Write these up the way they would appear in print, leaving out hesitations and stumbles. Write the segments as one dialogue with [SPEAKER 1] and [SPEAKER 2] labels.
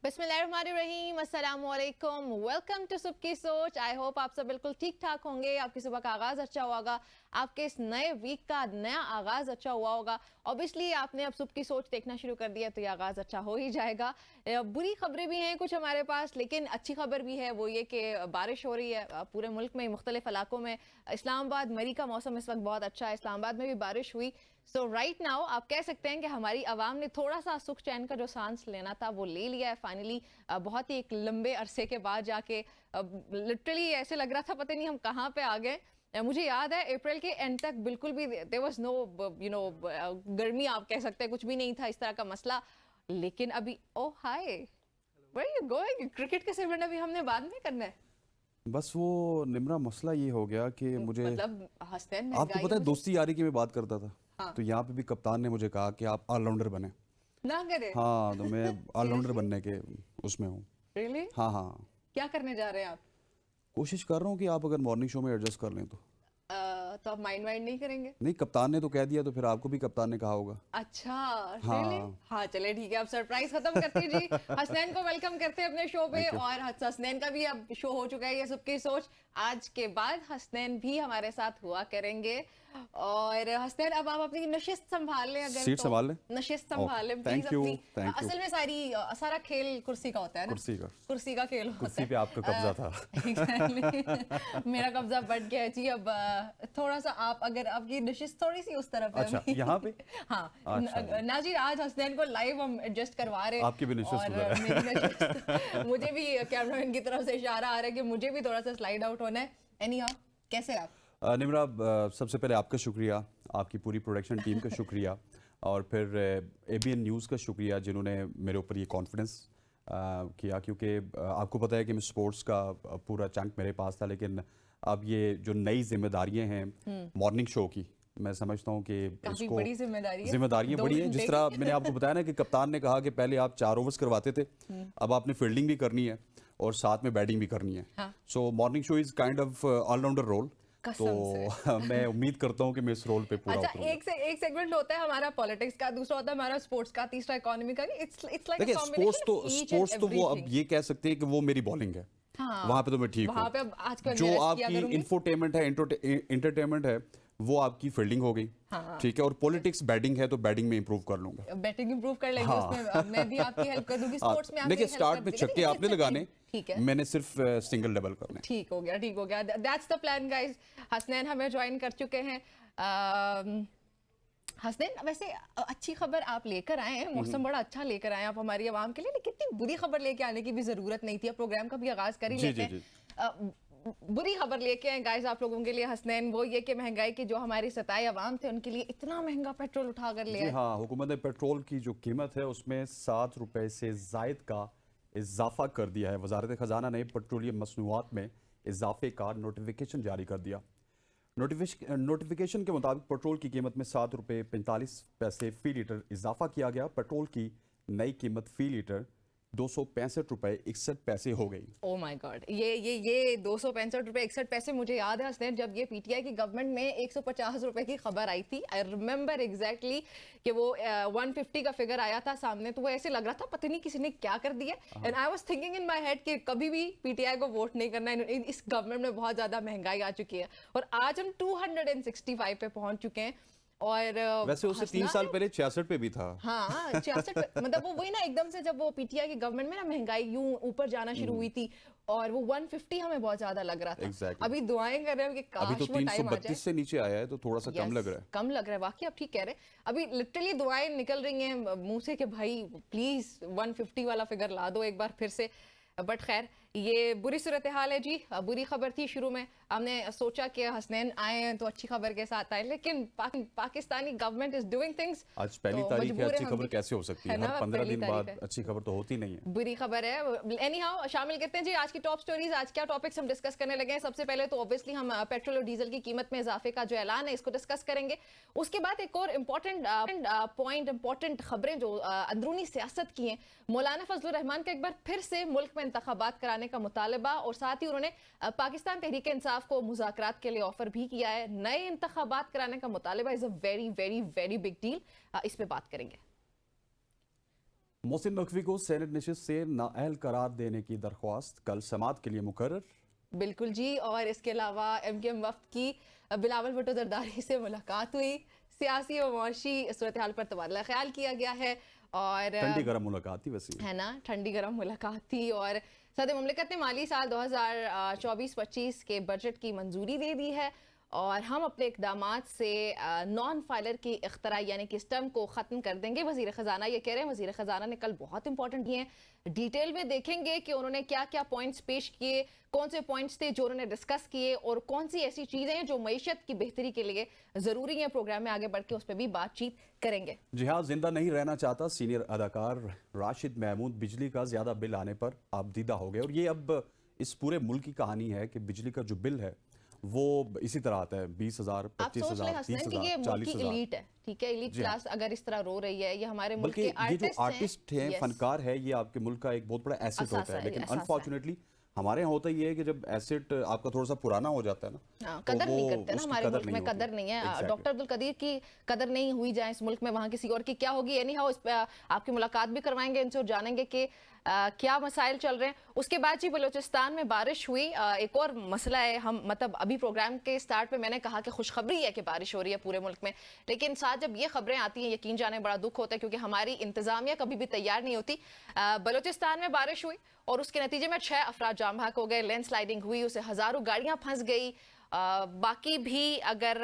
[SPEAKER 1] बिस्मिल्लाहिर्रहमानिर्रहीम, अस्सलाम वालेकुम, वेलकम टू सुबह की सोच। आई होप आप सब बिल्कुल ठीक ठाक होंगे, आपकी सुबह का आगाज़ अच्छा हुआ होगा, आपके इस नए वीक का नया आगाज़ अच्छा हुआ होगा। ऑब्वियसली आपने अब सुबह की सोच देखना शुरू कर दिया तो ये आगाज़ अच्छा हो ही जाएगा। बुरी खबरें भी हैं कुछ हमारे पास, लेकिन अच्छी खबर भी है, वो ये कि बारिश हो रही है पूरे मुल्क में, मुख्तलिफ इलाकों में। इस्लामाबाद मरी का मौसम इस वक्त बहुत अच्छा है, इस्लामाबाद में भी बारिश हुई। सो राइट नाउ आप कह सकते हैं कि हमारी आवाम ने थोड़ा सा सुख चैन का जो सांस लेना था वो ले लिया है फाइनली। बहुत ही एक लंबे अरसे के बाद जाके लिटरली ऐसे लग रहा था पता नहीं हम कहाँ पे आ गए। मुझे याद है अप्रैल के एंड तक बिल्कुल भी देयर वाज नो गर्मी आप कह सकते हैं, कुछ भी नहीं था इस तरह का मसला। लेकिन अभी oh hi, where are you going? Cricket के सेगमेंट अभी हमने बाद में करना है।
[SPEAKER 2] बस वो निमरा मसला ये हो गया कि मुझे
[SPEAKER 1] मतलब हस्नैन
[SPEAKER 2] आपको
[SPEAKER 1] महंगाई
[SPEAKER 2] पता है
[SPEAKER 1] मुझे
[SPEAKER 2] दोस्ती यारी की मैं बात करता था।
[SPEAKER 1] हाँ
[SPEAKER 2] तो यहाँ पे भी कप्तान ने मुझे कहा कि आप ऑलराउंडर बने।
[SPEAKER 1] ना करे।
[SPEAKER 2] हाँ तो मैं ऑलराउंडर
[SPEAKER 1] सीरियसली
[SPEAKER 2] बनने के उसमें हूँ।
[SPEAKER 1] रियली
[SPEAKER 2] हाँ हाँ,
[SPEAKER 1] क्या करने जा रहे हैं आप?
[SPEAKER 2] कोशिश कर रहा हूँ कि आप अगर मॉर्निंग शो में एडजस्ट कर लें तो।
[SPEAKER 1] तो आप माइंड वाइंड नहीं करेंगे?
[SPEAKER 2] नहीं, कप्तान ने तो कह दिया तो फिर आपको भी कप्तान ने कहा होगा।
[SPEAKER 1] अच्छा रियली?
[SPEAKER 2] हाँ,
[SPEAKER 1] हाँ चले ठीक है, अब सरप्राइज खत्म करते जी। हसनैन को वेलकम करते हैं अपने शो पे।
[SPEAKER 2] Thank you.
[SPEAKER 1] और हसनैन का भी अब शो हो चुका है ये सबकी सोच। आज के बाद हसनैन भी हमारे साथ हुआ करेंगे। और हसनैन अब आप अपनी नशिस्त संभाल लें, अगर
[SPEAKER 2] सीट
[SPEAKER 1] तो
[SPEAKER 2] संभाल लें।
[SPEAKER 1] नशिस्त संभाल लें प्लीज
[SPEAKER 2] थैंक यू,
[SPEAKER 1] अपनी।
[SPEAKER 2] Thank you.
[SPEAKER 1] असल में सारा खेल कुर्सी का होता है ना,
[SPEAKER 2] कुर्सी का,
[SPEAKER 1] कुर्सी का खेल होता
[SPEAKER 2] कुर्सी
[SPEAKER 1] है।
[SPEAKER 2] पे आपका कब्जा था।
[SPEAKER 1] Exactly। मेरा कब्जा बढ़ गया है जी। अब थोड़ा सा आप अगर आपकी डिशेस थोड़ी सी उस तरफ है
[SPEAKER 2] अच्छा,
[SPEAKER 1] अभी।
[SPEAKER 2] यहाँ पे
[SPEAKER 1] हाँ
[SPEAKER 2] अच्छा,
[SPEAKER 1] नाजिर आज हसनैन को लाइव हम एडजस्ट करवा रहे हैं।
[SPEAKER 2] आपकी भी निश्चित
[SPEAKER 1] और
[SPEAKER 2] सुधर है।
[SPEAKER 1] मेरी नशिस्त मुझे भी कैमरामैन की तरफ से इशारा आ रहा है कि मुझे भी थोड़ा सा स्लाइड आउट होना है। एनी हाउ कैसे आप?
[SPEAKER 2] निमरा, सबसे पहले आपका शुक्रिया, आपकी पूरी प्रोडक्शन टीम का शुक्रिया, और फिर एबीएन न्यूज़ का शुक्रिया जिन्होंने मेरे ऊपर ये कॉन्फिडेंस किया, क्योंकि आपको पता है कि मैं स्पोर्ट्स का पूरा चंक मेरे पास था, लेकिन अब ये जो नई जिम्मेदारियां हैं मॉर्निंग शो की, मैं समझता हूँ कि
[SPEAKER 1] काफी
[SPEAKER 2] इसको
[SPEAKER 1] बड़ी जिम्मेदारी है,
[SPEAKER 2] जिम्मेदारियां
[SPEAKER 1] 2
[SPEAKER 2] बड़ी हैं।
[SPEAKER 1] घंटे
[SPEAKER 2] जिस
[SPEAKER 1] की।
[SPEAKER 2] तरह मैंने आपको बताया ना कि कप्तान ने कहा कि पहले आप 4 ओवर्स करवाते थे, अब आपने फील्डिंग भी करनी है और साथ में बैटिंग भी करनी है।
[SPEAKER 1] हाँ।
[SPEAKER 2] So morning show is kind of allrounder role.
[SPEAKER 1] कसम
[SPEAKER 2] तो मैं उम्मीद करता हूँ कि मैं इस रोल पे पूरा
[SPEAKER 1] अच्छा,
[SPEAKER 2] उतरूंगा।
[SPEAKER 1] एक सेगमेंट होता है हमारा पॉलिटिक्स का, दूसरा होता है हमारा स्पोर्ट्स का, तीसरा इकोनॉमी का। इट्स लाइक अ
[SPEAKER 2] देखिए,
[SPEAKER 1] combination of each and
[SPEAKER 2] sports तो वो अब
[SPEAKER 1] एवरीथिंग।
[SPEAKER 2] ये कह सकते हैं कि वो मेरी बॉलिंग है।
[SPEAKER 1] हाँ
[SPEAKER 2] वहां पे तो मैं ठीक
[SPEAKER 1] वहां पे
[SPEAKER 2] हूँ।
[SPEAKER 1] अब आजकल
[SPEAKER 2] जो
[SPEAKER 1] मैं रेस्ट किया
[SPEAKER 2] आपकी
[SPEAKER 1] करूंगी।
[SPEAKER 2] इंफोटेनमेंट है, इंटरटेनमेंट है, वो आपकी फील्डिंग हो गई।
[SPEAKER 1] हाँ
[SPEAKER 2] ठीक है, और पॉलिटिक्स बैटिंग है तो बैटिंग में इंप्रूव कर लूंगा।
[SPEAKER 1] बैटिंग इंप्रूव कर लेंगे,
[SPEAKER 2] हाँ।
[SPEAKER 1] उसमें अब मैं भी आपकी हेल्प कर दूंगी,
[SPEAKER 2] हाँ,
[SPEAKER 1] स्पोर्ट्स में आप
[SPEAKER 2] देखिए,
[SPEAKER 1] मेरी हेल्प
[SPEAKER 2] स्टार्ट
[SPEAKER 1] कर
[SPEAKER 2] में
[SPEAKER 1] दीजिएगा।
[SPEAKER 2] छक्के आपने लगाने,
[SPEAKER 1] ठीक है,
[SPEAKER 2] मैंने सिर्फ सिंगल डबल करने।
[SPEAKER 1] ठीक हो गया, ठीक हो गया। That's the plan guys. Hasnain हमें ज्वाइन कर चुके हैं। हसनैन वैसे अच्छी खबर आप लेकर आए हैं, मौसम बड़ा अच्छा लेकर आए हैं आप हमारी आवाम के लिए, लेकिन इतनी बुरी खबर लेके आने की भी जरूरत नहीं थी। अब प्रोग्राम का भी आगाज कर ही
[SPEAKER 2] जी
[SPEAKER 1] लेते
[SPEAKER 2] जी जी।
[SPEAKER 1] हैं। बुरी खबर लेके आए गाइस आप लोगों के लिए हसनैन, वो ये कि महंगाई की जो हमारी सताए अवाम थे उनके लिए इतना महंगा पेट्रोल उठा कर ले
[SPEAKER 2] जी
[SPEAKER 1] आए।
[SPEAKER 2] हाँ, हुकूमत ने पेट्रोल की जो कीमत है उसमें 7 रुपए से जायद का इजाफा कर दिया है। वजारत खजाना ने पेट्रोलियम मसनूआत में इजाफे का नोटिफिकेशन जारी कर दिया। नोटिफिकेशन के मुताबिक पेट्रोल की कीमत में 7 रुपये 45 पैसे फी लीटर इजाफा किया गया। पेट्रोल की नई कीमत फी लीटर 265 रुपये 61 पैसे हो गई।
[SPEAKER 1] ओ माय गॉड, ये 265 रुपए 61 पैसे। मुझे याद है हसनैन, जब ये पीटीआई की गवर्नमेंट में 150 रुपए की खबर आई थी, आई रिमेंबर एग्जैक्टली कि वो 150 का फिगर आया था सामने, तो वो ऐसे लग रहा था पता नहीं किसी ने क्या कर दिया। And I was thinking in my head कि कभी भी पीटीआई को वोट नहीं करना है, इस गवर्नमेंट में बहुत ज्यादा महंगाई आ चुकी है। और आज हम 265 पे पहुंच चुके हैं। और
[SPEAKER 2] वैसे उससे 3 साल पहले 66 पे भी था।
[SPEAKER 1] हाँ 66 मतलब वो वही ना, एकदम से जब वो पीटीआई की गवर्नमेंट में ना महंगाई यूं ऊपर जाना शुरू हुई थी, और वो 150 हमें बहुत ज्यादा लग रहा था।
[SPEAKER 2] Exactly.
[SPEAKER 1] अभी दुआएं कर रहे हो कि
[SPEAKER 2] अभी
[SPEAKER 1] काश
[SPEAKER 2] तो
[SPEAKER 1] वो टाइम आ जाए।
[SPEAKER 2] 332 से नीचे आया है, तो थोड़ा सा कम लग रहा है।
[SPEAKER 1] कम लग रहा है वाकई, आप ठीक कह रहे हैं। अभी लिटरली दुआएं निकल रही हैं मुंह से कि भाई प्लीज 150 वाला फिगर ला दो एक बार फिर से। बट खैर, ये बुरी सूरत हाल है जी। बुरी खबर थी शुरू में, हमने सोचा कि हसनैन आए हैं तो अच्छी खबर के साथ आए, लेकिन Pakistani government is doing things.
[SPEAKER 2] आज पहली तारीख है, अच्छी खबर कैसे हो सकती है?
[SPEAKER 1] है ना,
[SPEAKER 2] हर 15
[SPEAKER 1] पहली
[SPEAKER 2] दिन
[SPEAKER 1] तारीख
[SPEAKER 2] बाद
[SPEAKER 1] है।
[SPEAKER 2] अच्छी खबर तो होती नहीं है।
[SPEAKER 1] बुरी खबर है। एनी हाउ शामिल करते हैं जी आज की टॉप स्टोरीज। आज क्या टॉपिक्स हम डिस्कस करने लगे हैं? सबसे पहले तो ऑब्वियसली हम पेट्रोल और डीजल की कीमत में इजाफे का जो ऐलान है इसको डिस्कस करेंगे। उसके बाद एक और इंपॉर्टेंट खबरें जो अंदरूनी सियासत की हैं। मौलाना फजलुर रहमान का एक बार फिर से मुल्क में इंतखाबात कराने का मुतालबा, और साथ ही उन्होंने पाकिस्तान तहरीक इंसाफ को मुज़ाकरात के लिए ऑफर भी किया है। नए इंतखाबात कराने का मुतालबा is a very very very big deal. इस पे बात करेंगे।
[SPEAKER 2] मोहसिन नकवी को सेनेट नशिस्त से नाअहल करार देने की दरख्वास्त कल समाअत के लिए मुकर्रर।
[SPEAKER 1] बिल्कुल जी। और इसके अलावा एमकेएम वफ्द की बिलावल भुट्टो जरदारी से मुलाकात हुई, सियासी और मुआशी सूरत हाल पर तबादला ख्याल किया गया है और
[SPEAKER 2] ठंडी गर्म मुलाकात थी वैसे,
[SPEAKER 1] है ना, ठंडी गर्म मुलाकात थी। और सदर मुमलिकत ने माली साल 2024-25 के बजट की मंजूरी दे दी है और हम अपने इकदामात से नॉन फाइलर की इख्तरा यानी कि स्टम्प को ख़त्म कर देंगे। वज़ीर ख़जाना ये कह रहे हैं। वज़ीर ख़जाना ने कल बहुत इंपॉर्टेंट दिए हैं, डिटेल में देखेंगे कि उन्होंने क्या क्या पॉइंट्स पेश किए, कौन से पॉइंट्स थे जो उन्होंने डिस्कस किए और कौन सी ऐसी चीज़ें हैं जो मईशत की बेहतरी के लिए ज़रूरी हैं। प्रोग्राम में आगे बढ़ के उस पर भी बातचीत करेंगे।
[SPEAKER 2] जी हाँ, जिंदा नहीं रहना चाहता सीनियर अदाकार राशिद महमूद बिजली का ज्यादा बिल आने पर आपदीदा हो गए। और ये अब इस पूरे मुल्क की कहानी है कि बिजली का जो बिल है वो इसी तरह आता है, 20,000,
[SPEAKER 1] आप सोच लें
[SPEAKER 2] 25,000,
[SPEAKER 1] हसनैन कि
[SPEAKER 2] 30,000,
[SPEAKER 1] ये मुल्क की
[SPEAKER 2] 40,000।
[SPEAKER 1] एलीट है, ठीक है, एलीट
[SPEAKER 2] जी हाँ।
[SPEAKER 1] क्लास अगर इस तरह रो रही है, ये हमारे मुल्क
[SPEAKER 2] बल्कि
[SPEAKER 1] के
[SPEAKER 2] ये जो
[SPEAKER 1] आर्टिस्ट
[SPEAKER 2] आर्टिस्ट हैं,
[SPEAKER 1] yes,
[SPEAKER 2] फनकार है, ये आपके मुल्क का एक बहुत बड़ा एसेट
[SPEAKER 1] असासा
[SPEAKER 2] होता है।
[SPEAKER 1] है,
[SPEAKER 2] लेकिन
[SPEAKER 1] असासा है।
[SPEAKER 2] अनफॉर्चुनेटली हमारे यहाँ होता ये है कि जब एसेट आपका थोड़ा सा पुराना हो जाता है ना,
[SPEAKER 1] हाँ,
[SPEAKER 2] तो
[SPEAKER 1] कदर नहीं
[SPEAKER 2] वो
[SPEAKER 1] करते ना,
[SPEAKER 2] उसकी
[SPEAKER 1] हमारे
[SPEAKER 2] कदर
[SPEAKER 1] मुल्क में
[SPEAKER 2] नहीं
[SPEAKER 1] कदर
[SPEAKER 2] होती।
[SPEAKER 1] नहीं है।
[SPEAKER 2] Exactly.
[SPEAKER 1] डॉक्टर अब्दुल कदीर की कदर नहीं हुई जाए इस मुल्क में, वहाँ किसी और की क्या होगी। एनी हाउ, इस पे आपकी मुलाकात भी करवाएंगे इनसे और जानेंगे कि क्या मसाइल चल रहे हैं। उसके बाद जी बलूचिस्तान में बारिश हुई। एक और मसला है, हम मतलब अभी प्रोग्राम के स्टार्ट पे मैंने कहा कि खुशखबरी है कि बारिश हो रही है पूरे मुल्क में, लेकिन साथ जब ये खबरें आती हैं यकीन जाने बड़ा दुख होता है क्योंकि हमारी इंतजामिया कभी भी तैयार नहीं होती। बलूचिस्तान में बारिश हुई और उसके नतीजे में 6 अफराद जाम बहक हो गए, लैंड स्लाइडिंग हुई, उससे हजारों गाड़ियां फंस गई। बाकी भी अगर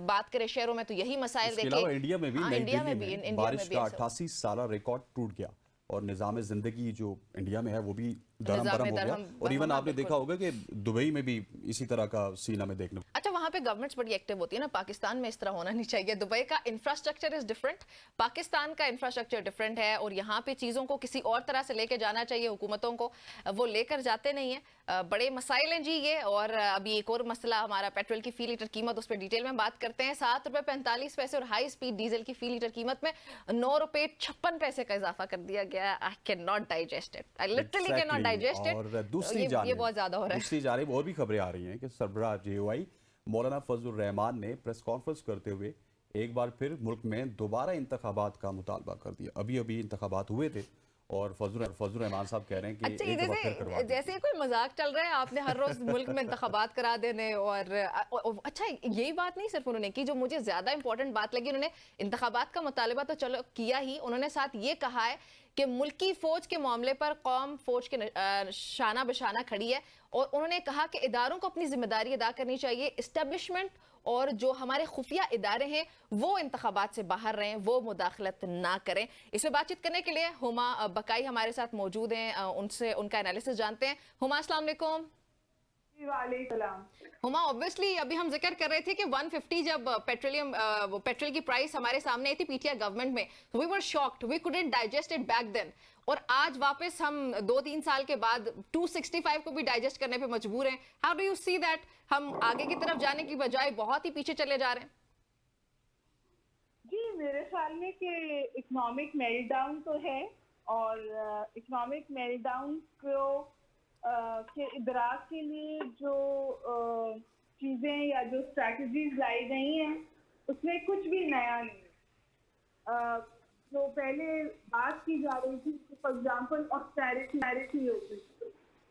[SPEAKER 1] बात करें शहरों में तो यही मसाइल
[SPEAKER 2] इसके
[SPEAKER 1] देखे।
[SPEAKER 2] अलावा इंडिया में भी,
[SPEAKER 1] हाँ,
[SPEAKER 2] नई
[SPEAKER 1] इंडिया में
[SPEAKER 2] दिल्ली
[SPEAKER 1] भी,
[SPEAKER 2] में
[SPEAKER 1] इंडिया
[SPEAKER 2] बारिश
[SPEAKER 1] में भी
[SPEAKER 2] का
[SPEAKER 1] ऐसा।
[SPEAKER 2] 88 साला रिकॉर्ड टूट गया और निज़ाम ज़िंदगी जो इंडिया में है वो भी दरहम
[SPEAKER 1] निज़ाम
[SPEAKER 2] बरहम हो गया।
[SPEAKER 1] दरहम
[SPEAKER 2] और इवन
[SPEAKER 1] बरहम,
[SPEAKER 2] आपने
[SPEAKER 1] बिल्कुल।
[SPEAKER 2] देखा होगा कि दुबई में भी इसी तरह का सीन हमें देखने को।
[SPEAKER 1] अच्छा, वहाँ पे गवर्नमेंट्स बड़ी एक्टिव होती है ना, पाकिस्तान में इस तरह होना नहीं चाहिए। दुबई का इंफ्रास्ट्रक्चर इज डिफरेंट, पाकिस्तान का इंफ्रास्ट्रक्चर डिफरेंट है और यहाँ पे चीज़ों को किसी और तरह से लेके जाना चाहिए हुकूमतों को, वो लेकर जाते नहीं है। बड़े मसाइल हैं जी ये। और अभी एक और मसला हमारा पेट्रोल की फी लीटर कीमत, उस पर डिटेल में बात करते हैं। 7 रुपये 45 पैसे और हाई स्पीड डीजल की फी लीटर कीमत में 9 रुपये 56 पैसे का इजाफा कर दिया गया। I can not digest it, I literally can not digest it.
[SPEAKER 2] और दूसरी
[SPEAKER 1] ये
[SPEAKER 2] जानिब
[SPEAKER 1] बहुत ज्यादा हो रहा है।
[SPEAKER 2] दूसरी जानिब और भी खबरें आ रही हैं कि सरबराह जेओआई मौलाना फजलुर रहमान ने प्रेस कॉन्फ्रेंस करते हुए एक बार फिर मुल्क में दोबारा इंतखाबात का मुतालबा कर दिया। अभी अभी इंतखाबात हुए थे और फजलुर रहमान साहब कह रहे हैं कि
[SPEAKER 1] अच्छा,
[SPEAKER 2] एक दफा फिर करवा दें।
[SPEAKER 1] जैसे कोई मजाक चल रहा है, आपने हर रोज मुल्क में इंतखाबात करा देने। और अच्छा, यही बात नहीं सिर्फ उन्होंने की, जो मुझे ज्यादा इंपॉर्टेंट बात लगी, उन्होंने इंतखाबात का मुतालबा तो चलो किया ही, उन्होंने साथ ये कहा है कि मुल्की फौज के मामले पर कौम फौज के शाना बशाना खड़ी है। और उन्होंने कहा कि इदारों को अपनी जिम्मेदारी अदा करनी चाहिए। इस्टेब्लिशमेंट और जो हमारे खुफिया इदारे हैं वो इंतखाबात से बाहर रहें, वो मुदाखलत ना करें। इस पर बातचीत करने के लिए हुमा बकाई हमारे साथ मौजूद हैं, उनसे उनका एनालिसिस जानते हैं। हुमा, अस्सलाम वालेकुम। हुमा, ऑब्वियसली अभी हम जिक्र कर रहे थे कि 150 जब पेट्रोल की प्राइस हमारे सामने आई थी पीटीआई गवर्नमेंट में, we were shocked, we couldn't digest it back then. और आज वापस हम 2-3 साल के बाद 265 को भी डाइजेस्ट करने पे मजबूर हैं। How do you see that? हम आगे की तरफ जाने की बजाय बहुत ही पीछे चले जा रहे हैं।
[SPEAKER 3] जी, मेरे ख्याल में कि इकोनॉमिक मेल्टडाउन तो है और इकोनॉमिक मेल्टडाउन को के इदराक के लिए जो चीज़ें या जो स्ट्रैटेजीज लाई गई हैं उसमें कुछ भी नया नहीं। जो पहले बात की जा रही थी, फॉर एग्जाम्पल ऑस्टेरिटी होगी,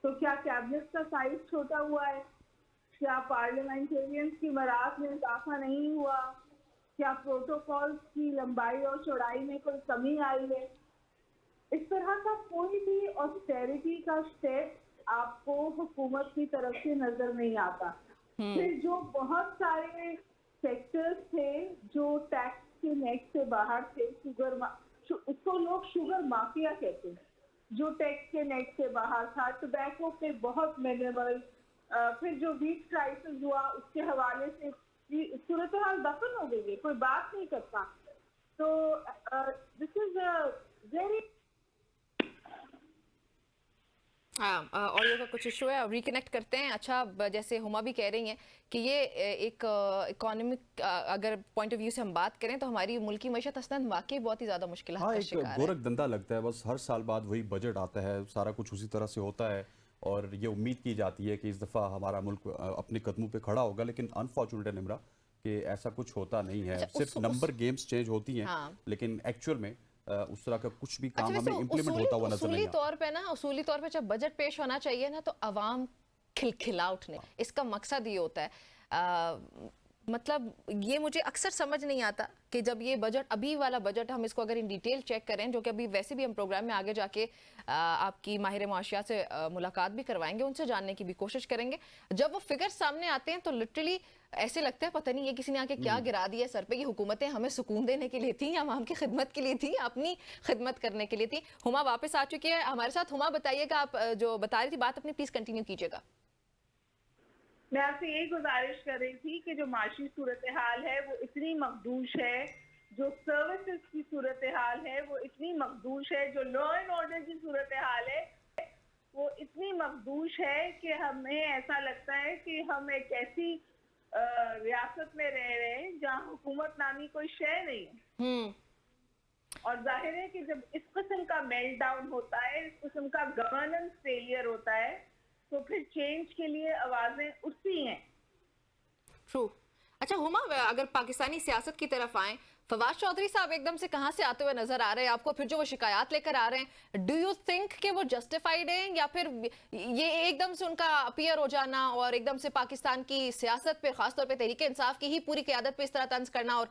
[SPEAKER 3] तो क्या कैबिनेट का साइज छोटा हुआ है? क्या पार्लियामेंटेरियंस की मरात में इजाफा नहीं हुआ? क्या प्रोटोकॉल की लंबाई और चौड़ाई में कोई कमी आई है? इस तरह का कोई भी ऑस्टेरिटी का स्टेप आपको हुकूमत की तरफ से नजर नहीं आता। फिर जो बहुत सारे सेक्टर्स थे जो टैक्स के नेट से बाहर थे, उसको लोग शुगर माफिया कहते हैं, जो टैक्स के नेट से बाहर था। टोबैको पे बहुत मिनिमल, फिर जो वीट क्राइसिस हुआ उसके हवाले से सूरत हाल दफन हो गई है, कोई बात नहीं करता। तो दिस इज वेरी
[SPEAKER 1] ऑडियो का कुछ इशू है, रिकनेक्ट करते हैं। अच्छा, जैसे हुमा भी कह रही हैं कि ये एक इकोनॉमिक अगर पॉइंट ऑफ व्यू से हम बात करें तो हमारी मुल्की मईशत हसनैन वाकई बहुत ही ज़्यादा मुश्किल
[SPEAKER 2] हाँ,
[SPEAKER 1] का
[SPEAKER 2] एक
[SPEAKER 1] शिकार है।
[SPEAKER 2] गोरख धंधा लगता है, बस हर साल बाद वही बजट आता है, सारा कुछ उसी तरह से होता है और ये उम्मीद की जाती है कि इस दफ़ा हमारा मुल्क अपने कदमों पे खड़ा होगा। लेकिन अनफॉर्चुनेट है निमरा कि ऐसा कुछ होता नहीं है।
[SPEAKER 1] अच्छा,
[SPEAKER 2] सिर्फ नंबर गेम्स चेंज होती हैं,
[SPEAKER 1] हाँ।
[SPEAKER 2] लेकिन एक्चुअल में उस तरह का कुछ भी
[SPEAKER 1] अच्छा
[SPEAKER 2] काम
[SPEAKER 1] वैसे
[SPEAKER 2] हमें इम्प्लीमेंट होता हुआ नजर नहीं आता।
[SPEAKER 1] उसूली तौर पे जब बजट पेश होना चाहिए ना तो अवाम खिलखिला उठने, इसका मकसद ये होता है। मतलब ये मुझे अक्सर समझ नहीं आता कि जब ये बजट, अभी वाला बजट, हम इसको अगर इन डिटेल चेक करें, जो कि अभी वैसे भी हम प्रोग्राम में आगे जाके आपकी माहिर मुआशियात से मुलाकात भी करवाएंगे, उनसे जानने की भी कोशिश करेंगे। जब वो फिगर सामने आते हैं तो लिटरली ऐसे लगता है पता नहीं ये किसी ने आके क्या गिरा दिया सर पे। ये हुकूमतें हमें सुकून देने के लिए थी या आवाम की खिदमत के लिए थी, अपनी खिदमत करने के लिए थी। हुमा वापस आ चुकी है हमारे साथ। हुमा बताइएगा, आप जो बता रही थी बात अपनी, प्लीज कंटिन्यू कीजिएगा।
[SPEAKER 3] मैं आपसे यही गुजारिश कर रही थी कि जो माशी सूरत हाल है वो इतनी मखदूश है, जो सर्विसेज की सूरत हाल है वो इतनी मखदूश है, जो लॉ एंड ऑर्डर की सूरत हाल है वो इतनी मखदूश है कि हमें ऐसा लगता है कि हम एक ऐसी रियासत में रह रहे हैं जहाँ हुकूमत नामी कोई शय नहीं है। और जाहिर है कि जब इस किस्म का मेल्ट डाउन होता है, इस किस्म का गवर्नेंस फेलियर होता है, तो फिर चेंज के लिए आवाजें उठती हैं।
[SPEAKER 1] ट्रू। अच्छा हुमा, अगर पाकिस्तानी सियासत की तरफ आए, फवाद चौधरी साहब एकदम से कहां से आते हुए नजर आ रहे हैं आपको? फिर जो वो शिकायत लेकर आ रहे हैं, डू यू थिंक कि वो जस्टिफाइड है, या फिर ये एकदम से उनका अपीयर हो जाना और एकदम से पाकिस्तान की सियासत पे, खासतौर पे तहरीक इंसाफ की ही पूरी क़यादत पे इस तरह तंज करना और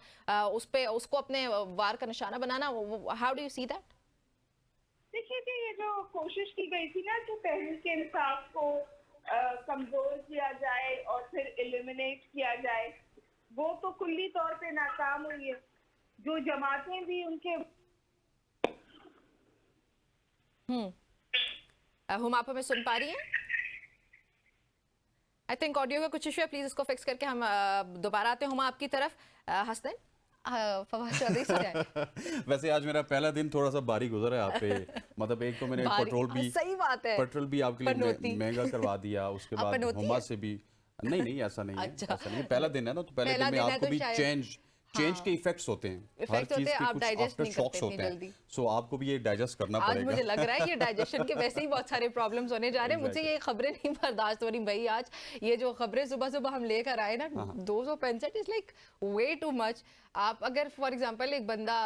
[SPEAKER 1] उसको अपने वार का निशाना बनाना, how do you see that?
[SPEAKER 3] देखिए कि ये जो कोशिश की गई थी ना कि तहरीक इंसाफ को कमजोर किया जाए और फिर एलिमिनेट किया जाए, वो तो कुल्ली तौर पे नाकाम हुई है। जो जमातें भी उनके
[SPEAKER 1] हम आप हमें सुन पा रही हैं? आई थिंक ऑडियो का कुछ इशू है, प्लीज इसको फिक्स करके हम दोबारा आते हैं हुमा आपकी तरफ। हसनैन, फवाद चौधरी से जाए।
[SPEAKER 2] वैसे आज मेरा पहला दिन थोड़ा सा भारी गुजरा है आप पे। मतलब एक तो मैंने
[SPEAKER 1] सही बात है,
[SPEAKER 2] पेट्रोल भी आपके लिए महंगा करवा दिया, उसके बाद हुमा से भी नहीं ऐसा नहीं है।
[SPEAKER 1] अच्छा।
[SPEAKER 2] ऐसा नहीं है, पहला दिन है ना, तो पहले दिन में आपको भी चेंज के इफेक्ट्स होते हैं, हर चीज के कुछ आफ्टर शॉक्स होते हैं, सो आपको भी ये डाइजेस्ट करना पड़ेगा।
[SPEAKER 1] आज मुझे लग रहा है ये डाइजेशन के वैसे ही बहुत सारे प्रॉब्लम्स होने जा रहे हैं। मुझे ये खबरें नहीं बर्दाश्त हो रही भाई। आज ये जो खबरें सुबह सुबह हम लेकर आए ना, 265 is like way too much. आप अगर फॉर एग्जांपल एक बंदा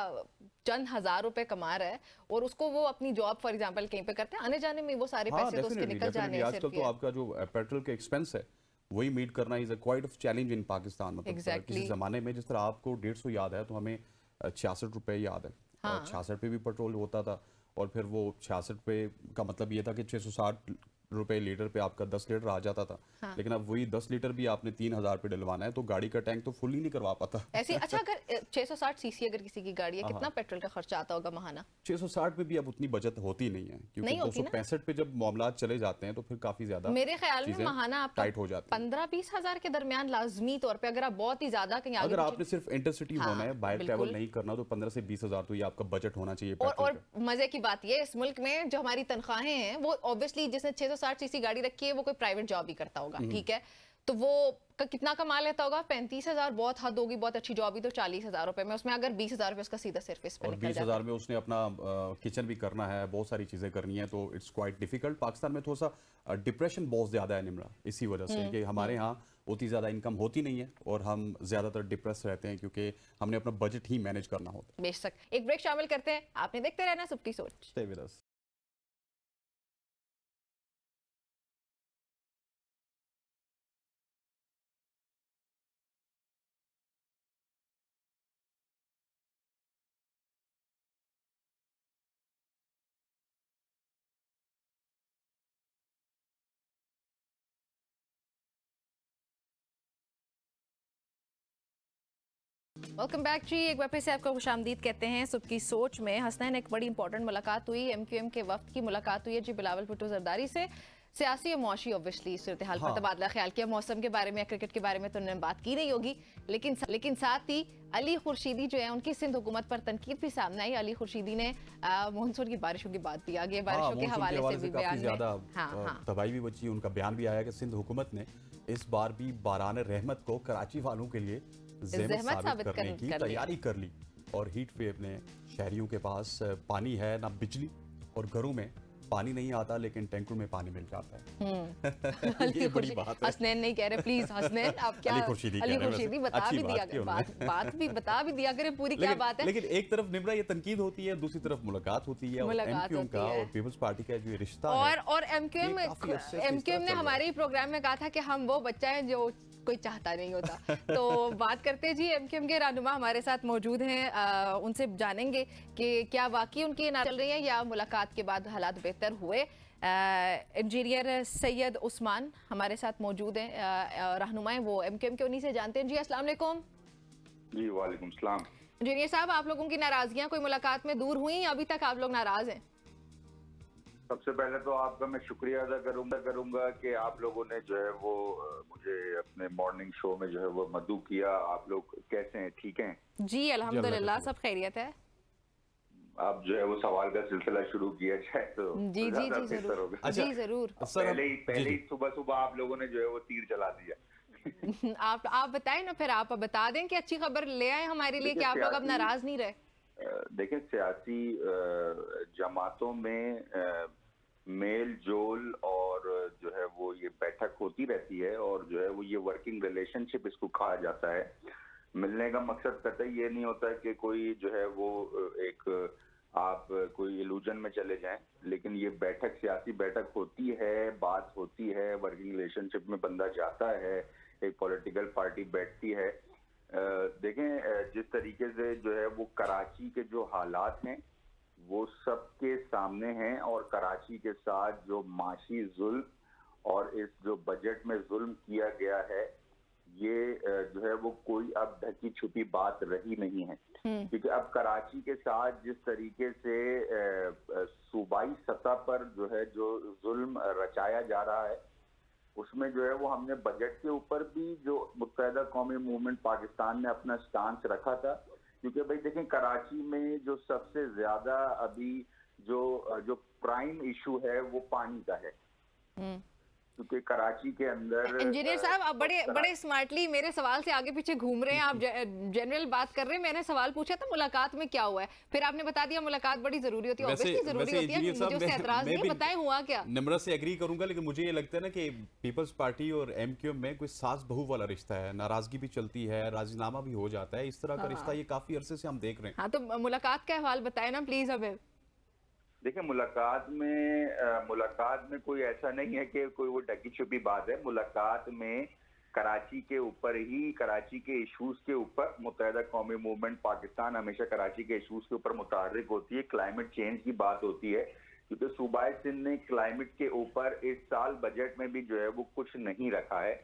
[SPEAKER 1] चंद हजार रुपए कमा रहा है और उसको वो अपनी जॉब फॉर एग्जांपल कहीं पे करते हैं, आने जाने में वो सारे पैसे तो उसके निकल जाने हैं।
[SPEAKER 2] आजकल तो आपका जो पेट्रोल के एक्सपेंस है वही मीट करना is a quite of challenge in Pakistan. मतलब किसी जमाने में जिस तरह आपको 150 याद है तो हमें 66 रुपए याद है। 66 पे भी पेट्रोल होता था, और फिर वो 66 पे का मतलब ये था कि 660 रुपए लीटर पे आपका 10 लीटर आ जाता था। लेकिन अब वही 10 लीटर भी आपने 3000 पे डलवाना है, तो गाड़ी का टैंक तो फुल ही नहीं करवा पाता
[SPEAKER 1] ऐसे। अच्छा, अगर 660 सीसी अगर किसी की गाड़ी है, कितना पेट्रोल का खर्चा आता होगा महाना?
[SPEAKER 2] 660 पे भी अब उतनी बचत होती नहीं है, क्योंकि 265 पे जब मामला चले जाते हैं तो फिर काफी ज्यादा
[SPEAKER 1] मेरे ख्याल में महाना आपका
[SPEAKER 2] टाइट हो जाती है।
[SPEAKER 1] 15-20 हजार के दरमियान लाजमी तौर पे, अगर आप बहुत ही ज्यादा कहीं
[SPEAKER 2] अगर आपने सिर्फ इंटरसिटी होना है, बाहर ट्रैवल नहीं करना, तो 15 से 20 हजार तो ये आपका बजट होना चाहिए।
[SPEAKER 1] और मजे की बात ये, इस मुल्क में जो हमारी तनख्वाहें हैं वो ऑब्वियसली जिसने 660 सीसी गाड़ी रखी है वो कोई प्राइवेट जॉब ही करता होगा, ठीक है, तो वो कितना कमा लेता होगा? 35,000 बहुत हद होगी, बहुत अच्छी जॉब ही तो 40,000 रुपए में, उसमें अगर 20,000 रुपए उसका सीधा सिर्फ इस पे
[SPEAKER 2] और 20,000 में उसने अपना किचन भी करना है, बहुत सारी चीजें करनी है, तो इट्स क्वाइट डिफिकल्ट। पाकिस्तान में थोड़ा सा डिप्रेशन बहुत ज्यादा है निम्रा, इसी वजह से कि हमारे यहाँ उतनी ज्यादा इनकम होती नहीं है और हम ज्यादातर डिप्रेस रहते हैं क्योंकि हमने अपना बजट ही मैनेज करना होता है।
[SPEAKER 1] बेशक। एक ब्रेक शामिल करते हैं, आपने देखते रहना सबकी सोच।
[SPEAKER 2] Stay with us.
[SPEAKER 1] Welcome back जी, एक बार फिर से आपको खुशामदीद कहते हैं सबकी सोच में। हसनैन, एक बड़ी इंपॉर्टेंट मुलाकात हुई, MQM के वफ्द की मुलाकात हुई है जी बिलावल भुट्टो जरदारी से। सियासी और मुआशी ऑब्वियसली सूरत हाल पर तबादला ख्याल किया, मौसम के बारे में, क्रिकेट के बारे में तो उन्होंने बात की नहीं होगी, लेकिन साथ ही अली खुर्शीदी जो है उनकी सिंध हुकूमत पर तनकीद भी सामने आई। अली खुर्शीदी ने मानसून की बारिशों की बात भी आगे, बारिशों के हवाले से भी बयान में
[SPEAKER 2] तबाही भी बची। उनका बयान भी आया कि सिंध हुकूमत ने इस बार भी बारान रहमत को कराची वालों के लिए ज़हमत साबित करने की तैयारी कर ली, और हीट वेव ने शहरियों के पास पानी है ना बिजली, और घरों में पानी नहीं आता लेकिन टैंकर में पानी मिल जाता है।
[SPEAKER 1] अली
[SPEAKER 2] ये बड़ी बात है।
[SPEAKER 1] हसनैन नहीं कह रहे, प्लीज हसनैन आप क्या,
[SPEAKER 2] अली खुर्शीदी कह
[SPEAKER 1] अली
[SPEAKER 2] रहे हैं
[SPEAKER 1] खुर्शीदी
[SPEAKER 2] वैसे।
[SPEAKER 1] बता
[SPEAKER 2] अच्छी
[SPEAKER 1] भी
[SPEAKER 2] बात
[SPEAKER 1] दिया
[SPEAKER 2] की उन्होंने।
[SPEAKER 1] बात भी बता भी दिया करें पूरी क्या बात है।
[SPEAKER 2] लेकिन एक तरफ निम्रा ये तनकीद होती है, दूसरी तरफ मुलाकात होती है, और
[SPEAKER 1] मुलाकात
[SPEAKER 2] एमक्यूएम
[SPEAKER 1] होती
[SPEAKER 2] का
[SPEAKER 1] है।
[SPEAKER 2] और पीपल्स पार्टी का जो ये रिश्ता
[SPEAKER 1] और
[SPEAKER 2] है,
[SPEAKER 1] एमक्यूएम
[SPEAKER 2] ये काफी अच्छे से इस
[SPEAKER 1] एमक्यूएम
[SPEAKER 2] तरह
[SPEAKER 1] ने
[SPEAKER 2] चल रहा है।
[SPEAKER 1] हमारे ही प्रोग्राम में कहा था कि हम वो बच्चा है जो कोई चाहता नहीं होता। तो बात करते हैं जी, एमक्यूएम के रहनुमा हमारे साथ मौजूद हैं, उनसे जानेंगे कि क्या वाकई उनकी नाराज़गी चल रही है या मुलाकात के बाद हालात बेहतर हुए। इंजीनियर सैयद उस्मान हमारे साथ मौजूद हैं, रहनुमा हैं वो एमक्यूएम के, उन्हीं से जानते हैं। जी अस्सलाम वालेकुम।
[SPEAKER 4] जी वालेकुम सलाम।
[SPEAKER 1] इंजीनियर साहब, आप लोगों की नाराजगियां कोई मुलाकात में दूर हुई या अभी तक आप लोग नाराज हैं?
[SPEAKER 4] सबसे पहले तो आपका मैं शुक्रिया अदा करूंगा कि आप लोगों ने जो है वो मुझे अपने मॉर्निंग शो में जो है वो मदऊ किया। आप लोग कैसे हैं, ठीक हैं?
[SPEAKER 1] जी अल्हम्दुलिल्लाह सब खैरियत है।
[SPEAKER 4] आप जो है वो सवाल का सिलसिला शुरू किया जाए तो
[SPEAKER 1] जी जी
[SPEAKER 4] ज्यादा
[SPEAKER 1] जी
[SPEAKER 4] बेहतर
[SPEAKER 1] जरूर,
[SPEAKER 4] होगा।
[SPEAKER 2] अच्छा,
[SPEAKER 1] जी जरूर।
[SPEAKER 2] सर
[SPEAKER 4] पहले ही सुबह आप लोगों ने जो है वो तीर चला दिया।
[SPEAKER 1] आप बताएं ना, फिर आप बता दें कि अच्छी खबर ले आए हमारे लिए कि आप लोग अब नाराज नहीं रहे।
[SPEAKER 4] देखिए, सियासी जमातों में मेल जोल और जो है वो ये बैठक होती रहती है, और जो है वो ये वर्किंग रिलेशनशिप इसको कहा जाता है। मिलने का मकसद कतई ये नहीं होता है कि कोई जो है वो एक आप कोई इल्यूजन में चले जाएं, लेकिन ये बैठक सियासी बैठक होती है, बात होती है, वर्किंग रिलेशनशिप में बंदा जाता है, एक पॉलिटिकल पार्टी बैठती है। देखें, जिस तरीके से जो है वो कराची के जो हालात हैं वो सबके सामने हैं, और कराची के साथ जो माशी जुल्म और इस जो बजट में जुल्म किया गया है, ये जो है वो कोई अब ढकी छुपी बात रही नहीं है। क्योंकि अब कराची के साथ जिस तरीके से सूबाई सतह पर जो है जो जुल्म रचाया जा रहा है, उसमें जो है वो हमने बजट के ऊपर भी जो मुत्तहिदा कौमी मूवमेंट पाकिस्तान ने अपना स्टांस रखा था। क्योंकि भाई देखें, कराची में जो सबसे ज्यादा अभी जो प्राइम इशू है वो पानी का है। क्योंकि कराची के अंदर
[SPEAKER 1] इंजीनियर साहब, आप बड़े स्मार्टली मेरे सवाल से आगे पीछे घूम रहे हैं। आप जनरल बात कर रहे हैं। मैंने सवाल पूछा था मुलाकात में क्या हुआ है, फिर आपने बता दिया मुलाकात बड़ी जरूरी होती है। ऑब्वियसली जरूरी होती है, मुझे उससे एतराज नहीं, बताएं हुआ क्या।
[SPEAKER 2] निम्रा से एग्री करूंगा, लेकिन मुझे ये लगता है ना कि पीपल्स पार्टी और एमक्यूएम में कोई सास बहू वाला रिश्ता है, नाराजगी भी चलती है, राजीनामा भी हो जाता है, इस तरह का रिश्ता ये काफी अरसे से हम देख रहे हैं।
[SPEAKER 1] हाँ, तो मुलाकात का हवाल बताए ना प्लीज हमें।
[SPEAKER 4] देखिए, मुलाकात में कोई ऐसा नहीं है कि कोई वो ढकी छुपी बात है। मुलाकात में कराची के ऊपर ही, कराची के इश्यूज के ऊपर मुत्तहिदा कौमी मूवमेंट पाकिस्तान हमेशा कराची के इश्यूज के ऊपर मुतहर्रिक होती है। क्लाइमेट चेंज की बात होती है, क्योंकि सूबाए सिंध ने क्लाइमेट के ऊपर इस साल बजट में भी जो है वो कुछ नहीं रखा है।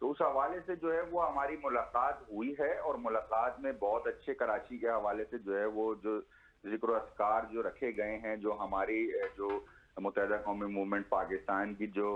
[SPEAKER 4] तो उस हवाले से जो है वो हमारी मुलाकात हुई है, और मुलाकात में बहुत अच्छे कराची के हवाले से जो है वो जो जिक्र अस्कार जो रखे गए हैं, जो हमारी जो मुत्तहिदा कौमी मूवमेंट पाकिस्तान की जो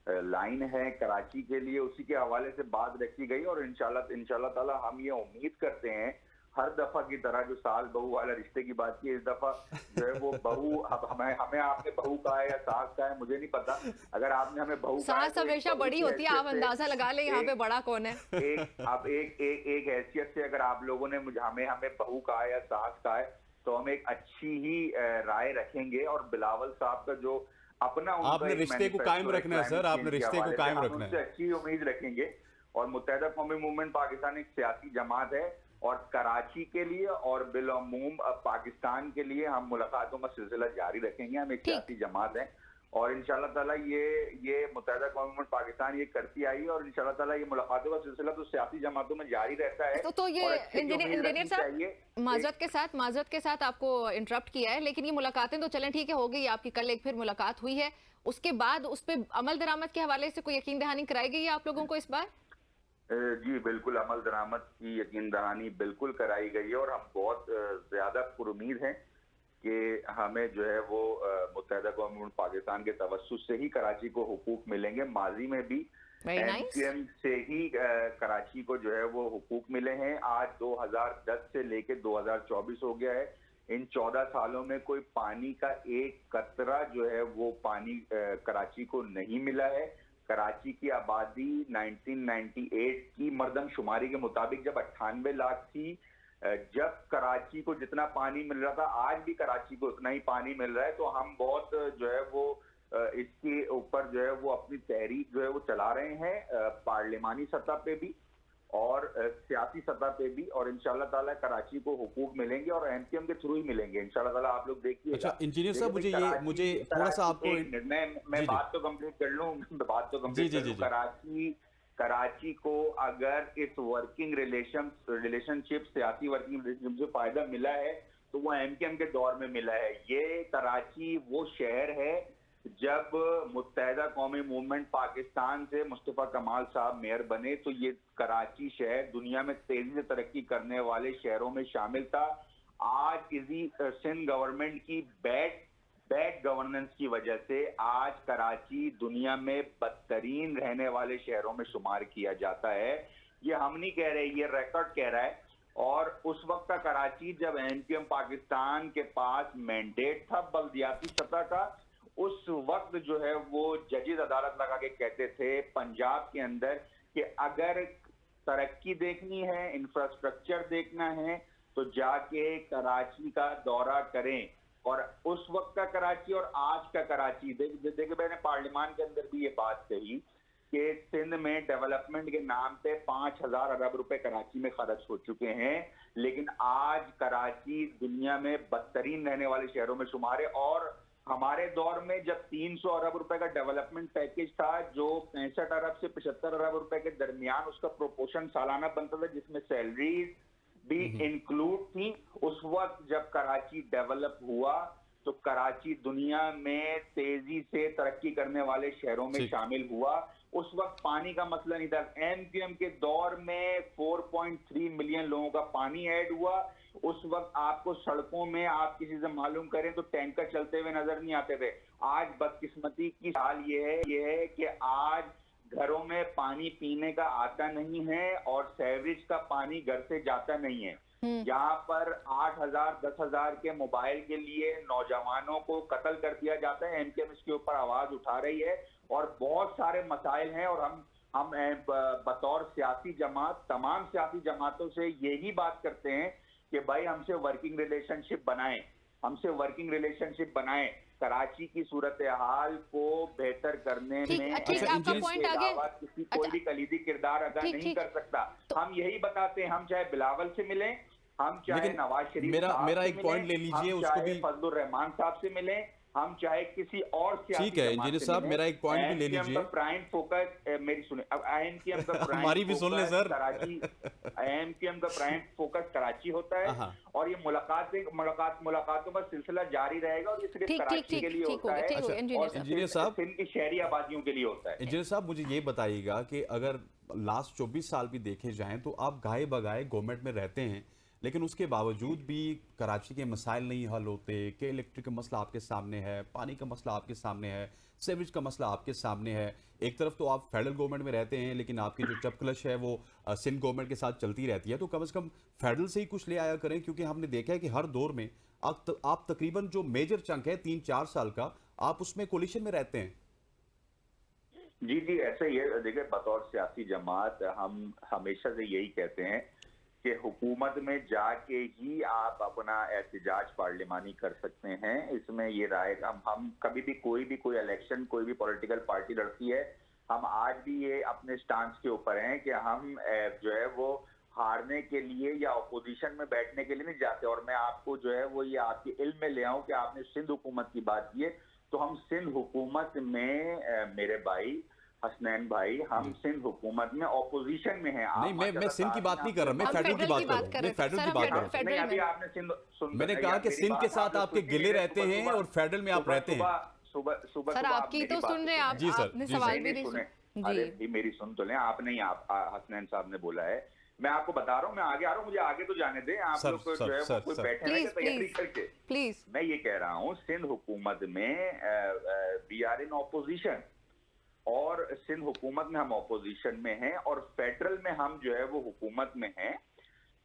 [SPEAKER 4] लाइन है कराची के लिए, उसी के हवाले से बात रखी गई। और इंशाल्लाह ताला हम ये उम्मीद करते हैं, हर दफा की तरह जो सास बहू वाला रिश्ते की बात की, इस दफा जो है वो बहू, अब हमें आपने बहू कहा है या सास कहा है मुझे नहीं पता। अगर आपने हमें बहू कहा है,
[SPEAKER 1] सास हमेशा बड़ी होती है, आप अंदाजा लगा लें यहाँ पे बड़ा कौन है।
[SPEAKER 4] एक हैसियत से अगर आप लोगों ने मुझे हमें बहू कहा है या सास कहा है, तो हम एक अच्छी ही राय रखेंगे। और बिलावल साहब का जो अपना
[SPEAKER 2] आपने रिश्ते को कायम रखना है सर, आपने रिश्ते को कायम रखना है,
[SPEAKER 4] अच्छी उम्मीद रखेंगे। और मुत्तहिदा कौमी मूवमेंट पाकिस्तान एक सियासी जमात है, और कराची के लिए और बिलअमूम पाकिस्तान के लिए हम मुलाकातों का सिलसिला जारी रखेंगे। हम एक सियासी जमात है, और इंशाल्लाह ताला ये मुत्तहिदा कौमी मूवमेंट पाकिस्तान ये करती आई है, और इंशाल्लाह ताला ये मुलाकातों का सिलसिला तो सियासी जमातों में जारी रहता है।
[SPEAKER 1] तो ये इंजीनियर साहब, माजरत के साथ आपको इंटरप्ट किया है, लेकिन ये मुलाकातें तो चलें ठीक है, हो गई आपकी, कल एक फिर मुलाकात हुई है, उसके बाद उस पर अमल दरामद के हवाले से कोई यकीन दहानी कराई गई है आप लोगों को इस बार?
[SPEAKER 4] जी बिल्कुल, अमल दरामद की यकीन दहानी बिल्कुल कराई गई है, और हम बहुत ज्यादा पुरुमीद हैं कि हमें जो है वो मुत्तहिदा कौमी मूवमेंट पाकिस्तान के तवस्सुस से ही कराची को हुकूक मिलेंगे। माजी में भी एमक्यूएम से ही कराची को जो है वो हुकूक मिले हैं। आज 2010 से लेके 2024 हो गया है। इन 14 सालों में कोई पानी का एक कतरा जो है वो पानी कराची को नहीं मिला है। कराची की आबादी 1998 की मर्दमशुमारी के मुताबिक जब 98 लाख थी, जब कराची को जितना पानी मिल रहा था, आज भी कराची को उतना ही पानी मिल रहा है। तो हम बहुत जो है वो इसके ऊपर जो है वो अपनी तहरीक जो है वो चला रहे हैं, पार्लिमानी सतह पे भी और सियासी सतह पे भी, और इंशाल्लाह ताला कराची को हुकूक मिलेंगे और एमपीएम के थ्रू ही मिलेंगे इंशाल्लाह ताला। आप लोग देखिए।
[SPEAKER 2] अच्छा इंजीनियर साहब, मुझे थोड़ा सा आपको
[SPEAKER 4] मैं बात तो कंप्लीट कर लूं, बात तो कंप्लीट कर लूं। कराची को अगर इस वर्किंग रिलेशनशिप सियासी वर्किंग रिलेशनशिप से फायदा मिला है तो वो एमकेएम के दौर में मिला है। ये कराची वो शहर है जब मुत्तहिदा कौमी मूवमेंट पाकिस्तान से मुस्तफा कमाल साहब मेयर बने तो ये कराची शहर दुनिया में तेजी से तरक्की करने वाले शहरों में शामिल था। आज इसी सिंध गवर्नमेंट की बैड गवर्नेंस की वजह से आज कराची दुनिया में बदतरीन रहने वाले शहरों में शुमार किया जाता है। ये हम नहीं कह रहे, ये रिकॉर्ड कह रहा है। और उस वक्त का कराची जब एमपीएम पाकिस्तान के पास मैंडेट था बल्दियाती सतह का, उस वक्त जो है वो जजेस अदालत लगा के कहते थे पंजाब के अंदर कि अगर तरक्की देखनी है, इंफ्रास्ट्रक्चर देखना है तो जाके कराची का दौरा करें। और उस वक्त का कराची और आज का कराची देखिए, मैंने पार्लियामान के अंदर भी ये बात कही कि सिंध में डेवलपमेंट के नाम पे 5,000 अरब रुपए कराची में खर्च हो चुके हैं, लेकिन आज कराची दुनिया में बदतरीन रहने वाले शहरों में शुमार है। और हमारे दौर में जब 300 अरब रुपए का डेवलपमेंट पैकेज था जो 65 अरब से 75 अरब रुपए के दरमियान उसका प्रोपोर्शन सालाना बनता था, जिसमें सैलरीज भी इंक्लूड थी। उस वक्त जब कराची डेवलप हुआ तो कराची दुनिया में तेजी से तरक्की करने वाले शहरों में शामिल हुआ। उस वक्त पानी का मसला नहीं था। एमपीएम के दौर में 4.3 मिलियन लोगों का पानी ऐड हुआ। उस वक्त आपको सड़कों में आप किसी से मालूम करें तो टैंकर चलते हुए नजर नहीं आते थे। आज बदकिस्मती की हाल ये है कि आज घरों में पानी पीने का आता नहीं है और सीवरेज का पानी घर से जाता नहीं है। यहाँ पर 8,000 10,000 के मोबाइल के लिए नौजवानों को कत्ल कर दिया जाता है। एमकेएम इसके ऊपर आवाज उठा रही है और बहुत सारे मसाइल हैं। और हम बतौर सियासी जमात तमाम सियासी जमातों से यही बात करते हैं कि भाई हमसे वर्किंग रिलेशनशिप बनाएं, कराची की सूरत हाल को बेहतर करने में
[SPEAKER 1] आपका पॉइंट आगे
[SPEAKER 4] किसी कोई भी कलीदी किरदार अदा नहीं कर सकता। हम यही बताते हैं, हम चाहे बिलावल से मिलें, हम चाहे नवाज शरीफ
[SPEAKER 2] मेरा एक पॉइंट ले लीजिए, उसको भी
[SPEAKER 4] फजलुर रहमान साहब से मिलें, हम चाहे किसी और
[SPEAKER 2] ठीक है इंजीनियर साहब, मेरा एक पॉइंट भी ले लीजिए।
[SPEAKER 4] प्राइम फोकस मेरी सुने, अब आईएमकेएम का प्राइम
[SPEAKER 2] हमारी भी सुन ले सर।
[SPEAKER 4] कराची, आईएमकेएम का प्राइम फोकस कराची होता है और ये मुलाकातों का सिलसिला जारी रहेगा और ये सिर्फ कराची के लिए होता है और
[SPEAKER 2] इंजीनियर साहब
[SPEAKER 4] सिंध की शहरी आबादियों के लिए होता है।
[SPEAKER 2] इंजीनियर साहब मुझे ये बताइएगा कि अगर लास्ट 24 साल भी देखे जाएं तो आप गाए बगाए गवर्नमेंट में रहते हैं, लेकिन उसके बावजूद भी कराची के मसाइल नहीं हल होते कि इलेक्ट्रिक का मसला आपके सामने है, पानी का मसला आपके सामने है, सीवरेज का मसला आपके सामने है। एक तरफ तो आप फेडरल गवर्नमेंट में रहते हैं लेकिन आपकी जो चपकलश है वो सिंध गवर्नमेंट के साथ चलती रहती है। तो कम से कम फेडरल से ही कुछ ले आया करें, क्योंकि हमने देखा है कि हर दौर में आप तकरीबन जो मेजर चंक है 3-4 साल का, आप उसमें कोलिशन में रहते हैं।
[SPEAKER 4] जी ऐसा ही है। देखिए, बतौर सियासी जमात हम हमेशा से यही कहते हैं कि हुकूमत में जाके ही आप अपना एहतजाज पार्लिमानी कर सकते हैं। इसमें ये राय हम कभी भी कोई इलेक्शन कोई भी पॉलिटिकल पार्टी लड़ती है, हम आज भी ये अपने स्टांस के ऊपर हैं कि हम जो है वो हारने के लिए या अपोजिशन में बैठने के लिए नहीं जाते। और मैं आपको जो है वो ये आपके इल्म में ले आऊं कि आपने सिंध हुकूमत की बात की है, तो हम सिंध हुकूमत में मेरे भाई हसनैन भाई, हम सिंध हुकूमत में ऑपोजिशन में हैं।
[SPEAKER 2] नहीं, मैं सिंध की बात नहीं कर रहा, मैं फेडरल की बात कर रहा हूं। मैं फेडरल की बात कर रहा हूं।
[SPEAKER 4] अभी आपने सिंध
[SPEAKER 2] मैंने कहा कि सिंध के साथ आपके गिले रहते हैं और फेडरल में आप रहते हैं।
[SPEAKER 4] सुबह
[SPEAKER 1] सर आपकी तो सुन रहे हैं आप,
[SPEAKER 2] जी सर,
[SPEAKER 1] आपने सवाल भी नहीं सुने।
[SPEAKER 4] अरे मेरी सुन तो लें, आपने हसनैन साहब ने बोला है, मैं आपको बता रहा हूँ, मैं आगे आ रहा हूँ, मुझे आगे तो जाने दें। आप लोग जो है वो कोई बैठने की तैयारी करके
[SPEAKER 1] प्लीज।
[SPEAKER 4] मैं ये कह रहा हूँ, सिंध हुकूमत में वी आर इन ऑपोजिशन और सिंध हुकूमत में हम ऑपोजिशन में हैं और फेडरल में हम जो है वो हुकूमत में हैं।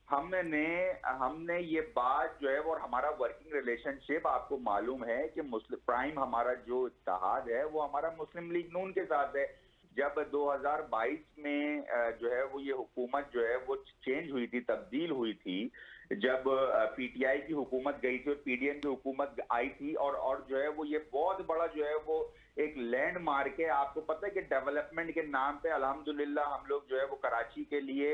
[SPEAKER 4] हमने ये बात जो है और हमारा वर्किंग रिलेशनशिप आपको मालूम है कि मुस्लिम प्राइम हमारा जो इत्तेहाद है वो हमारा मुस्लिम लीग नून के साथ है। जब 2022 में जो है वो ये हुकूमत जो है वो चेंज हुई थी, तब्दील हुई थी, जब पीटीआई की हुकूमत गई थी और पीडीएम की हुकूमत आई थी, और जो है वो ये बहुत बड़ा जो है वो एक लैंडमार्क है। आपको पता है कि डेवलपमेंट के नाम पे अल्हम्दुलिल्लाह हम लोग जो है वो कराची के लिए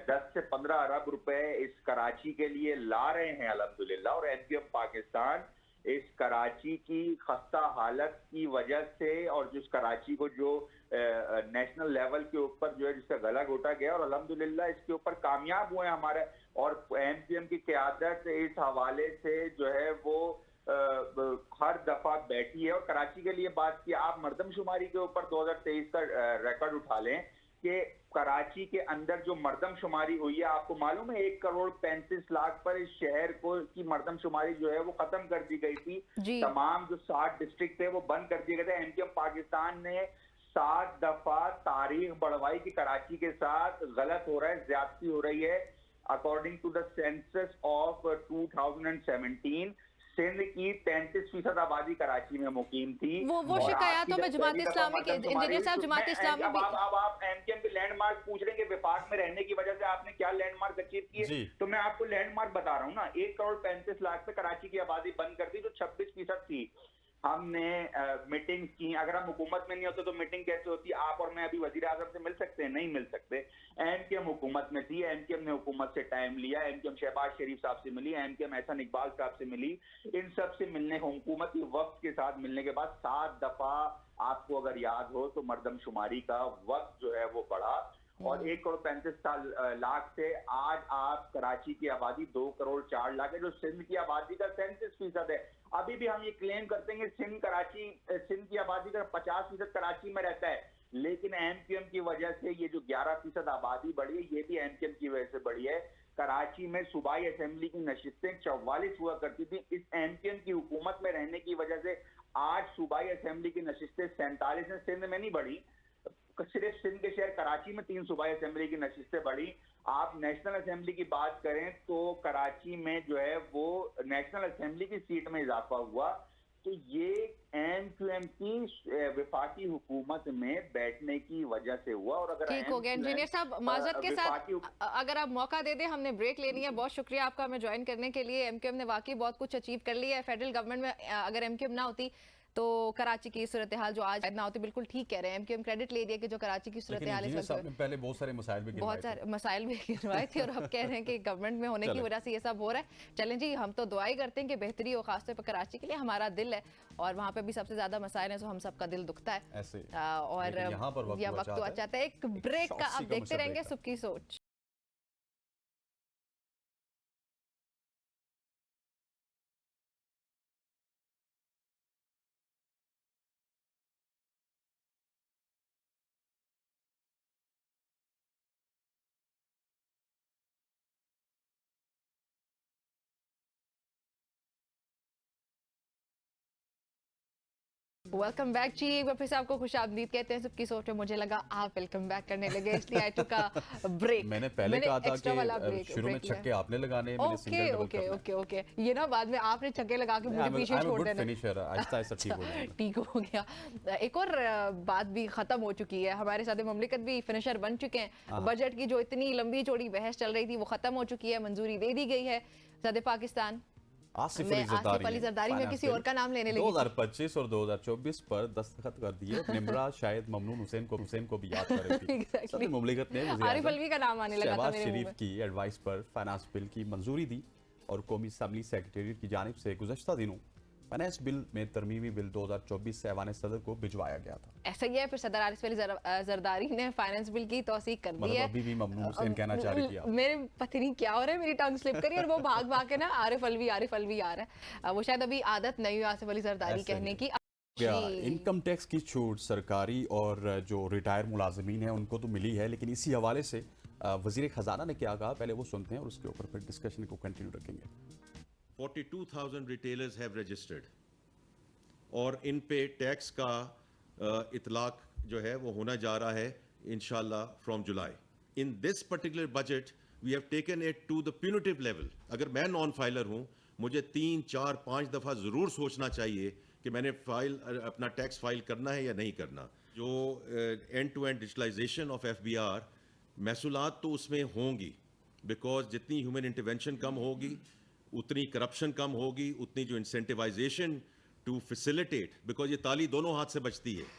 [SPEAKER 4] 10 से 15 अरब रुपए इस कराची के लिए ला रहे हैं अल्हम्दुलिल्लाह। और एमपीएम पाकिस्तान इस कराची की खस्ता हालत की वजह से और जिस कराची को जो नेशनल लेवल के ऊपर जो है जिसका गला घोटा गया, और अल्हम्दुलिल्लाह इसके ऊपर कामयाब हुए हमारे, और एमपीएम की क़यादत इस हवाले से जो है वो हर दफा बैठी है। और कराची के लिए बात की, आप मर्दमशुमारी के ऊपर 2023 का रिकॉर्ड उठा लें कि कराची के अंदर जो मर्दमशुमारी हुई है, आपको मालूम है 1,35,00,000 पर इस शहर को की मर्दमशुमारी जो है वो खत्म कर दी गई थी। तमाम जो 60 डिस्ट्रिक्ट थे वो बंद कर दिए गए थे। एमपीएम पाकिस्तान ने 7 दफा तारीख बढ़वाई कि कराची के साथ गलत हो रहा है, ज्यादती हो रही है। According to the census of 2017 Sindh की 33% आबादी कराची में मुकीम थी।
[SPEAKER 1] वो शिकायतों में जमात इस्लामी के इंजीनियर साहब, जमात इस्लामी भी
[SPEAKER 4] अब आप एमकेएम के लैंडमार्क पूछ रहे हैं कि विफाक में रहने की वजह से आपने क्या लैंडमार्क अचीव किए, तो मैं आपको लैंडमार्क बता रहा हूँ ना। 1,35,00,000 पे कराची की आबादी बंद कर दी जो 26% थी। हमने मीटिंग की, अगर हम हुकूमत में नहीं होते तो मीटिंग कैसे होती? आप और मैं अभी वजीर आजम से मिल सकते हैं? नहीं मिल सकते। एमकेएम हुकूमत में थी, एमकेएम ने हुकूमत से टाइम लिया, एमकेएम शहबाज शरीफ साहब से मिली, एमकेएम एहसन इकबाल साहब से मिली, इन सब से मिलने, हुकूमत की वक्त के साथ मिलने के बाद 7 दफा आपको अगर याद हो तो मर्दमशुमारी का वक्त जो है वो बढ़ा, और 1,35,00,000 से आज आप कराची की आबादी 2,04,00,000 है, जो सिंध की आबादी का 37% है। अभी भी हम ये क्लेम करते हैं कि सिंध की आबादी का 50% कराची में रहता है, लेकिन एमकेएम की वजह से ये जो 11% आबादी बढ़ी है, ये भी एमकेएम की वजह से बढ़ी है। कराची में सूबाई असेंबली की नशिस्तें 44 हुआ करती थी, इस एमकेएम की हुकूमत में रहने की वजह से आज सूबाई असेंबली की नशिस्तें 47 हैं। सिंध में नहीं बढ़ी, सिर्फ सिंध के शहर कराची में 3 सूबाई असेंबली की नशिस्तें बढ़ी। आप नेशनल असेंबली की बात करें तो कराची में जो है वो नेशनल असेंबली की सीट में इजाफा हुआ। तो ये एमक्यूएम की विफाकी हुकूमत में बैठने की वजह से हुआ। और अगर
[SPEAKER 1] ठीक हो गया इंजीनियर साहब, माजरत के साथ अगर आप मौका दे दें, हमने ब्रेक लेनी है। बहुत शुक्रिया आपका हमें ज्वाइन करने के लिए। एमक्यूएम ने वाकई बहुत कुछ अचीव कर लिया है। फेडरल गवर्नमेंट में अगर एमक्यूएम ना होती तो कराची की सूरत हाल जो आज ना होती। बिल्कुल ठीक कह रहे हैं, एमक्यूएम क्रेडिट ले दिया कि जो कराची की सूरत हाल
[SPEAKER 2] पहले बहुत सारे मसाइल भी
[SPEAKER 1] गिनवाए थे, और अब कह रहे हैं कि गवर्नमेंट में होने की वजह से ये सब हो रहा है। चलें जी, हम तो दुआ ही करते हैं कि बेहतरी हो, खासतौर पर कराची के लिए। हमारा दिल है और वहाँ पे भी सबसे ज्यादा मसाइल है, तो हम सबका दिल दुखता है
[SPEAKER 2] ऐसे।
[SPEAKER 1] और यह वक्त तो अच्छा है। एक ब्रेक का आप देखते रहेंगे सबकी सोच। वेलकम बैक जी, एक बार फिर से आपको खुशामदीद कहते हैं सबकी सोच में। मुझे लगा आप वेलकम बैक करने लगे, इसलिए आई टुक अ ब्रेक।
[SPEAKER 2] मैंने पहले कहा था कि शुरू में छक्के आपने लगाने हैं, मैंने सिंगल डबल करना है।
[SPEAKER 1] ओके ये ना बाद में आपने छक्के लगा के मुझे पीछे छोड़ देना।
[SPEAKER 2] फिनिशर आहिस्ता आहिस्ता ठीक हो जाएगा।
[SPEAKER 1] ठीक हो गया। एक और बात भी खत्म हो चुकी है, हमारे साथ मुमलिकत भी फिनिशर बन चुके हैं। बजट की जो इतनी लंबी चौड़ी बहस चल रही थी वो खत्म हो चुकी है, मंजूरी दे दी गई है। सदर पाकिस्तान
[SPEAKER 2] आसिफ अली
[SPEAKER 1] जरदारी में किसी और का नाम लेने लगी।
[SPEAKER 2] 2025 और 2024 पर दस्तखत कर दिए। निम्रा शायद ममनून हुसैन को भी याद कर रही थी। सदर मुमलिकत ने
[SPEAKER 1] आरिफ अलवी का नाम आने लगा था मेरे
[SPEAKER 2] शरीफ की एडवाइस पर फाइनेंस बिल की मंजूरी दी, और कौमी असम्बली सेक्रेटेरिएट की जानिब से गुज़श्ता दिनों फाइनेंस बिल में तरमीमी बिल 2024 से ऐवान सदर को भिजवाया गया था।
[SPEAKER 1] ऐसा ही है, फिर सदर आरिफ अली जरदारी ने फाइनेंस बिल की तौसीक कर दी है।
[SPEAKER 2] अभी भी ममनून हुसैन कहना चाह रही थी।
[SPEAKER 1] मेरे पता नहीं क्या हो रहा है, मेरी टंग स्लिप करी और वो भाग के ना आरिफ अलवी आ रहा है। वो शायद अभी आदत नहीं हुई आसिफ अली जरदारी कहने की।
[SPEAKER 2] इनकम टैक्स की छूट सरकारी और जो रिटायर मुलाजमीन हैं उनको तो मिली है, लेकिन इसी हवाले से वजीर खजाना ने क्या कहा, पहले वो सुनते हैं और उसके ऊपर फिर डिस्कशन को कंटिन्यू रखेंगे।
[SPEAKER 5] 42,000 रिटेलर्स हैव रजिस्टर्ड और इन पे टैक्स का इतलाक जो है वो होना जा रहा है इंशाल्लाह from July. In this particular budget we have taken it to the punitive level. अगर मैं नॉन फाइलर हूं, मुझे 3, 4, 5 दफ़ा ज़रूर सोचना चाहिए कि मैंने अपना टैक्स फाइल करना है या नहीं करना। जो end to end digitalisation of FBR, महसूलात तो उसमें होंगी, बिकॉज जितनी ह्यूमन इंटरवेंशन कम होगी उतनी करप्शन कम होगी, उतनी जो इंसेंटिवाइजेशन टू फैसिलिटेट, बिकॉज ये ताली दोनों हाथ से बचती है।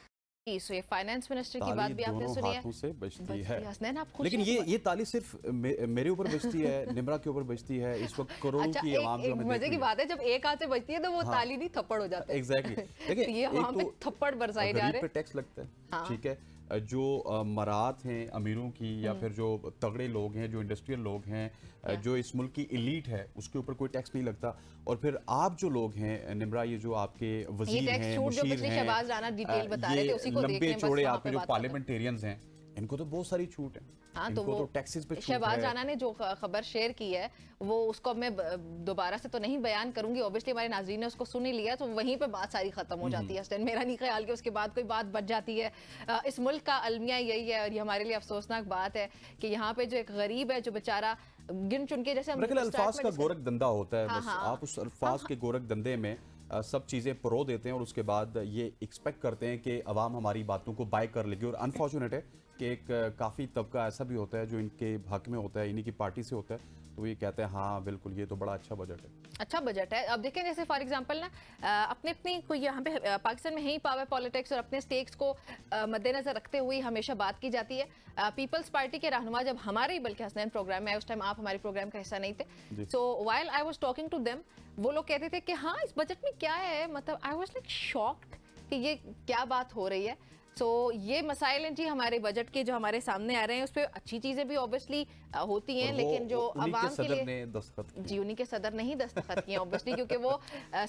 [SPEAKER 1] सो ये फाइनेंस मिनिस्टर की बात
[SPEAKER 2] ताली
[SPEAKER 1] भी आपने
[SPEAKER 2] दोनों
[SPEAKER 1] सुनी है,
[SPEAKER 2] हाथों से बजती है।
[SPEAKER 1] हसनैन आप खुश
[SPEAKER 2] लेकिन
[SPEAKER 1] हैं?
[SPEAKER 2] ये ताली सिर्फ मेरे ऊपर बजती है, निम्रा के ऊपर बजती है, इस वक्त करोड़ों
[SPEAKER 1] अच्छा,
[SPEAKER 2] की आवाम जो
[SPEAKER 1] एक
[SPEAKER 2] हमें देख
[SPEAKER 1] मजे
[SPEAKER 2] रही
[SPEAKER 1] की
[SPEAKER 2] है।
[SPEAKER 1] बात है, जब एक हाथ से बजती है तो वो ताली नहीं थप्पड़ हो जाता है।
[SPEAKER 2] एग्जैक्टली। देखिए,
[SPEAKER 1] ये वहाँ पे थप्पड़ बरसाए जा
[SPEAKER 2] गरीब
[SPEAKER 1] रहे
[SPEAKER 2] पे
[SPEAKER 1] हैं।
[SPEAKER 2] टैक्स लगता है,
[SPEAKER 1] हाँ।
[SPEAKER 2] ठीक है, जो मरात हैं अमीरों की या फिर जो तगड़े लोग हैं, जो इंडस्ट्रियल लोग हैं, जो इस मुल्क की एलीट है, उसके ऊपर कोई टैक्स नहीं लगता। और फिर आप जो लोग हैं निम्रा, ये जो आपके वजीर
[SPEAKER 1] टैक्स
[SPEAKER 2] हैं,
[SPEAKER 1] छूट जो
[SPEAKER 2] मुशीर
[SPEAKER 1] पिछली
[SPEAKER 2] हैं,
[SPEAKER 1] शहबाज राना डिटेल बता रहे थे, उसी को देख
[SPEAKER 2] लंबे
[SPEAKER 1] लें, बस
[SPEAKER 2] चौड़े
[SPEAKER 1] वहाँ
[SPEAKER 2] आपके
[SPEAKER 1] पे
[SPEAKER 2] जो
[SPEAKER 1] बात खत्म।
[SPEAKER 2] पार्लियामेंटेरियंस हैं, इनको तो बहुत सारी छूट है।
[SPEAKER 1] हाँ, तो
[SPEAKER 2] इनको
[SPEAKER 1] वो
[SPEAKER 2] तो टैक्सेस पे छूट
[SPEAKER 1] शहबाज
[SPEAKER 2] है।
[SPEAKER 1] राना ने जो खबर शेयर की है वो उसको मैं दोबारा से तो नहीं बयान करूंगी, ऑब्वियसली हमारे नाज़रीन ने उसको सुन ही लिया, तो वहीं पे बात सारी खत्म हो जाती है। हसन, मेरा नहीं ख्याल कि उसके बाद कोई बात बच जाती है। इस मुल्क का अलमिया यही है, और ये हमारे लिए अफसोसनाक बात है कि यहाँ पे जो एक गरीब है, जो बेचारा गिन चुन के, जैसे हम
[SPEAKER 2] मेरे ख्याल
[SPEAKER 1] start
[SPEAKER 2] अल्फाज
[SPEAKER 1] में
[SPEAKER 2] का
[SPEAKER 1] discuss-
[SPEAKER 2] गोरख धंधा होता है,
[SPEAKER 1] हाँ,
[SPEAKER 2] बस
[SPEAKER 1] हाँ।
[SPEAKER 2] आप उस अल्फाज के गोरख धंधे में सब चीज़ें परो देते हैं और उसके बाद ये एक्सपेक्ट करते हैं कि अवाम हमारी बातों को बाय कर लेगी। और अनफॉर्चुनेट है कि एक काफ़ी तबका ऐसा भी होता है जो इनके हक में होता है, इन्हीं की पार्टी से होता है, तो ये कहते हैं हाँ बिल्कुल ये तो बड़ा अच्छा बजट है।
[SPEAKER 1] अच्छा बजट है। अब देखें, जैसे फॉर एग्जांपल ना अपने अपनी कोई यहाँ पे पाकिस्तान में ही पावर पॉलिटिक्स और अपने स्टेक्स को मद्देनजर रखते हुए हमेशा बात की जाती है। पीपल्स पार्टी के रहनुमा जब हमारे ही बल्कि हसनैन प्रोग्राम में आए, उस टाइम आप हमारे प्रोग्राम का हिस्सा नहीं थे, so while I was talking to them, वो लोग कहते थे कि हाँ इस बजट में क्या है, मतलब आई वाज लाइक शॉक्ड कि ये क्या बात हो रही है। सो ये मसाइल हैं जी हमारे बजट के जो हमारे सामने आ रहे हैं, उस पर अच्छी चीज़ें भी ऑब्वियसली होती हैं,
[SPEAKER 2] और वो
[SPEAKER 1] लेकिन जो
[SPEAKER 2] उन्हीं के
[SPEAKER 1] आवाम के
[SPEAKER 2] सदर
[SPEAKER 1] लिए
[SPEAKER 2] ने दस्तखत किए।
[SPEAKER 1] जी, उन्हीं के सदर नहीं दस्तखत किए ऑब्वियसली, क्योंकि वो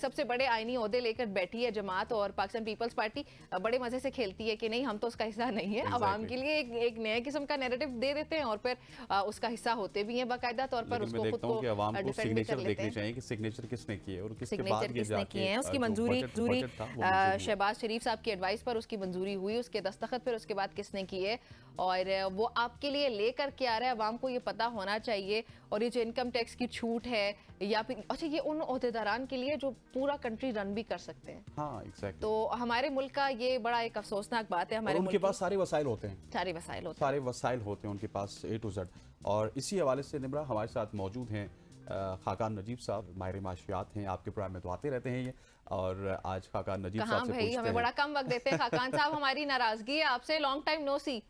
[SPEAKER 1] सबसे बड़े आईनी ओहदे लेकर बैठी है जमात, और पाकिस्तान पीपल्स पार्टी बड़े मजे से खेलती है कि नहीं हम तो उसका हिस्सा नहीं है। आवाम के लिए एक नए किस्म का नैरेटिव दे देते हैं और फिर उसका हिस्सा होते भी हैं बाकायदा तौर पर,
[SPEAKER 2] लेकिन मैं
[SPEAKER 1] उसको खुद
[SPEAKER 2] देखता हूँ कि आवाम
[SPEAKER 1] को
[SPEAKER 2] को
[SPEAKER 1] डिफेंड भी कर
[SPEAKER 2] सिग्नेचर
[SPEAKER 1] लेते
[SPEAKER 2] देखने
[SPEAKER 1] हैं।
[SPEAKER 2] चाहिए कि सिग्नेचर किसने किए और किसके
[SPEAKER 1] सिग्नेचर
[SPEAKER 2] बाद ये
[SPEAKER 1] किसने
[SPEAKER 2] जाके
[SPEAKER 1] किए हैं, उसकी
[SPEAKER 2] जो
[SPEAKER 1] मंजूरी
[SPEAKER 2] बजट था, वो मंजूर हुआ।
[SPEAKER 1] शहबाज शरीफ साहब की एडवाइस पर उसकी मंजूरी हुई, उसके दस्तखत फिर उसके बाद किसने किए, और वो आपके लिए लेकर के आ रहा है। आवाम को ये पता होना चाहिए। और ये जो इनकम टैक्स की छूट है, या फिर अच्छा ये उन ओहदेदारान के लिए जो पूरा कंट्री रन भी कर सकते हैं।
[SPEAKER 2] हाँ एग्जैक्टली।
[SPEAKER 1] तो हमारे मुल्क का ये बड़ा एक अफसोसनाक बात है।
[SPEAKER 2] और
[SPEAKER 1] हमारे
[SPEAKER 2] उनके
[SPEAKER 1] मुल्क
[SPEAKER 2] पास सारे वसाइल होते हैं,
[SPEAKER 1] की सारे वसाइल होते
[SPEAKER 2] सारे वसाइल होते हैं उनके पास A to Z। और इसी हवाले से निम्रा हमारे साथ मौजूद हैं खाकान नजीब साहब, माहिर माशियात हैं, आपके प्रोग्राम में तो आते रहते हैं ये। और आज खाकान नजीब
[SPEAKER 1] कहाँ
[SPEAKER 2] साहब से
[SPEAKER 1] भाई,
[SPEAKER 2] पूछते
[SPEAKER 1] हमें
[SPEAKER 2] हैं।
[SPEAKER 1] बड़ा कम वक्त देते हैं खाकान साहब, हमारी नाराजगी है आपसे, लॉन्ग टाइम नो सी।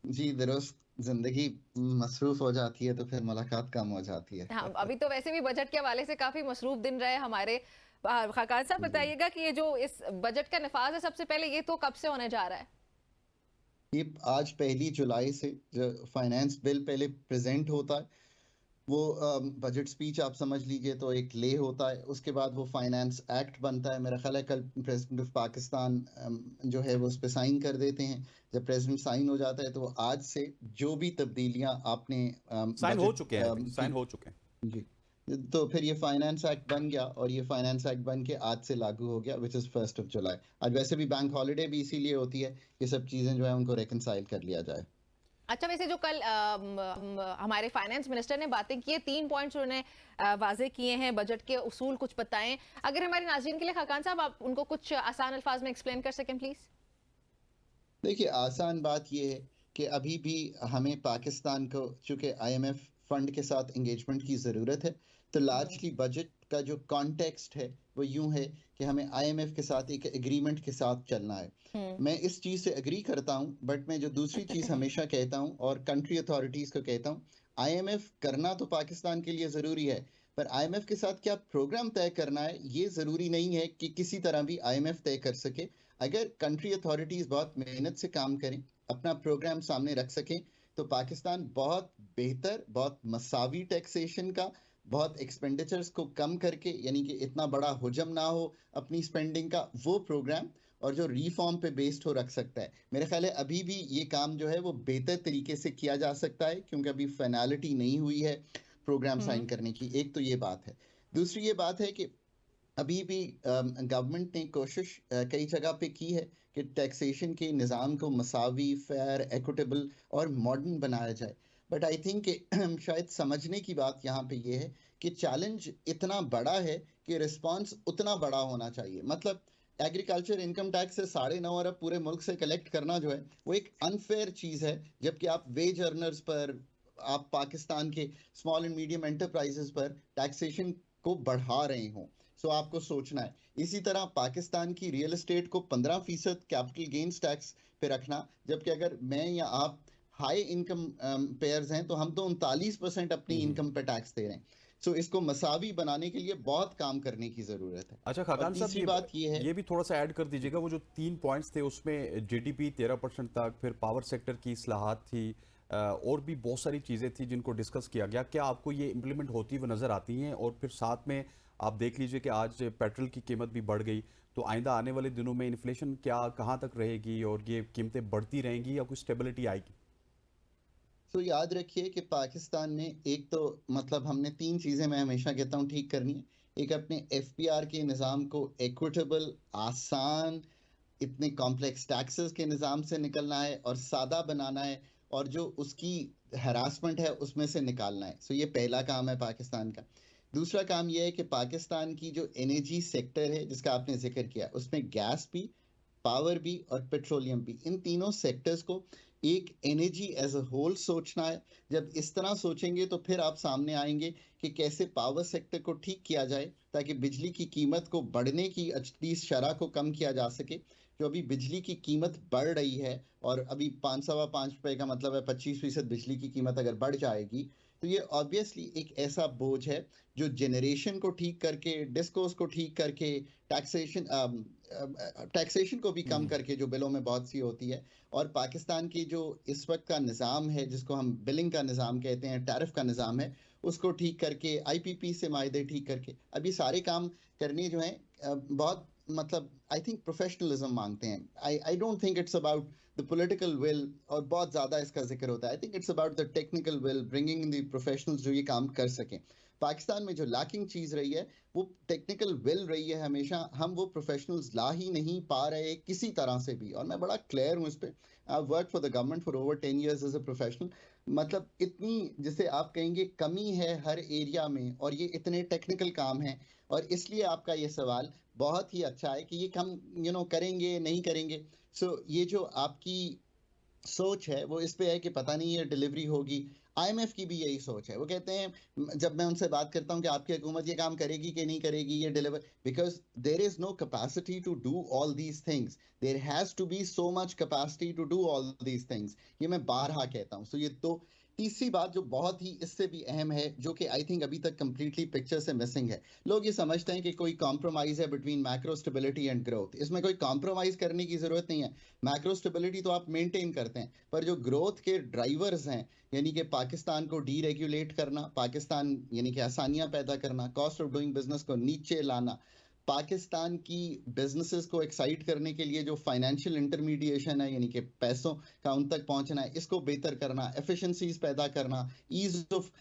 [SPEAKER 6] जी दुरुस्त, जिंदगी मसरूफ हो जाती है तो फिर मुलाकात कम हो जाती है।
[SPEAKER 1] हाँ, अभी तो वैसे भी बजट के हवाले से काफी मसरूफ दिन रहे हमारे। खाकान साहब बताइएगा कि ये जो इस बजट का नफाज है, सबसे पहले ये तो कब से होने जा रहा है?
[SPEAKER 6] ये आज 1 जुलाई से जो फाइनेंस बिल पहले प्रेजेंट होता है, वो बजट स्पीच आप समझ लीजिए तो एक ले होता है, उसके बाद वो फाइनेंस एक्ट बनता है। मेरा ख्याल है कल प्रेसिडेंट ऑफ पाकिस्तान जो है वो उस पर साइन कर देते हैं। जब प्रेसिडेंट साइन हो जाता है तो आज से जो भी तब्दीलियां आपने
[SPEAKER 2] साइन हो चुके हैं, साइन हो चुके हैं
[SPEAKER 6] जी, तो फिर ये फाइनेंस एक्ट बन गया, और ये फाइनेंस एक्ट बन के आज से लागू हो गया, विच इज़ 1 जुलाई। आज वैसे भी बैंक हॉलिडे भी इसीलिए होती है, ये सब चीज़ें जो है उनको रिकनसाइल कर लिया जाए।
[SPEAKER 1] अच्छा, वैसे जो कल हमारे फाइनेंस मिनिस्टर ने बातें की है, 3 पॉइंट्स उन्होंने वाजे किए हैं, बजट के उसूल कुछ बताएं। अगर हमारे नाज़रीन के लिए खाकान साहब आप उनको कुछ आसान अल्फाज में एक्सप्लेन कर सकें प्लीज।
[SPEAKER 6] देखिए, आसान बात ये है कि अभी भी हमें पाकिस्तान को चूंकि IMF फंड के साथ एंगेजमेंट की ज़रूरत है, तो लार्जली बजट का जो कॉन्टेक्स्ट है वो यूं है कि हमें IMF के साथ एक एग्रीमेंट के साथ चलना है। मैं इस चीज़ से एग्री करता हूं, बट मैं जो दूसरी चीज़ हमेशा कहता हूं और कंट्री अथॉरिटीज़ को कहता हूं, IMF करना तो पाकिस्तान के लिए ज़रूरी है, पर IMF के साथ क्या प्रोग्राम तय करना है ये ज़रूरी नहीं है कि किसी तरह भी IMF तय कर सके। अगर कंट्री अथॉरिटीज़ बहुत मेहनत से काम करें, अपना प्रोग्राम सामने रख सकें, तो पाकिस्तान बहुत बेहतर, बहुत मसावी टैक्सेशन का, बहुत एक्सपेंडिचर्स को कम करके, यानी कि इतना बड़ा हुजम ना हो अपनी स्पेंडिंग का, वो प्रोग्राम और जो रिफॉर्म पे बेस्ड हो रख सकता है। मेरे ख्याल है अभी भी ये काम जो है वो बेहतर तरीके से किया जा सकता है, क्योंकि अभी फाइनलिटी नहीं हुई है प्रोग्राम साइन करने की। एक तो ये बात है। दूसरी ये बात है कि अभी भी गवर्नमेंट ने कोशिश कई जगह पे की है कि टैक्सेशन के निज़ाम को मसावी, फेयर, एकुटेबल और मॉडर्न बनाया जाए। बट आई थिंक शायद समझने की बात यहाँ पे ये है कि चैलेंज इतना बड़ा है कि रिस्पांस उतना बड़ा होना चाहिए। मतलब एग्रीकल्चर इनकम टैक्स से 9.5 अरब पूरे मुल्क से कलेक्ट करना जो है वो एक अनफेयर चीज है, जबकि आप वेज अर्नर्स पर, आप पाकिस्तान के स्मॉल एंड मीडियम एंटरप्राइजेस पर टैक्सेशन को बढ़ा रहे हो। सो आपको सोचना है। इसी तरह पाकिस्तान की रियल एस्टेट को 15% कैपिटल गेन्स टैक्स पे रखना, जबकि अगर मैं या आप हाई इनकम पेयर्स हैं तो हम तो 39% अपनी इनकम पे टैक्स दे रहे हैं। सो इसको मसावी बनाने के लिए बहुत काम करने की जरूरत है।
[SPEAKER 2] अच्छा
[SPEAKER 6] और
[SPEAKER 2] खाकान साहब,
[SPEAKER 6] तीसरी बात ये है,
[SPEAKER 2] ये भी थोड़ा सा ऐड कर दीजिएगा, वो जो 3 पॉइंट्स थे उसमें जीडीपी 13% तक, फिर पावर सेक्टर की इस्लाहात थी, और भी बहुत सारी चीज़ें थी जिनको डिस्कस किया गया। क्या आपको ये इम्प्लीमेंट होती हुई नज़र आती हैं? और फिर साथ में आप देख लीजिए कि आज पेट्रोल की कीमत भी बढ़ गई, तो आइंदा आने वाले दिनों में इन्फ्लेशन क्या कहाँ तक रहेगी और ये कीमतें बढ़ती रहेंगी या कोई स्टेबिलिटी आएगी?
[SPEAKER 6] तो याद रखिए कि पाकिस्तान ने एक तो मतलब हमने 3 चीज़ें मैं हमेशा कहता हूँ ठीक करनी है। एक अपने एफपीआर के निज़ाम को इक्विटेबल, आसान, इतने कॉम्प्लेक्स टैक्सेस के निज़ाम से निकलना है और सादा बनाना है, और जो उसकी हरासमेंट है उसमें से निकालना है। सो ये पहला काम है पाकिस्तान का। दूसरा काम ये है कि पाकिस्तान की जो एनर्जी सेक्टर है जिसका आपने जिक्र किया, उसमें गैस भी, पावर भी और पेट्रोलियम भी, इन तीनों सेक्टर्स को एक एनर्जी एज अ होल सोचना है। जब इस तरह सोचेंगे तो फिर आप सामने आएंगे कि कैसे पावर सेक्टर को ठीक किया जाए ताकि बिजली की कीमत को बढ़ने की एटलीस्ट शरह को कम किया जा सके। जो अभी बिजली की कीमत बढ़ रही है, और अभी 5.25 रुपए का मतलब है 25% बिजली की कीमत अगर बढ़ जाएगी, तो ये ऑब्वियसली एक ऐसा बोझ है जो जनरेशन को ठीक करके, डिस्कोस को ठीक करके, टैक्सेशन को भी कम करके, जो बिलों में बहुत सी होती है, और पाकिस्तान की जो इस वक्त का निज़ाम है जिसको हम बिलिंग का निज़ाम कहते हैं, टैरिफ का निज़ाम है, उसको ठीक करके, आईपीपी से मायदे ठीक करके, अभी सारे काम करने जो हैं बहुत मतलब आई थिंक प्रोफेशनलिज्म मांगते हैं। I don't think it's about the political will, और बहुत ज़्यादा इसका जिक्र होता है। I think it's about the technical will, bringing in the professionals जो ये काम कर सकें। पाकिस्तान में जो लैकिंग चीज़ रही है वो टेक्निकल विल रही है हमेशा। हम वो प्रोफेशनल्स ला ही नहीं पा रहे किसी तरह से भी, और मैं बड़ा क्लियर हूँ इस पर। I work for the government for over 10 years as a professional. मतलब इतनी, जिसे आप कहेंगे, कमी है हर एरिया में, और ये इतने टेक्निकल काम हैं, और इसलिए आपका ये सवाल बहुत ही अच्छा है कि ये हम करेंगे नहीं करेंगे। सो ये जो आपकी सोच है वो इस पे है कि पता नहीं ये डिलीवरी होगी। आईएमएफ की भी यही सोच है। वो कहते हैं, जब मैं उनसे बात करता हूँ कि आपकी हुकूमत ये काम करेगी कि नहीं करेगी ये deliver, because there is no capacity to do all these things, there has to be so much capacity to do all these things. ये मैं बारहा कहता हूँ। सो ये तो तीसरी बात जो बहुत ही इससे भी अहम है, जो कि आई थिंक अभी तक कंप्लीटली पिक्चर से मिसिंग है। लोग ये समझते हैं कि कोई कॉम्प्रोमाइज है between macro stability and growth. इसमें कोई कॉम्प्रोमाइज करने की जरूरत नहीं है। मैक्रो स्टेबिलिटी तो आप मेंटेन करते हैं, पर जो ग्रोथ के ड्राइवर्स हैं, यानी कि पाकिस्तान को डीरेगुलेट करना, पाकिस्तान यानी कि आसानियां पैदा करना, कॉस्ट ऑफ डूइंग बिजनेस को नीचे लाना, पाकिस्तान की बिजनेसेस को एक्साइट करने के लिए जो फाइनेंशियल इंटरमीडिएशन है, यानी कि पैसों का उन तक पहुंचना है, इसको बेहतर करना, एफिशिएंसीज पैदा करना, ईज ऑफ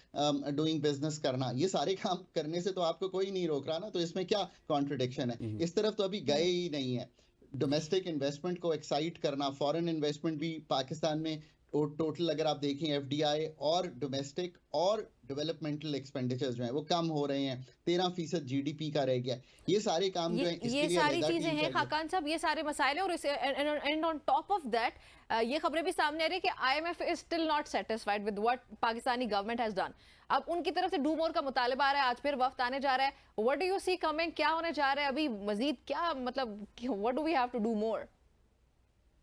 [SPEAKER 6] डूइंग बिजनेस करना, ये सारे काम करने से तो आपको कोई नहीं रोक रहा ना। तो इसमें क्या कॉन्ट्रडिक्शन है? इस तरफ तो अभी गए ही नहीं है। डोमेस्टिक इन्वेस्टमेंट को एक्साइट करना, फॉरेन इन्वेस्टमेंट भी पाकिस्तान में टोटल अगर आप देखें एफडीआई और डोमेस्टिक और डेवलपमेंटल एक्सपेंडिचर्स जो हैं वो कम हो रहे हैं। 13% जीडीपी का रह गया। ये सारे काम जो हैं, इसके
[SPEAKER 1] ये
[SPEAKER 6] लिए
[SPEAKER 1] सारी
[SPEAKER 6] अलग
[SPEAKER 1] चीजें
[SPEAKER 6] टीम
[SPEAKER 1] हैं
[SPEAKER 6] चाहिए।
[SPEAKER 1] खाकान साहब, ये सारे मसाइल हैं, और इसे and on top of that ये खबरें भी सामने आ रही है कि IMF is still not satisfied with what Pakistani government has done. अब उनकी तरफ से डू मोर का मुतालबा आ रहा है, आज फिर वफ्द आने जा रहा है। What do you see coming? क्या होने जा रहा है अभी मजीद? क्या मतलब what do we have to do more?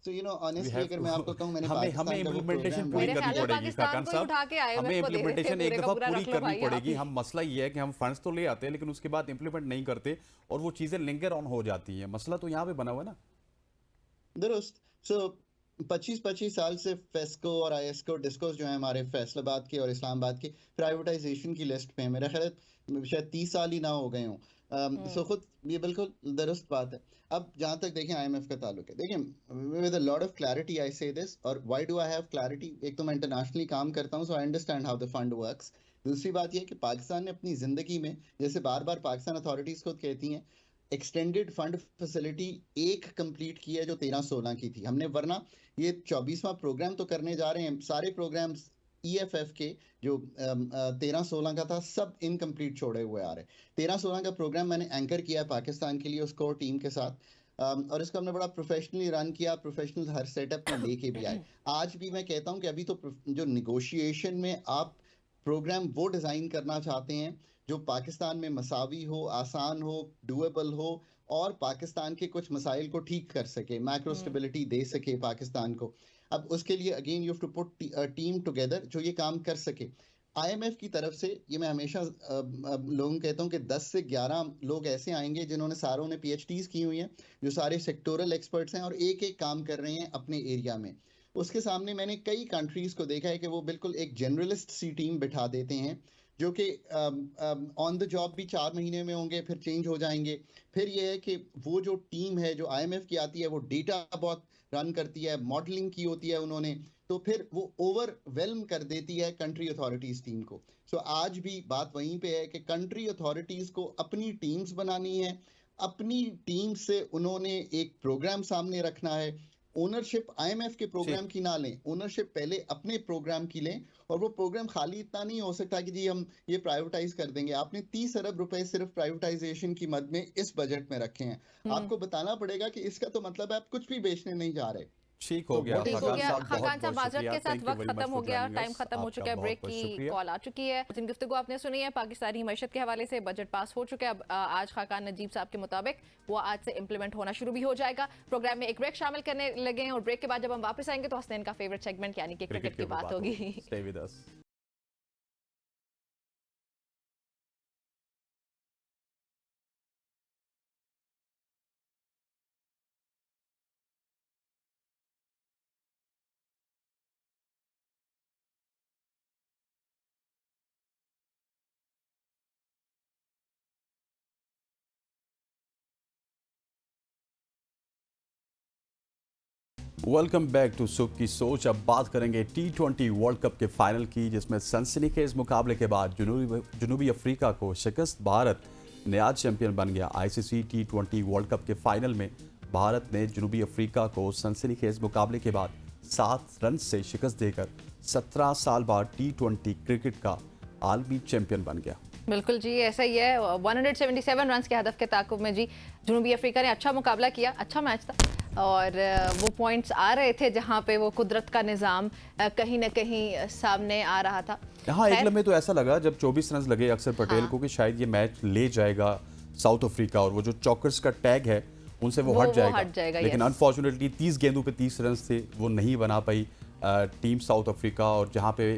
[SPEAKER 6] So, honestly, अगर मैं आपको कहूँ, मैंने
[SPEAKER 2] हमें
[SPEAKER 6] पाकिस्तान का वो
[SPEAKER 2] इम्प्लीमेंटेशन
[SPEAKER 6] प्रोग्राम
[SPEAKER 2] पूरी
[SPEAKER 1] मेरे
[SPEAKER 2] करनी
[SPEAKER 1] ख्याल में
[SPEAKER 2] पड़ेगी
[SPEAKER 1] पाकिस्तान
[SPEAKER 2] खाकान
[SPEAKER 1] को ही
[SPEAKER 2] साहब।
[SPEAKER 1] उठा के IMF
[SPEAKER 2] हमें
[SPEAKER 1] को दे देते
[SPEAKER 2] इम्प्लीमेंटेशन एक
[SPEAKER 1] पूरे का
[SPEAKER 2] दफा
[SPEAKER 1] पूरा
[SPEAKER 2] पूरी
[SPEAKER 1] रख लो
[SPEAKER 2] करनी
[SPEAKER 1] भाई
[SPEAKER 2] पड़ेगी।
[SPEAKER 1] आप।
[SPEAKER 2] हम मसला ये है कि हम फंड्स तो ले आते हैं लेकिन उसके बाद इम्प्लीमेंट नहीं करते और वो चीजें लिंगर ऑन हो जाती हैं। मसला तो यहाँ पे बना हुआ है ना।
[SPEAKER 6] दुरुस्त। सो 25 साल से फेस्को और आईएसको डिस्कोस जो है हमारे फैसलाबाद के और इस्लामाबाद के प्राइवेटाइजेशन की लिस्ट पे है। मेरा ख्याल है शायद 30 साल ही ना हो गए हों। सो खुद ये बिल्कुल दुरुस्त बात है। अब जहाँ तक देखें आईएमएफ का ताल्लुक है, देखें with a lot of clarity I say this, और why do I have clarity? एक तो मैं इंटरनेशनली काम करता हूँ, so I understand how the fund works. दूसरी बात यह है कि पाकिस्तान ने अपनी जिंदगी में, जैसे बार बार पाकिस्तान अथॉरिटीज खुद कहती हैं, एक्सटेंडेड फंड फैसिलिटी एक कंप्लीट की है जो 13-16 की थी हमने, वरना ये 24वां प्रोग्राम तो करने जा रहे हैं। सारे प्रोग्राम्स ईएफएफ के जो 13-16 का था सब इनकम्प्लीट छोड़े हुए आ रहे। 13-16 का प्रोग्राम मैंने एंकर किया है पाकिस्तान के लिए उस कोर टीम के साथ। और इसको हमने बड़ा प्रोफेशनली रन किया, प्रोफेशनल हर सेटअप में लेके भी आए। आज भी मैं कहता हूं कि अभी तो जो निगोशिएशन में आप प्रोग्राम वो डिज़ाइन करना चाहते हैं जो पाकिस्तान में मसावी हो, आसान हो, डूएबल हो और पाकिस्तान के कुछ मसाइल को ठीक कर सके, मैक्रो स्टेबिलिटी दे सके पाकिस्तान को। अब उसके लिए again you have to put team together जो ये काम कर सके। आईएमएफ की तरफ से ये मैं हमेशा लोगों को कहता हूँ कि 10 से 11 लोग ऐसे आएंगे जिन्होंने सारों ने पीएचडीज की हुई हैं, जो सारे सेक्टोरल एक्सपर्ट्स हैं और एक एक काम कर रहे हैं अपने एरिया में। उसके सामने मैंने कई कंट्रीज को देखा है कि वो बिल्कुल एक जनरलिस्ट सी टीम बिठा देते हैं जो कि ऑन द जॉब भी 4 महीने में होंगे, फिर चेंज हो जाएंगे। फिर ये है कि वो जो टीम है जो आईएमएफ की आती है वो डेटा बहुत रन करती है, मॉडलिंग की होती है उन्होंने, तो फिर वो ओवरवेल्म कर देती है कंट्री अथॉरिटीज टीम को। सो आज भी बात वहीं पे है कि कंट्री अथॉरिटीज को अपनी टीम्स बनानी है, अपनी टीम से उन्होंने एक प्रोग्राम सामने रखना है। ओनरशिप आईएमएफ के प्रोग्राम की ना लें, ओनरशिप पहले अपने प्रोग्राम की लें। और वो प्रोग्राम खाली इतना नहीं हो सकता कि जी हम ये प्राइवेटाइज कर देंगे। आपने 30 अरब रुपए सिर्फ प्राइवेटाइजेशन की मद में इस बजट में रखे हैं। आपको बताना पड़ेगा कि इसका तो मतलब है आप कुछ भी बेचने नहीं जा रहे।
[SPEAKER 2] ठीक हो गया
[SPEAKER 1] ठीक हो
[SPEAKER 2] खाकान
[SPEAKER 1] गया
[SPEAKER 2] साहब,
[SPEAKER 1] खाकान
[SPEAKER 2] बहुत
[SPEAKER 1] साहब,
[SPEAKER 2] बहुत
[SPEAKER 1] बाजट
[SPEAKER 2] शुक्रिया।
[SPEAKER 1] के साथ
[SPEAKER 2] Thank you
[SPEAKER 1] वक्त
[SPEAKER 2] very much
[SPEAKER 1] खत्म हो
[SPEAKER 2] for
[SPEAKER 1] गया,
[SPEAKER 2] joining
[SPEAKER 1] टाइम
[SPEAKER 2] us.
[SPEAKER 1] खत्म हो चुका है,
[SPEAKER 2] आपका
[SPEAKER 1] ब्रेक
[SPEAKER 2] बहुत बहुत
[SPEAKER 1] की
[SPEAKER 2] शुक्रिया।
[SPEAKER 1] कॉल आ चुकी है। जिन गुफ्तगू आपने सुनी है पाकिस्तानी मैशत के हवाले से, बजट पास हो चुका है। अब आज खाकान नजीब साहब के मुताबिक वो आज से इंप्लीमेंट होना शुरू भी हो जाएगा। प्रोग्राम में एक ब्रेक शामिल करने लगे हैं और ब्रेक के बाद जब हम वापस आएंगे तो हसनैन का फेवरेट सेगमेंट यानी कि क्रिकेट की बात होगी।
[SPEAKER 2] Stay with us. Welcome back to सुख की सोच। अब बात करेंगे T20 वर्ल्ड कप के फाइनल की, जिसमें सनसनीखेज मुकाबले के बाद जुनूबी अफ्रीका को शिकस्त भारत नया चैंपियन बन गया। आईसीसी T20 वर्ल्ड कप के फाइनल में भारत ने जुनूबी अफ्रीका को सनसनीखेज मुकाबले के बाद 7 रन से शिकस्त देकर 17 साल बाद T20 क्रिकेट का आलमी चैंपियन बन गया।
[SPEAKER 1] बिल्कुल जी, ऐसा ही है। 177 रन के हदफ के ताकुब में जी जुनूबी अफ्रीका ने अच्छा मुकाबला किया, अच्छा मैच था और वो पॉइंट्स आ रहे थे जहां पे वो कुदरत का निज़ाम कहीं ना कहीं सामने आ रहा था।
[SPEAKER 2] हाँ, एक लम्हे तो ऐसा लगा जब 24 रन लगे अक्षर पटेल को कि शायद ये मैच ले जाएगा साउथ अफ्रीका और वो जो चौकर्स का टैग है उनसे वो हट जाएगा। लेकिन अनफॉर्चुनेटली 30 गेंदों पे 30 रन थे, वो नहीं बना पाई टीम साउथ अफ्रीका। और जहाँ पे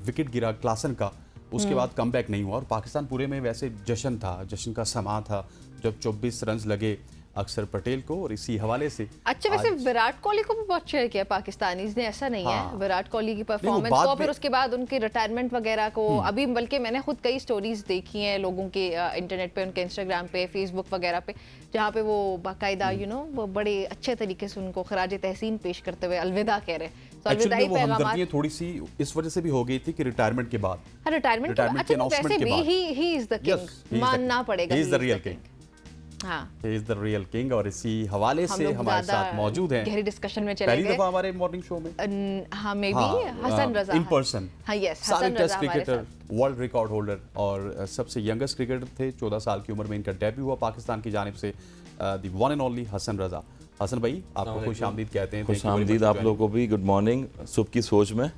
[SPEAKER 2] विकेट गिरा क्लासन का, उसके बाद कमबैक नहीं हुआ और पाकिस्तान पूरे में वैसे जश्न था, जश्न का समा था जब 24 रन लगे अक्षर पटेल को। और इसी हवाले से
[SPEAKER 1] अच्छा, वैसे विराट कोहली को भी बहुत चेयर किया पाकिस्तानीज ने, ऐसा नहीं है विराट कोहली की परफॉर्मेंस को, फिर उसके बाद उनकी रिटायरमेंट वगैरह को। अभी बल्कि मैंने खुद कई स्टोरीज देखी हैं लोगों के इंटरनेट पे, उनके इंस्टाग्राम पे, फेसबुक वगैरह पे, जहाँ पे वो बाकायदा वो बड़े अच्छे तरीके से उनको खराज तहसीन पेश करते हुए अलविदा कह रहे हैं। तो अलविदाई पैगाम
[SPEAKER 2] थोड़ी सी इस वजह से भी हो गई थी कि रिटायरमेंट के बाद,
[SPEAKER 1] रिटायरमेंट के वैसे भी ही इज द किंग, मानना पड़ेगा,
[SPEAKER 2] he is the real king.
[SPEAKER 1] हाँ,
[SPEAKER 2] he is the real king। और इसी हवाले से हमारे साथ मौजूद हैं,
[SPEAKER 1] गहरी डिस्कशन में चले
[SPEAKER 2] पहली
[SPEAKER 1] गए
[SPEAKER 2] दफा हमारे मॉर्निंग शो में
[SPEAKER 1] हाँ, may be Hasan Raza
[SPEAKER 2] in person.
[SPEAKER 1] हाँ, यस,
[SPEAKER 2] सारे
[SPEAKER 1] हसन
[SPEAKER 2] टेस्ट
[SPEAKER 1] रजा हमारे
[SPEAKER 2] क्रिकेटर,
[SPEAKER 1] साथ।
[SPEAKER 2] वर्ल्ड रिकॉर्ड होल्डर और सबसे यंगेस्ट क्रिकेटर थे। 14 साल की उम्र में इनका डेब्यू हुआ पाकिस्तान की जानिब से। The one and only Hasan Raza. Hasan भाई, आपको खुश आमदीद कहते हैं।
[SPEAKER 7] खुश आमदीद आप लोगों को भी, गुड मॉर्निंग सुबह की सोच में।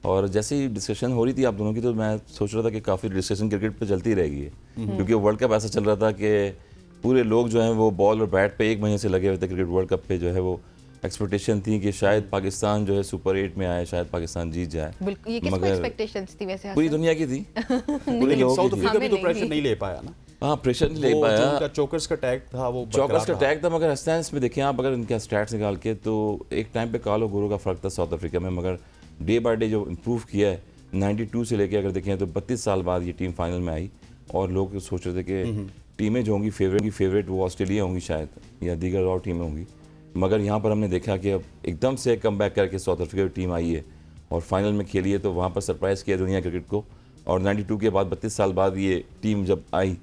[SPEAKER 7] और जैसे ही डिस्कशन हो रही थी आप दोनों की, तो मैं सोच रहा था कि काफ़ी डिस्कशन क्रिकेट पे चलती रहेगी, क्योंकि वर्ल्ड कप ऐसा चल रहा था कि पूरे लोग जो हैं वो बॉल और बैट पे 1 महीने से लगे हुए थे। क्रिकेट वर्ल्ड कप पे जो है वो एक्सपेक्टेशन थी कि शायद पाकिस्तान जो है सुपर 8 में आए, शायद पाकिस्तान जीत जाए।
[SPEAKER 1] बिल्कुल, ये किसको एक्सपेक्टेशंस थी वैसे?
[SPEAKER 7] पूरी दुनिया की थी, पूरे लोगों
[SPEAKER 2] साउथ
[SPEAKER 7] की थी।
[SPEAKER 2] अफ्रीका भी तो प्रेशर नहीं ले पाया ना।
[SPEAKER 7] हाँ, प्रेशर नहीं ले पाया।
[SPEAKER 2] उनका चौकर्स का टैग था, वो
[SPEAKER 7] चौकर्स का टैग था, मगर स्टैंस में देखें आप, अगर इनके स्टैट्स निकाल के, तो एक टाइम पे कालो गुरु का फ़र्क था साउथ अफ्रीका में, मगर डे बाय डे जो इम्प्रूव किया है 92 से लेके अगर देखें तो 32 साल बाद ये टीम फाइनल में आई। और लोग सोच रहे थे कि टीमें जो होंगी फेवरेट वो ऑस्ट्रेलिया होंगी शायद, या दीगर और टीमें होंगी, मगर यहाँ पर हमने देखा कि अब एकदम से कम बैक करके साउथ अफ्रीका की टीम आई है और फाइनल में खेली है, तो वहाँ पर सरप्राइज़ किया दुनिया क्रिकेट को। और 92 के बाद 32 साल बाद ये टीम जब आई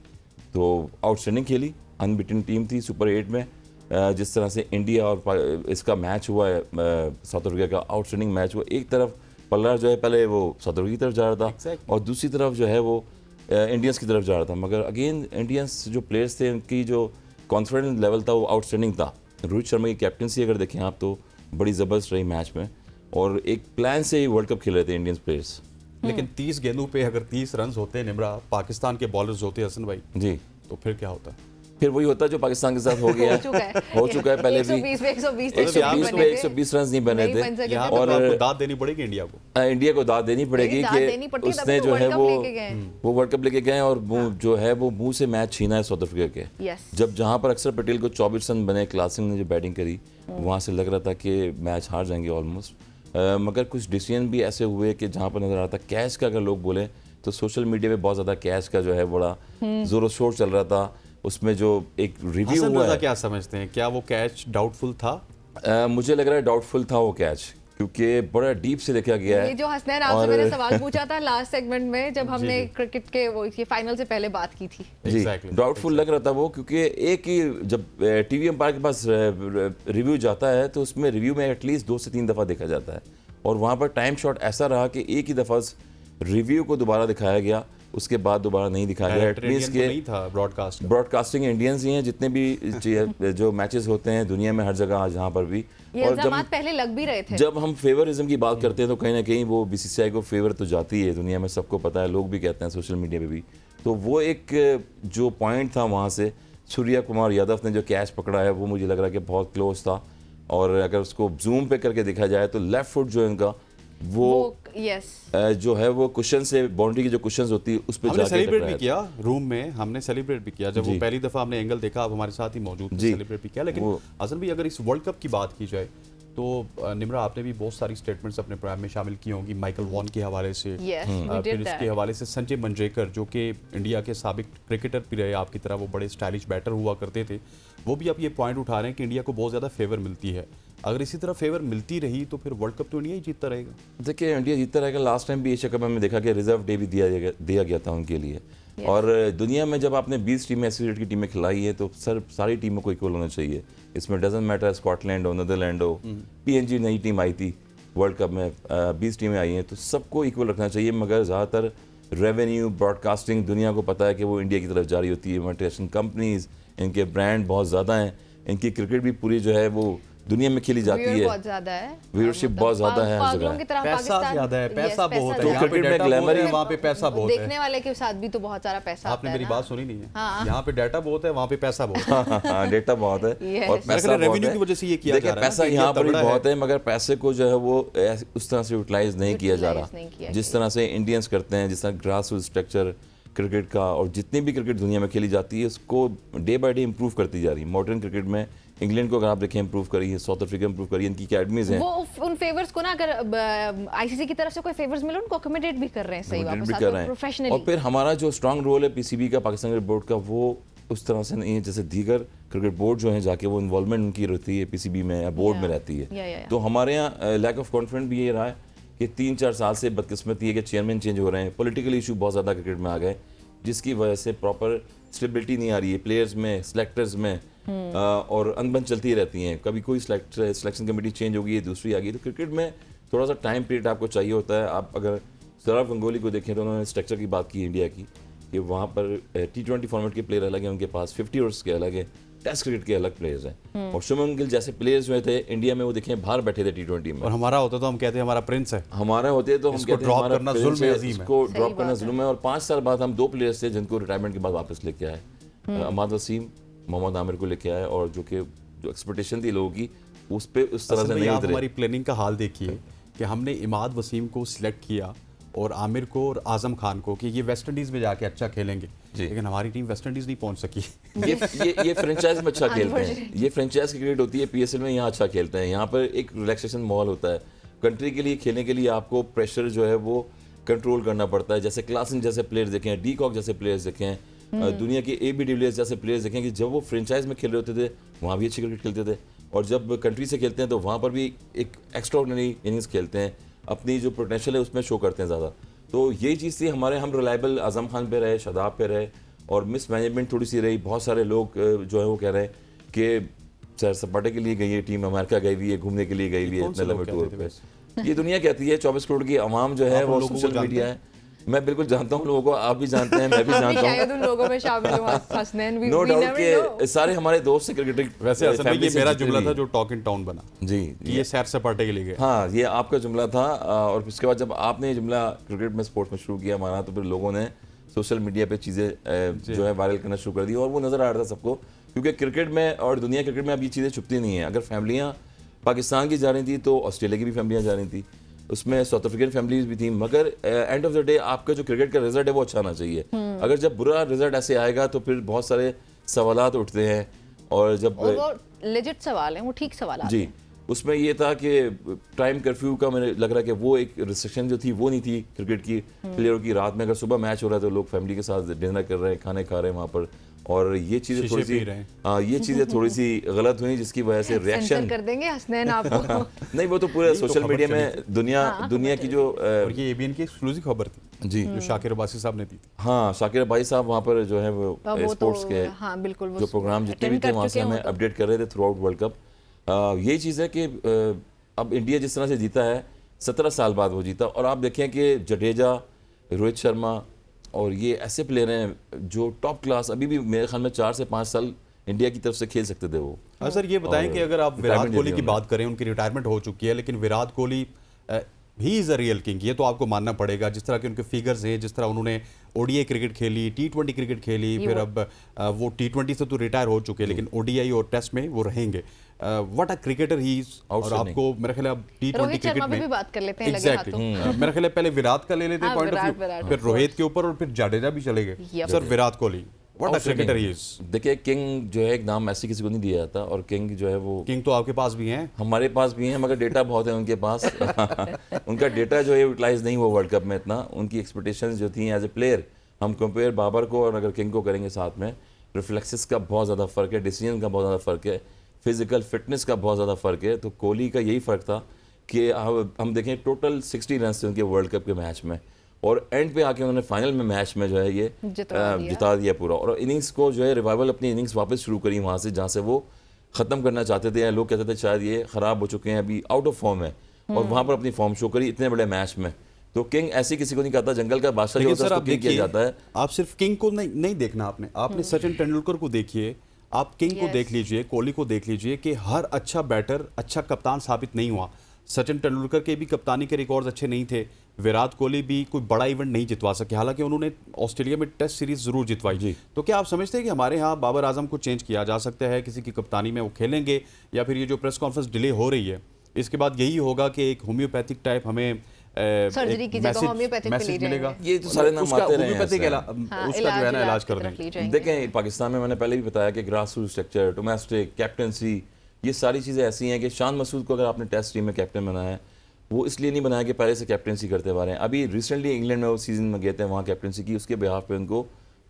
[SPEAKER 7] तो आउटस्टैंडिंग खेली, अनबिटन टीम थी सुपर 8 में। जिस तरह से इंडिया और इसका मैच हुआ है, साउथ अफ्रीका का आउटस्टैंडिंग मैच हुआ। एक तरफ पल्ला जो है पहले वो साउथ अफ्रीका की तरफ जा रहा था और दूसरी तरफ जो है वो इंडियंस की तरफ जा रहा था, मगर अगेन इंडियंस जो प्लेयर्स थे उनकी जो कॉन्फिडेंस लेवल था वो आउटस्टैंडिंग था। रोहित शर्मा की कैप्टनसी अगर देखें आप तो बड़ी ज़बरदस्त रही मैच में, और एक प्लान से ही वर्ल्ड कप खेल रहे थे इंडियन प्लेयर्स।
[SPEAKER 2] लेकिन 30 गेंदों पे अगर 30 रन होते हैं निमरा, पाकिस्तान के बॉलर्स होते हैं हसन भाई,
[SPEAKER 7] जी,
[SPEAKER 2] तो फिर क्या होता?
[SPEAKER 7] फिर वही होता है जो पाकिस्तान के साथ हो गया हो चुका है पहले भी।
[SPEAKER 1] 120
[SPEAKER 7] पे 120 रन नहीं बने थे,
[SPEAKER 2] यहाँ
[SPEAKER 7] और
[SPEAKER 2] पर आपको दाद देनी पड़ेगी इंडिया को।
[SPEAKER 7] इंडिया को दाद देनी पड़ेगी कि उसने जो है वो वर्ल्ड कप लेके गए, और वो जो है वो मुंह से मैच छीना है साउथ अफ्रीका के। जब जहां पर अक्षर पटेल को 24 रन बने, क्लासिंग ने जो बैटिंग करी, वहां से लग रहा था कि मैच हार जाएंगे ऑलमोस्ट, मगर कुछ डिसीजन भी ऐसे हुए कि जहां पर नजर आता कैच का, अगर लोग बोले तो सोशल मीडिया पे बहुत ज़्यादा कैच का जो है बड़ा जोरों शोर चल रहा था। उसमें जो एक रिव्यू हुआ है,
[SPEAKER 2] क्या समझते हैं, क्या वो कैच डाउटफुल था?
[SPEAKER 7] मुझे लग रहा है डाउटफुल था वो कैच, क्योंकि बड़ा डीप से देखा गया है।
[SPEAKER 1] ये जो हसनैन आपसे मैंने सवाल पूछा था लास्ट सेगमेंट में जब हमने क्रिकेट के वो ये फाइनल से पहले बात की थी,
[SPEAKER 7] जी डाउटफुल लग रहा था वो, क्योंकि एक ही जब टीवी अंपायर के पास रिव्यू जाता है तो उसमें रिव्यू में एटलीस्ट 2 से 3 दफ़ा देखा जाता है, और वहाँ पर टाइम शॉट ऐसा रहा कि एक ही दफ़ा रिव्यू को दोबारा दिखाया गया, उसके बाद दोबारा नहीं दिखाया गया। एटलीस्ट के
[SPEAKER 2] नहीं था
[SPEAKER 7] ब्रॉडकास्टिंग इंडियंस ही हैं जितने भी जो मैचेस होते हैं दुनिया में हर जगह जहाँ पर भी।
[SPEAKER 1] ये
[SPEAKER 7] और जब
[SPEAKER 1] पहले लग भी रहे थे,
[SPEAKER 7] जब हम फेवरिज्म की बात करते हैं तो कहीं ना कहीं वो बीसीसीआई को फेवर तो जाती है, दुनिया में सबको पता है, लोग भी कहते हैं सोशल मीडिया पे भी। तो वो एक जो पॉइंट था वहाँ से सूर्या कुमार यादव ने जो कैच पकड़ा है वो मुझे लग रहा है कि बहुत क्लोज था, और अगर उसको जूम पे करके देखा जाए तो लेफ्ट फुट जो इनका वो जो है वो कुशन से, बाउंड्री की जो कुशन्स होती है उस पर
[SPEAKER 2] हमने सेलिब्रेट भी किया रूम में, हमने सेलिब्रेट भी किया जब वो पहली दफा हमने एंगल देखा, आप हमारे साथ ही मौजूद थे, सेलिब्रेट भी किया। लेकिन आजम भी अगर इस वर्ल्ड कप की बात की जाए तो निम्रा आपने भी बहुत सारी स्टेटमेंट्स अपने प्रोग्राम में शामिल की होंगी, माइकल वॉन के हवाले से, फिर इसके हवाले से संजय मंजरेकर जो कि इंडिया के साबिक क्रिकेटर भी रहे आपकी तरह, वो बड़े स्टाइलिश बैटर हुआ करते थे, वो भी आप ये पॉइंट उठा रहे हैं कि इंडिया को बहुत ज़्यादा फेवर मिलती है। अगर इसी तरह फेवर मिलती रही तो फिर वर्ल्ड कप तो इंडिया ही जीतता रहेगा।
[SPEAKER 7] देखिए इंडिया जीतता रहेगा। लास्ट टाइम भी एशिया कप में देखा कि रिजर्व डे भी दिया गया था उनके लिए, और दुनिया में जब आपने 20 टीमें एसोसिएट की टीमें खिलाई है तो सर सारी टीमों को इक्वल होना चाहिए। इसमें डजंट मैटर स्कॉटलैंड हो, नीदरलैंड हो, पीएनजी नई टीम आई थी वर्ल्ड कप में, 20 टीमें आई हैं, तो सबको इक्वल रखना चाहिए। मगर ज़्यादातर रेवेन्यू, ब्रॉडकास्टिंग दुनिया को पता है कि वो इंडिया की तरफ जारी होती है। मल्टीनेशनल कंपनीज, इनके ब्रांड बहुत ज़्यादा हैं, इनकी क्रिकेट भी पूरी जो है वो दुनिया में खेली जाती है,
[SPEAKER 1] बहुत ज्यादा है,
[SPEAKER 7] व्यूअरशिप बहुत ज्यादा है हर जगह,
[SPEAKER 2] पैसा ज्यादा है, पैसा बहुत है,
[SPEAKER 7] तो क्रिकेट में ग्लैमर है,
[SPEAKER 2] वहाँ पे पैसा बहुत है,
[SPEAKER 1] देखने वाले के साथ भी तो बहुत सारा पैसा
[SPEAKER 2] आपने मेरी बात सुनी नहीं है, यहाँ पे डाटा बहुत है, वहाँ पे पैसा बहुत है।
[SPEAKER 7] हाँ डेटा बहुत है और पैसा
[SPEAKER 2] रेवेन्यू की वजह से ये किया जा रहा है।
[SPEAKER 7] पैसा यहाँ पर भी बहुत है, मगर पैसे को जो है वो उस तरह से यूटिलाइज नहीं किया जा रहा जिस तरह से इंडियंस करते हैं, जिस तरह ग्रास रूट स्ट्रक्चर क्रिकेट का, और जितनी भी क्रिकेट दुनिया में खेली जाती है उसको डे बाय डे इंप्रूव करती जा रही है। मॉडर्न क्रिकेट में इंग्लैंड को अगर आप देखें इंप्रूव करी है, साउथ अफ्रीका इंप्रूव करी है, इनकी अकेडमीज हैं,
[SPEAKER 1] वो उन फेवर्स को ना अगर आईसीसी की तरफ से कोई फेवर्स मिले उनको अकोमोडेट भी कर रहे हैं, सही वापस प्रोफेशनली।
[SPEAKER 7] और फिर हमारा जो स्ट्रांग रोल है पीसीबी का, पाकिस्तान क्रिकेट बोर्ड का, वो उस तरह से नहीं है जैसे दीगर क्रिकेट बोर्ड जो है जाके वो इन्वॉल्वमेंट उनकी रहती है पीसीबी में या बोर्ड में रहती है। तो हमारे यहाँ लैक ऑफ कॉन्फिडेंस भी ये रहा है कि 3-4 साल से बदकिस्मती है कि चेयरमैन चेंज हो रहे हैं, पॉलिटिकल इशू बहुत ज़्यादा क्रिकेट में आ गए, जिसकी वजह से प्रॉपर स्टेबिलिटी नहीं आ रही है प्लेयर्स में, सिलेक्टर्स में, और अनबन चलती रहती हैं। कभी कोई सिलेक्शन कमेटी चेंज होगी, दूसरी आ गई, तो क्रिकेट में थोड़ा सा टाइम पीरियड आपको चाहिए होता है। आप अगर सौरव गंगोली को देखें तो उन्होंने स्ट्रक्चर की बात की इंडिया की कि वहाँ पर T20 फॉर्मेट के प्लेयर अलग हैं, उनके पास 50 ओवर्स के अलग है, टेस्ट क्रिकेट के अलग प्लेयर्स हैं, और शुभमन गिल जैसे प्लेयर्स जो थे इंडिया में वो देखें बाहर बैठे थे T20 में,
[SPEAKER 2] और हमारा होता तो हम कहते हैं हमारा प्रिंस है,
[SPEAKER 7] हमारे होते तो हम कहते हैं हमारा प्रिंस है, इसको ड्रॉप करना जुल्म है। और 5 साल बाद हम 2 प्लेयर्स थे जिनको रिटायरमेंट के बाद वापस लेके आए, अहमद वसीम, मोहम्मद आमिर को लेके आए, और जो एक्सपेक्टेशन थी लोगों की उस पे उस तरह से नहीं उतरे।
[SPEAKER 2] हमारी प्लानिंग का हाल देखिए कि हमने इमाद वसीम को सिलेक्ट किया और आमिर को और आजम खान को कि ये वेस्ट इंडीज में जाके अच्छा खेलेंगे, लेकिन हमारी टीम वेस्ट इंडीज नहीं पहुंच सकी।
[SPEAKER 7] ये फ्रेंचाइज में अच्छा खेलते हैं, ये फ्रेंचाइज क्रिकेट होती है, पीएसएल में यहाँ अच्छा खेलते हैं, यहाँ पर एक रिलैक्सेशन माहौल होता है। कंट्री के लिए खेलने के लिए आपको प्रेशर जो है वो कंट्रोल करना पड़ता है। जैसे क्लासन जैसे प्लेयर्स देखें, डी कॉक जैसे प्लेयर्स देखें, दुनिया के AB डिविलियर्स जैसे प्लेयर्स देखें कि जब वो फ्रेंचाइज में खेल रहे होते थे वहाँ भी अच्छी क्रिकेट खेलते थे, और जब कंट्री से खेलते हैं तो वहाँ पर भी एक एक्स्ट्राऑर्डिनरी इनिंग्स खेलते हैं, अपनी जो पोटेंशियल है उसमें शो करते हैं ज़्यादा। तो यही चीज़ थी हमारे, हम रिलायबल आजम खान पे रहे, शादाब पे रहे, और मिस मैनेजमेंट थोड़ी सी रही। बहुत सारे लोग जो है वो कह रहे हैं कि सैर सपाटे के लिए गई है टीम, अमेरिका गई हुई है, घूमने के लिए गई हुई है इतने लंबे टूर पे। ये दुनिया कहती है, 24 करोड़ की आवाम जो है वो सोशल मीडिया है, मैं बिल्कुल जानता हूँ लोगों को, आप भी जानते हैं, मैं भी
[SPEAKER 1] हम भी
[SPEAKER 7] जानता हूँ।
[SPEAKER 1] शायद उन लोगों में शामिल हो Hasnain,
[SPEAKER 7] no
[SPEAKER 1] we
[SPEAKER 7] doubt
[SPEAKER 1] never
[SPEAKER 7] के
[SPEAKER 1] know।
[SPEAKER 7] सारे हमारे दोस्त से क्रिकेटर
[SPEAKER 2] वैसे असल में
[SPEAKER 7] family
[SPEAKER 2] ये
[SPEAKER 7] से
[SPEAKER 2] मेरा
[SPEAKER 7] जितने
[SPEAKER 2] जुमला
[SPEAKER 7] भी
[SPEAKER 2] था
[SPEAKER 7] हैं।
[SPEAKER 2] जो टॉक इन टाउन बना
[SPEAKER 7] जी
[SPEAKER 2] कि ये सैर सपाटे के लिए गए।
[SPEAKER 7] हाँ, ये आपका जुमला था। और उसके बाद जब आपने ये जुमला क्रिकेट में स्पोर्ट्स में शुरू किया माना, तो फिर लोगों ने सोशल मीडिया पे चीज़ें जो है वायरल करना शुरू कर दी, और वो नज़र आ रहा था सबको, क्योंकि क्रिकेट में और दुनिया क्रिकेट में अब ये चीज़ें छुपती नहीं हैं। अगर फैमिलियाँ पाकिस्तान की जा रही थी तो ऑस्ट्रेलिया की भी फैमिलियाँ जा रही थी, उसमें साउथ अफ्रीकन फैमिलीज भी थी, मगर एंड ऑफ द डे आपका जो क्रिकेट का रिजल्ट है वो अच्छा आना चाहिए। अगर जब बुरा रिजल्ट ऐसे आएगा तो फिर बहुत सारे सवालात उठते हैं। और जब
[SPEAKER 1] और वो लेजिट सवाल है, वो ठीक सवाल है।
[SPEAKER 7] जी, उसमें ये था कि टाइम कर्फ्यू का मुझे लग रहा है कि वो एक रिस्ट्रिक्शन जो थी वो नहीं थी क्रिकेट की प्लेयरों की। रात में अगर सुबह मैच हो रहा है तो लोग फैमिली के साथ डिनर कर रहे हैं, खाने खा रहे हैं वहाँ पर, और ये चीज़ें
[SPEAKER 2] शीशे
[SPEAKER 7] थोड़ी सी
[SPEAKER 2] पी रहे हैं।
[SPEAKER 7] हाँ, ये चीज़ें थोड़ी सी गलत हुई, जिसकी वजह से
[SPEAKER 1] सेंसर
[SPEAKER 7] रिएक्शन
[SPEAKER 1] कर देंगे हसनैन आपको।
[SPEAKER 7] नहीं, वो तो पूरे
[SPEAKER 2] ये तो
[SPEAKER 7] सोशल
[SPEAKER 2] खबर
[SPEAKER 7] मीडिया
[SPEAKER 2] चली
[SPEAKER 7] में दुनिया की जो
[SPEAKER 2] और ये एबीएन की एक्सक्लूसिव खबर थी
[SPEAKER 7] जी
[SPEAKER 2] जो शाकिर अब्बासी साहब ने दी थी।
[SPEAKER 7] हाँ, शाकिर भाई साहब वहाँ पर जो है वो
[SPEAKER 1] वो
[SPEAKER 7] स्पोर्ट्स
[SPEAKER 1] तो
[SPEAKER 7] के
[SPEAKER 1] हाँ बिल्कुल, वो
[SPEAKER 7] जो प्रोग्राम जितने भी
[SPEAKER 1] attend
[SPEAKER 7] थे
[SPEAKER 1] कर
[SPEAKER 7] वहाँ से
[SPEAKER 1] चुके हैं
[SPEAKER 7] हमें
[SPEAKER 1] वो तो।
[SPEAKER 7] अपडेट कर रहे थे थ्रू आउट वर्ल्ड कप। यही चीज़ है कि अब इंडिया जिस तरह से जीता है 17 साल बाद वो जीता, और आप देखें कि जडेजा, रोहित शर्मा और ये ऐसे प्लेयर हैं जो टॉप क्लास, अभी भी मेरे ख्याल में 4 से 5 साल इंडिया की तरफ से खेल सकते थे वो।
[SPEAKER 2] सर ये बताएं
[SPEAKER 7] और
[SPEAKER 2] कि अगर आप
[SPEAKER 7] retirement
[SPEAKER 2] विराट कोहली
[SPEAKER 7] ले
[SPEAKER 2] की
[SPEAKER 7] लिया
[SPEAKER 2] बात करें, उनकी रिटायरमेंट हो चुकी है, लेकिन Virat Kohli he is a real king, ये तो आपको मानना पड़ेगा। जिस तरह के उनके फिगर्स हैं, जिस तरह उन्होंने ओडीआई क्रिकेट खेली, टी20 क्रिकेट खेली, फिर अब वो टी20 से तो रिटायर हो चुके हैं, लेकिन ओडीआई और टेस्ट में वो रहेंगे। What a cricketer he is. और
[SPEAKER 7] Outstanding.
[SPEAKER 2] आपको मेरा ख्याल है अब टी20
[SPEAKER 1] रोहित
[SPEAKER 2] क्रिकेट
[SPEAKER 1] शर्मा पे
[SPEAKER 2] में
[SPEAKER 1] भी बात कर लेते हैं लगे
[SPEAKER 2] एग्जैक्टली
[SPEAKER 1] हाथों।
[SPEAKER 2] मेरा ख्याल है पहले विराट का ले लेते हैं
[SPEAKER 1] हाँ,
[SPEAKER 2] point of
[SPEAKER 1] Virat,
[SPEAKER 2] view,
[SPEAKER 1] Virat,
[SPEAKER 2] फिर
[SPEAKER 1] of
[SPEAKER 2] रोहित के ऊपर, और फिर जाडेजा भी चले गए।
[SPEAKER 1] Yep.
[SPEAKER 2] Sir Virat Kohli what a cricketer he is.
[SPEAKER 7] देखिए, किंग जो है एक नाम ऐसे किसी को नहीं दिया जाता, और किंग जो है वो
[SPEAKER 2] किंग तो आपके पास भी हैं।
[SPEAKER 7] हमारे पास भी हैं, मगर डेटा बहुत है उनके पास। उनका डेटा जो है यूटिलाइज नहीं हुआ वर्ल्ड कप में इतना। उनकी एक्सपेक्टेशंस जो थी एज ए प्लेयर, हम कंपेयर बाबर को और अगर किंग को करेंगे साथ में, रिफ्लेक्सेस का बहुत ज़्यादा फ़र्क है, डिसीजन का बहुत ज़्यादा फ़र्क है, फिजिकल फिटनेस का बहुत ज़्यादा फ़र्क है। तो कोहली का यही फ़र्क था कि हम देखें टोटल 60 रन थे उनके वर्ल्ड कप के मैच में, और एंड पे आके उन्होंने फाइनल में मैच में जो है ये जिता दिया पूरा, और इनिंग्स को जो है रिवाइवल अपनी इनिंग्स वापस शुरू करी वहाँ से जहाँ से वो ख़त्म करना चाहते थे। लोग कहते थे शायद ये ख़राब हो चुके हैं, अभी आउट ऑफ फॉर्म है, और वहाँ पर अपनी फॉर्म शो करी इतने बड़े मैच में। तो किंग ऐसे किसी को नहीं कहता, जंगल का बादशाह जो
[SPEAKER 2] लेकिन
[SPEAKER 7] होता
[SPEAKER 2] सर
[SPEAKER 7] है
[SPEAKER 2] आप
[SPEAKER 7] उसको किंग किया
[SPEAKER 2] देखिए,
[SPEAKER 7] जाता है।
[SPEAKER 2] आप सिर्फ किंग को नहीं देखना, आपने सचिन तेंदुलकर को देखिए, आप किंग को
[SPEAKER 1] Yes.
[SPEAKER 2] देख लीजिए, कोहली को देख लीजिए कि हर अच्छा बैटर अच्छा कप्तान साबित नहीं हुआ। सचिन तेंदुलकर के भी कप्तानी के रिकॉर्ड्स अच्छे नहीं थे, विराट कोहली भी कोई बड़ा इवेंट नहीं जितवा सके, हालांकि उन्होंने ऑस्ट्रेलिया में टेस्ट सीरीज जरूर जितवाई
[SPEAKER 7] जी।
[SPEAKER 2] तो क्या आप समझते हैं कि हमारे यहाँ बाबर आजम को चेंज किया जा सकता है, किसी की कप्तानी में वो खेलेंगे, या फिर ये जो प्रेस कॉन्फ्रेंस डिले हो रही है इसके बाद यही होगा कि एक होम्योपैथिक टाइप हमें
[SPEAKER 1] सर्जरी की जगह होम्योपैथिक पे ले
[SPEAKER 2] मैसेज मिलेगा?
[SPEAKER 1] जाएंगे।
[SPEAKER 7] ये तो सारे नाम
[SPEAKER 2] उसका
[SPEAKER 7] आते रहे हैं
[SPEAKER 2] होम्योपैथिक
[SPEAKER 7] ऐसे।
[SPEAKER 1] हाँ,
[SPEAKER 2] उसका जो है ना इलाज कर
[SPEAKER 1] की तरफ
[SPEAKER 2] देंगे।
[SPEAKER 1] ले जाएंगे।
[SPEAKER 7] देखें, पाकिस्तान में मैंने पहले भी बताया कि grass root structure, domestic, captaincy, ये सारी चीज़ें ऐसी हैं कि शान मसूद को अगर आपने टेस्ट टीम में कैप्टन बनाया है, वो इसलिए नहीं बनाया कि पहले से कैप्टनसी करते हुए हैं। अभी रिसेंटली इंग्लैंड में वो सीजन में गए थे, वहाँ कैप्टनसी की, उसके बिहाफ पे उनको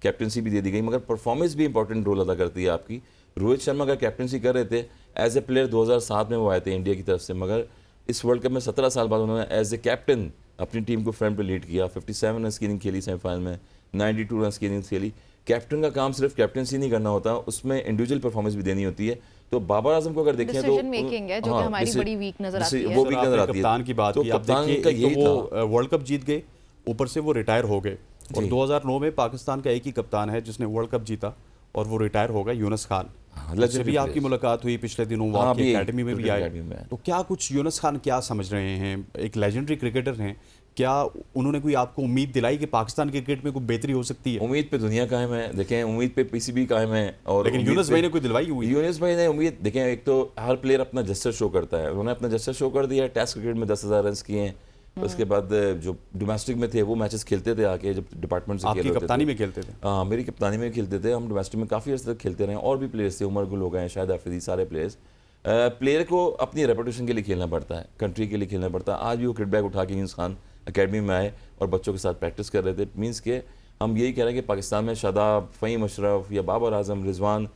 [SPEAKER 7] कैप्टनसी भी दे दी गई, मगर परफॉर्मेंस भी इंपॉर्टेंट रोल अदा करती है आपकी। रोहित शर्मा अगर कैप्टनसी कर रहे थे एज ए प्लेयर 2007 में वो आए थे इंडिया की तरफ से, मगर इस वर्ल्ड कप में 17 साल बाद उन्होंने एज ए कैप्टन अपनी टीम को फ्रंट पे लीड किया। 57 रन की इनिंग खेली सेमीफाइनल में, 92 रन की इनिंग खेली। कैप्टन का काम सिर्फ कैप्टनसी नहीं करना होता, उसमें इंडिविजुअल परफॉर्मेंस भी देनी होती है। तो बाबर आजम को अगर देखें तो
[SPEAKER 1] Decision making है, जो कि हमारी बड़ी weak नजर आती है।
[SPEAKER 7] वो
[SPEAKER 2] सर,
[SPEAKER 7] वीक
[SPEAKER 2] आपने
[SPEAKER 7] नजर आती है।
[SPEAKER 2] कप्तान की बात
[SPEAKER 7] तो
[SPEAKER 2] की, आप
[SPEAKER 7] कप्तान
[SPEAKER 2] देखिए
[SPEAKER 7] का
[SPEAKER 2] एक तो
[SPEAKER 7] यही
[SPEAKER 2] वो
[SPEAKER 7] था।
[SPEAKER 2] वर्ल्ड कप जीत गए, ऊपर से वो रिटायर हो गए, और
[SPEAKER 7] जी।
[SPEAKER 2] 2009 में पाकिस्तान का एक ही कप्तान है जिसने वर्ल्ड कप जीता, और वो रिटायर हो गया, यूनुस खान।
[SPEAKER 7] हाँ,
[SPEAKER 2] उससे
[SPEAKER 7] legendary
[SPEAKER 2] भी आपकी
[SPEAKER 7] players।
[SPEAKER 2] मुलाकात हुई पिछले दिनों, वो
[SPEAKER 7] हाँ,
[SPEAKER 2] आपकी
[SPEAKER 7] अभी
[SPEAKER 2] एकेडमी में भी
[SPEAKER 7] क्रिकेट
[SPEAKER 2] आए।
[SPEAKER 7] एकेडमी में आए।
[SPEAKER 2] तो क्या कुछ यूनुस खान क्या समझ रहे हैं, एक लेजेंडरी क्रिकेटर हैं, क्या उन्होंने कोई आपको उम्मीद दिलाई कि पाकिस्तान क्रिकेट में कोई बेहतरी हो सकती है?
[SPEAKER 7] उम्मीद पे दुनिया कायम है, देखें उम्मीद पे पीसीबी कायम है। और
[SPEAKER 2] लेकिन
[SPEAKER 7] उम्मीद
[SPEAKER 2] यूनुस
[SPEAKER 7] पे-
[SPEAKER 2] भाई ने कोई दिलवाई हुई?
[SPEAKER 7] यूनुस भाई ने उम्मीद, देखें एक तो हर प्लेयर अपना जस्टर शो करता है, उन्होंने अपना जस्टर शो कर दिया। टेस्ट क्रिकेट में 10,000 रन किए हैं, उसके बाद जो डोमेस्टिक में थे वो मैचेस खेलते थे आके, जब डिपार्टमेंट से
[SPEAKER 2] आपकी
[SPEAKER 7] खेल होते
[SPEAKER 2] कप्तानी
[SPEAKER 7] थे।
[SPEAKER 2] में खेलते थे?
[SPEAKER 7] हाँ, मेरी कप्तानी में खेलते थे हम, डोमेस्टिक में काफ़ी अर्से तक खेलते रहे। और भी प्लेयर्स थे, उमर गुल हो गए, शायद आफिदी, सारे प्लेयर्स। प्लेयर को अपनी रेपुटेशन के लिए खेलना पड़ता है, कंट्री के लिए खेलना पड़ता है। आज भी वो किट बैग उठा के यूनुस खान अकेडमी में आए और बच्चों के साथ प्रैक्टिस कर रहे थे। मीन्स के हम यही कह रहे हैं कि पाकिस्तान में शादाब, फ़हीम अशरफ या बाबर आजम, रिजवान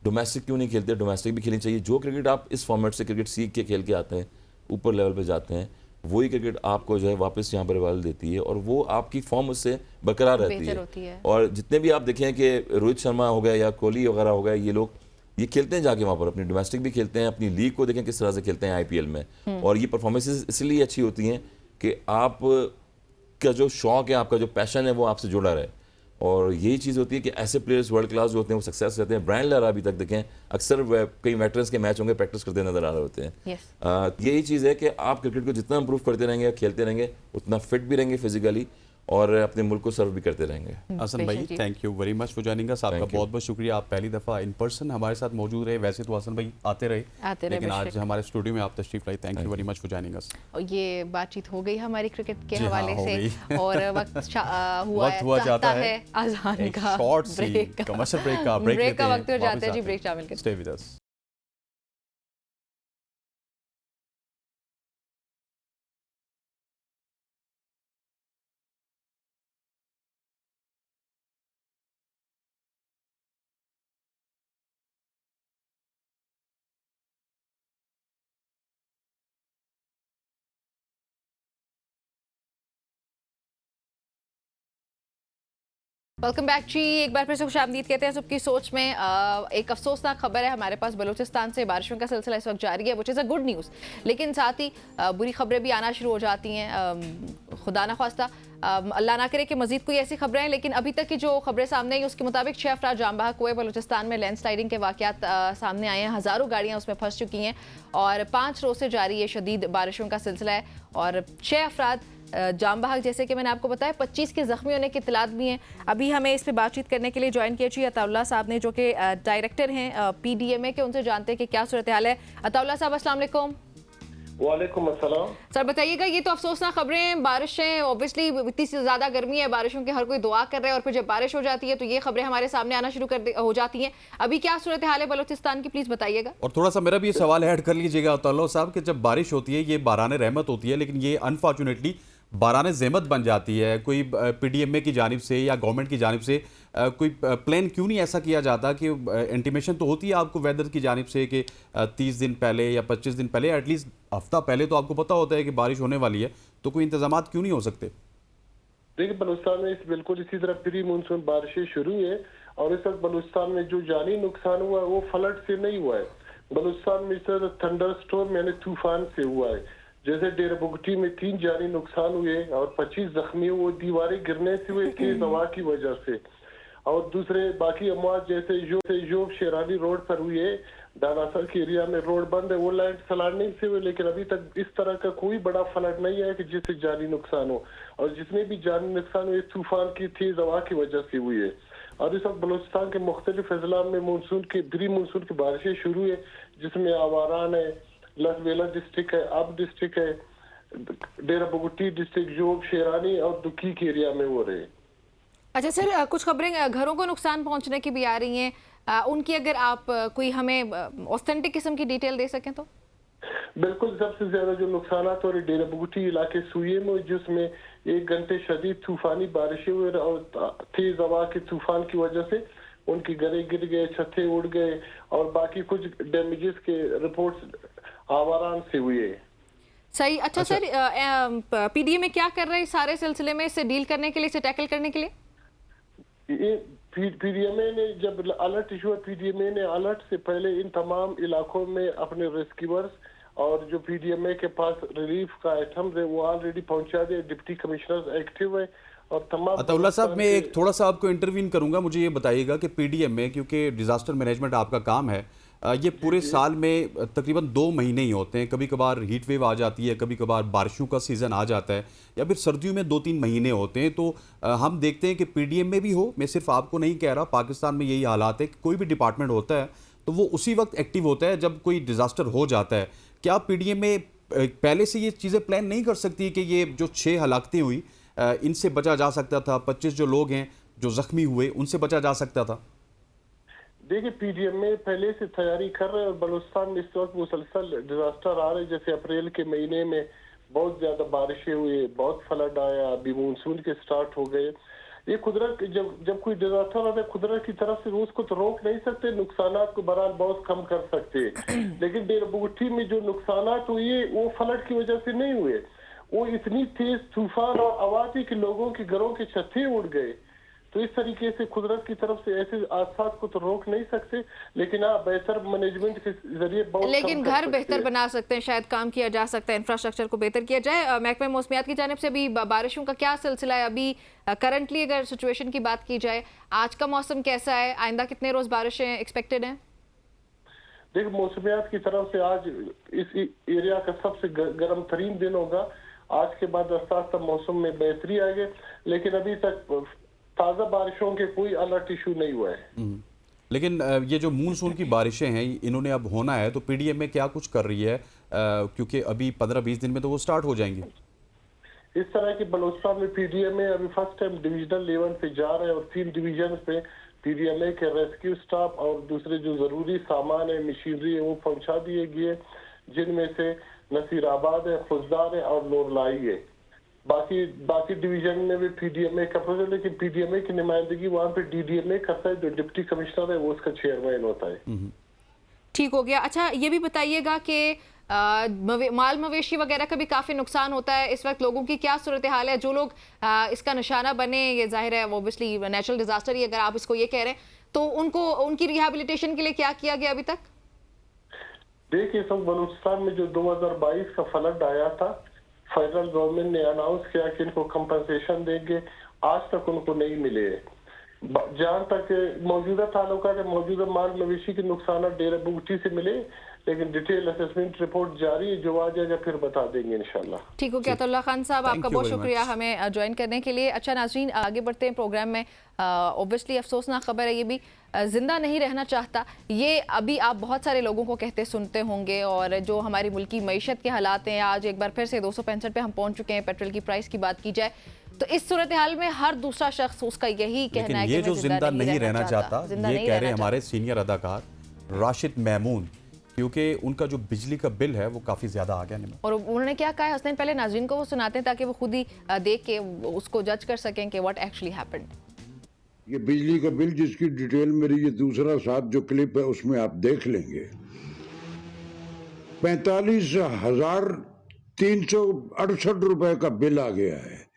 [SPEAKER 7] डोमेस्टिक क्यों नहीं खेलते? डोमेस्टिक भी खेलनी चाहिए। जो क्रिकेट आप इस फॉर्मेट से क्रिकेट सीख के खेल के आते हैं, ऊपर लेवल पे जाते हैं, वही क्रिकेट आपको जो है वापस यहाँ पर रिवाइवल देती है, और वो आपकी फॉर्म उससे बरकरार रहती
[SPEAKER 1] बेहतर
[SPEAKER 7] है।
[SPEAKER 1] होती है।
[SPEAKER 7] और जितने भी आप देखें कि रोहित शर्मा हो गया या कोहली वगैरह हो गया, ये लोग ये खेलते हैं जाके वहाँ पर, अपनी डोमेस्टिक भी खेलते हैं, अपनी लीग को देखें किस तरह से खेलते हैं आईपीएल में। और ये परफॉर्मेंसेस इसलिए अच्छी होती हैं कि आप का जो शौक है, आपका जो पैशन है, वो आपसे जुड़ा रहे। और यही चीज़ होती है कि ऐसे प्लेयर्स वर्ल्ड क्लास जो होते हैं वो सक्सेस रहते हैं। ब्रायन लारा अभी तक देखें, अक्सर कई वेटरन्स के मैच होंगे प्रैक्टिस करते नजर आ रहे होते हैं।
[SPEAKER 1] Yes.
[SPEAKER 7] यही चीज़ है कि आप क्रिकेट को जितना इंप्रूव करते रहेंगे, खेलते रहेंगे, उतना फिट भी रहेंगे फिजिकली और अपने मुल्क को सर्व भी करते रहेंगे।
[SPEAKER 2] हसन भाई,
[SPEAKER 1] बेशक जी।
[SPEAKER 2] Thank you very much for joining us. आपका
[SPEAKER 7] Thank you.
[SPEAKER 2] बहुत बहुत शुक्रिया। आप पहली दफ़ा इन पर्सन हमारे साथ मौजूद रहे। वैसे तो हसन भाई आते रहे, लेकिन आज
[SPEAKER 1] बेशक।
[SPEAKER 2] हमारे स्टूडियो में आप तशरीफ लाई। Thank you very much for joining us.
[SPEAKER 1] और ये बातचीत हो गई हमारी क्रिकेट के
[SPEAKER 2] जी हाँ,
[SPEAKER 1] हवाले
[SPEAKER 2] हो
[SPEAKER 1] से
[SPEAKER 2] गई।
[SPEAKER 1] और वक्त हुआ
[SPEAKER 2] जाता है
[SPEAKER 1] अजान
[SPEAKER 2] एक
[SPEAKER 1] का,
[SPEAKER 2] शॉर्ट सी
[SPEAKER 1] ब्रेक का,
[SPEAKER 2] कमर्शियल ब्रेक का ब्रेक
[SPEAKER 1] ब्रेक का
[SPEAKER 2] लेते
[SPEAKER 1] वक्त हो
[SPEAKER 2] हैं,
[SPEAKER 1] जाता
[SPEAKER 2] वापस
[SPEAKER 1] है जी।
[SPEAKER 2] आते
[SPEAKER 1] ब्रेक
[SPEAKER 2] हैं।
[SPEAKER 1] शामिल करते हैं।
[SPEAKER 2] Stay with us.
[SPEAKER 1] Welcome back जी। एक बार फिर से खुशामदीद कहते हैं सबकी सोच में। एक अफसोसनाक खबर है हमारे पास, बलूचिस्तान से बारिशों का सिलसिला इस वक्त जारी है, which is a good news. लेकिन साथ ही बुरी खबरें भी आना शुरू हो जाती हैं। खुदा ना खास्ता अल्लाह ना करे कि मजीद कोई ऐसी खबरें हैं, लेकिन अभी तक की जो खबरें सामने आई उसके मुताबिक 6 अफराद जाम बहक हुए। बलूचिस्तान में लैंडस्लाइडिंग के वाक़यात सामने आए हैं, हज़ारों गाड़ियाँ उसमें फंस चुकी हैं और 5 रोज़ से जारी ये शदीद बारिशों का सिलसिला है और 6 अफराद जाम बहक, जैसे कि मैंने आपको बताया, 25 के ज़ख्मी होने की इत्तलात भी हैं। अभी हमें इस पर बातचीत करने के लिए ज्वाइन किया जी अताउल्लाह साहब ने, जो कि डायरेक्टर हैं PDMA के। उनसे जानते हैं कि क्या सूरत हाल है। अताउल्लाह साहब, अस्सलाम वालेकुम।
[SPEAKER 8] वालेकुम अस्सलाम।
[SPEAKER 1] सर बताइएगा, ये तो अफसोसनाक खबरें हैं, बारिशें ऑब्वियसली इतनी ज़्यादा गर्मी है, बारिशों की हर कोई दुआ कर रहा है और फिर जब बारिश हो जाती है तो ये खबरें हमारे सामने आना शुरू हो जाती हैं। अभी क्या सूरत हाल है बलूचिस्तान की, प्लीज़ बताइएगा।
[SPEAKER 2] और थोड़ा सा मेरा भी ये सवाल ऐड कर लीजिएगा अताउल्लाह साहब कि जब बारिश होती है ये बारान रहमत होती है, लेकिन ये अनफॉर्चुनेटली बारान ज़हमत बन जाती है। कोई PDMA की जानिब से या गवर्नमेंट की जानिब से कोई प्लान क्यों नहीं ऐसा किया जाता कि इंटीमेशन तो होती है आपको वेदर की जानिब से कि 30 दिन पहले या 25 दिन पहले, एटलीस्ट हफ्ता पहले तो आपको पता होता है कि बारिश होने वाली है, तो कोई इंतजाम क्यों नहीं हो सकते?
[SPEAKER 8] देखिए, बलूचिस्तान में बिल्कुल इसी तरह प्री मानसून बारिशें शुरू है और इस वक्त बलूचिस्तान में जो जानी नुकसान हुआ है वो फ्लड से नहीं हुआ है। बलूचिस्तान में इस थंडर स्टॉर्म यानी तूफान से हुआ है। जैसे डेरा बुगटी में 3 जानी नुकसान हुए और 25 जख्मी हुए, दीवारें गिरने से हुए तेज हवा की वजह से। और दूसरे बाकी अमवात जैसे जोब शेरानी रोड पर हुए, दानासर के एरिया में रोड बंद है, वो लैंड स्लाइडिंग से हुए, लेकिन अभी तक इस तरह का कोई बड़ा फ्लड नहीं है कि जिससे जानी नुकसान हो। और जितने भी जानी नुकसान हुए तूफान की तेज हवा की वजह से हुई है। और इस वक्त बलूचिस्तान के मुख्तलिफ अजला में प्री मानसून की बारिशें शुरू है, जिसमें आवारान है, लसबेला डिस्ट्रिक्ट है, अब डिस्ट्रिक्ट है, डेरा बुगटी डिस्ट्रिक्ट, जोब शेरानी और दुकी के एरिया में हो रहे हैं।
[SPEAKER 1] अच्छा सर, कुछ खबरें घरों को नुकसान पहुंचने की भी आ रही हैं, उनकी अगर आप कोई हमें ऑथेंटिक किस्म की डिटेल दे सकें तो।
[SPEAKER 8] बिल्कुल, सबसे ज्यादा जो नुकसान हो रहे डेरा बुगटी इलाके सुये में, जिसमें 1 घंटे शदीद तूफानी बारिशें हुई और तेज हवा के तूफान की वजह से उनके घरे गिर गए, छतें उड़ गए और बाकी कुछ डैमेजेस के रिपोर्ट्स आवारान से हुए।
[SPEAKER 1] सही। अच्छा सर, PDMA क्या कर रहा है इस सारे सिलसिले में, इससे डील करने के लिए, इसे टैकल करने के लिए?
[SPEAKER 8] ये PDMA ने जब अलर्ट इशू है, PDMA ने अलर्ट से पहले इन तमाम इलाकों में अपने रेस्क्यूअर्स और जो PDMA के पास रिलीफ का आइटम्स है वो ऑलरेडी पहुंचा दिए। डिप्टी कमिश्नर्स एक्टिव है और तमाम।
[SPEAKER 2] अताउल्लाह साहब, मैं एक थोड़ा सा आपको इंटरवीन करूंगा। मुझे ये बताइएगा कि PDMA, क्योंकि डिजास्टर मैनेजमेंट आपका काम है, ये पूरे साल में तकरीबन 2 महीने ही होते हैं। कभी कभार हीट वेव आ जाती है, कभी कभार बारिशों का सीज़न आ जाता है, या फिर सर्दियों में 2-3 महीने होते हैं। तो हम देखते हैं कि PDMA भी हो, मैं सिर्फ आपको नहीं कह रहा, पाकिस्तान में यही हालात है कि कोई भी डिपार्टमेंट होता है तो वो उसी वक्त एक्टिव होता है जब कोई डिज़ास्टर हो जाता है। क्या PDMA पहले से ये चीज़ें प्लान नहीं कर सकती कि ये जो 6 हलाकतें हुई इनसे बचा जा सकता था, 25 जो लोग हैं जो ज़ख्मी हुए उनसे बचा जा सकता था?
[SPEAKER 8] देखिए, PDMA पहले से तैयारी कर रहे हैं और बलूचिस्तान में इस वक्त मुसलसल डिजास्टर आ रहे हैं। जैसे अप्रैल के महीने में बहुत ज्यादा बारिशें हुई, बहुत फ्लड आया, अभी मानसून के स्टार्ट हो गए। ये कुदरत, जब कोई डिजास्टर आता है कुदरत की तरफ से, उसको तो रोक नहीं सकते, नुकसानात को बहरहाल बहुत कम कर सकते हैं। लेकिन डेरा बुगटी में जो नुकसानात हुए वो फ्लड की वजह से नहीं हुए, वो इतनी तेज तूफान और आवाज थी कि लोगों के घरों के छतें उड़ गए। तो इस तरीके से कुदरत की तरफ से ऐसे हादसात को तो रोक नहीं सकते, लेकिन हाँ बेहतर मैनेजमेंट के जरिए बहुत
[SPEAKER 1] लेकिन
[SPEAKER 8] कम कर
[SPEAKER 1] घर
[SPEAKER 8] सकते
[SPEAKER 1] बेहतर
[SPEAKER 8] हैं।
[SPEAKER 1] बना सकते हैं, शायद काम किया जा सकता है, इंफ्रास्ट्रक्चर को बेहतर किया जाए। महकमे मौसमियात की जानिब से अभी बारिशों का क्या सिलसिला है? अभी करंटली अगर सिचुएशन की बात की जाए, आज का मौसम कैसा है? आइंदा कितने रोज बारिशें एक्सपेक्टेड हैं?
[SPEAKER 8] देखिए मौसमियात की तरफ से आज इस एरिया का सबसे गर्म तरीन दिन होगा। आज के बाद आस्ता मौसम में बेहतरी आएगी, लेकिन अभी तक ताज़ा बारिशों के कोई अलर्ट इशू नहीं हुआ है।
[SPEAKER 2] लेकिन ये जो मानसून की बारिशें हैं इन्होंने अब होना है, तो पीडीएम में क्या कुछ कर रही है? क्योंकि अभी 15-20 दिन में तो वो स्टार्ट हो जाएंगी।
[SPEAKER 8] इस तरह की बलूचिस्तान में पीडीएमए अभी फर्स्ट टाइम डिविजनल लेवल पे जा रहे हैं और 3 डिवीजन पे पीडीएमए के रेस्क्यू स्टाफ और दूसरे जो जरूरी सामान है, मशीनरी है, वो पहुंचा दिए गए, जिनमें से नसीराबाद है, खुजदार है और लोरलाई है। बाकी डिवीजन में भी पीडीएमए का प्रोजेक्ट, लेकिन पीडीएमए की नुमाइंदगी वहाँ पे डीडीएमए करता है, जो डिप्टी कमिश्नर है वो उसका चेयरमैन होता है।
[SPEAKER 1] ठीक हो गया। अच्छा ये भी बताइएगा कि माल मवेशी वगैरह का भी काफ़ी नुकसान होता है इस वक्त, लोगों की क्या सूरत हाल है? जो लोग इसका निशाना बने, ये जाहिर है ओब्वियसली नेचुरल डिजास्टर ही अगर आप इसको ये कह रहे हैं, तो उनको उनकी रिहेबिलिटेशन के लिए क्या किया गया अभी तक?
[SPEAKER 8] देखिए सब बलूचिस्तान में जो 2022 का फ्लड आया था, फेडरल गवर्नमेंट ने अनाउंस किया कि इनको कंपनसेशन देंगे, आज तक उनको नहीं मिले। जहाँ तक मौजूदा ताल्लुका है, मौजूदा माल मवेशी के नुकसान डेरा बूटी से मिले, लेकिन डिटेल असेसमेंट रिपोर्ट जारी है, जो आ जाएगा फिर बता देंगे इंशाल्लाह।
[SPEAKER 1] ठीक हो गया। अतुल्ला खान साहब
[SPEAKER 2] Thank
[SPEAKER 1] आपका
[SPEAKER 2] you
[SPEAKER 1] बहुत
[SPEAKER 2] very
[SPEAKER 1] शुक्रिया
[SPEAKER 2] much.
[SPEAKER 1] हमें ज्वाइन करने के लिए। अच्छा नाज़रीन आगे बढ़ते हैं प्रोग्राम में। ऑब्वियसली अफसोसनाक खबर है ये भी, जिंदा नहीं रहना चाहता, ये अभी आप बहुत सारे लोगों को कहते सुनते होंगे। और जो हमारी मुल्की मईशत के हालात हैं, आज एक बार फिर से 265 पे हम पहुंच चुके हैं। पेट्रोल की प्राइस की बात की जाए तो इस सूरत हाल में हर दूसरा शख्स उसका यही कहना है कि
[SPEAKER 2] ये जो
[SPEAKER 1] मैं
[SPEAKER 2] जिंदा नहीं रहना चाहता,
[SPEAKER 1] जिंदा
[SPEAKER 2] ये
[SPEAKER 1] नहीं
[SPEAKER 2] कह
[SPEAKER 1] रहना
[SPEAKER 2] रहे हैं
[SPEAKER 1] चाहता।
[SPEAKER 2] हमारे सीनियर अदाकार राशिद महमूद, क्योंकि उनका जो बिजली का बिल है वो काफी ज्यादा आ गया।
[SPEAKER 1] और उन्होंने क्या कहा है हसनैन, पहले नाज़रीन को वो सुनाते हैं ताकि वो खुद ही देख के उसको जज कर सकें कि व्हाट एक्चुअली हैपेंड।
[SPEAKER 9] ये बिजली का बिल जिसकी डिटेल मेरी ये दूसरा साथ जो क्लिप है उसमें आप देख लेंगे, 45,368 रुपए का बिल आ गया है।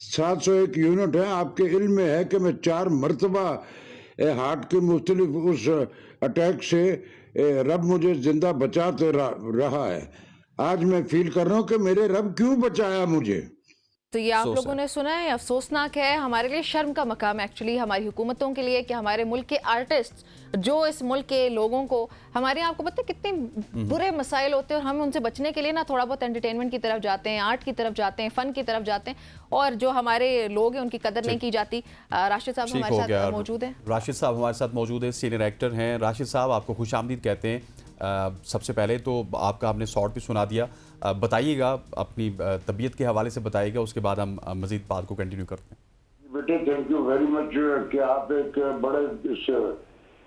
[SPEAKER 9] 701 यूनिट है। आपके इल्म में है कि मैं 4 मरतबा हार्ट के मुख्तलिफ उस अटैक से रब मुझे जिंदा बचाते रहा है। आज मैं फील कर रहा हूँ कि मेरे रब क्यों बचाया मुझे।
[SPEAKER 1] तो ये आप
[SPEAKER 2] अफसोस
[SPEAKER 1] लोगों
[SPEAKER 2] है।
[SPEAKER 1] ने सुना है, अफसोसनाक है, हमारे लिए शर्म का मकाम एक्चुअली हमारी हुकूमतों के लिए कि हमारे मुल्क के आर्टिस्ट जो इस मुल्क के लोगों को, हमारे यहाँ आपको पता है कितने बुरे मसाइल होते हैं और हम उनसे बचने के लिए ना थोड़ा बहुत एंटरटेनमेंट की तरफ जाते हैं, आर्ट की तरफ जाते हैं, फन की तरफ जाते हैं, और जो हमारे लोग हैं उनकी कदर नहीं की जाती। राशिद साहब
[SPEAKER 2] ठीक
[SPEAKER 1] हमारे
[SPEAKER 2] हो गया।
[SPEAKER 1] साथ मौजूद हैं।
[SPEAKER 2] राशिद साहब हमारे साथ मौजूद है, सीनियर एक्टर हैं। राशिद साहब आपको खुशामदीद कहते हैं। सबसे पहले तो आपका आपने शॉर्ट भी सुना दिया, बताइएगा अपनी तबीयत के हवाले से बताइएगा, उसके बाद हम मजीद बात को कंटिन्यू करते हैं।
[SPEAKER 9] बेटे थैंक यू वेरी मच कि आप एक बड़े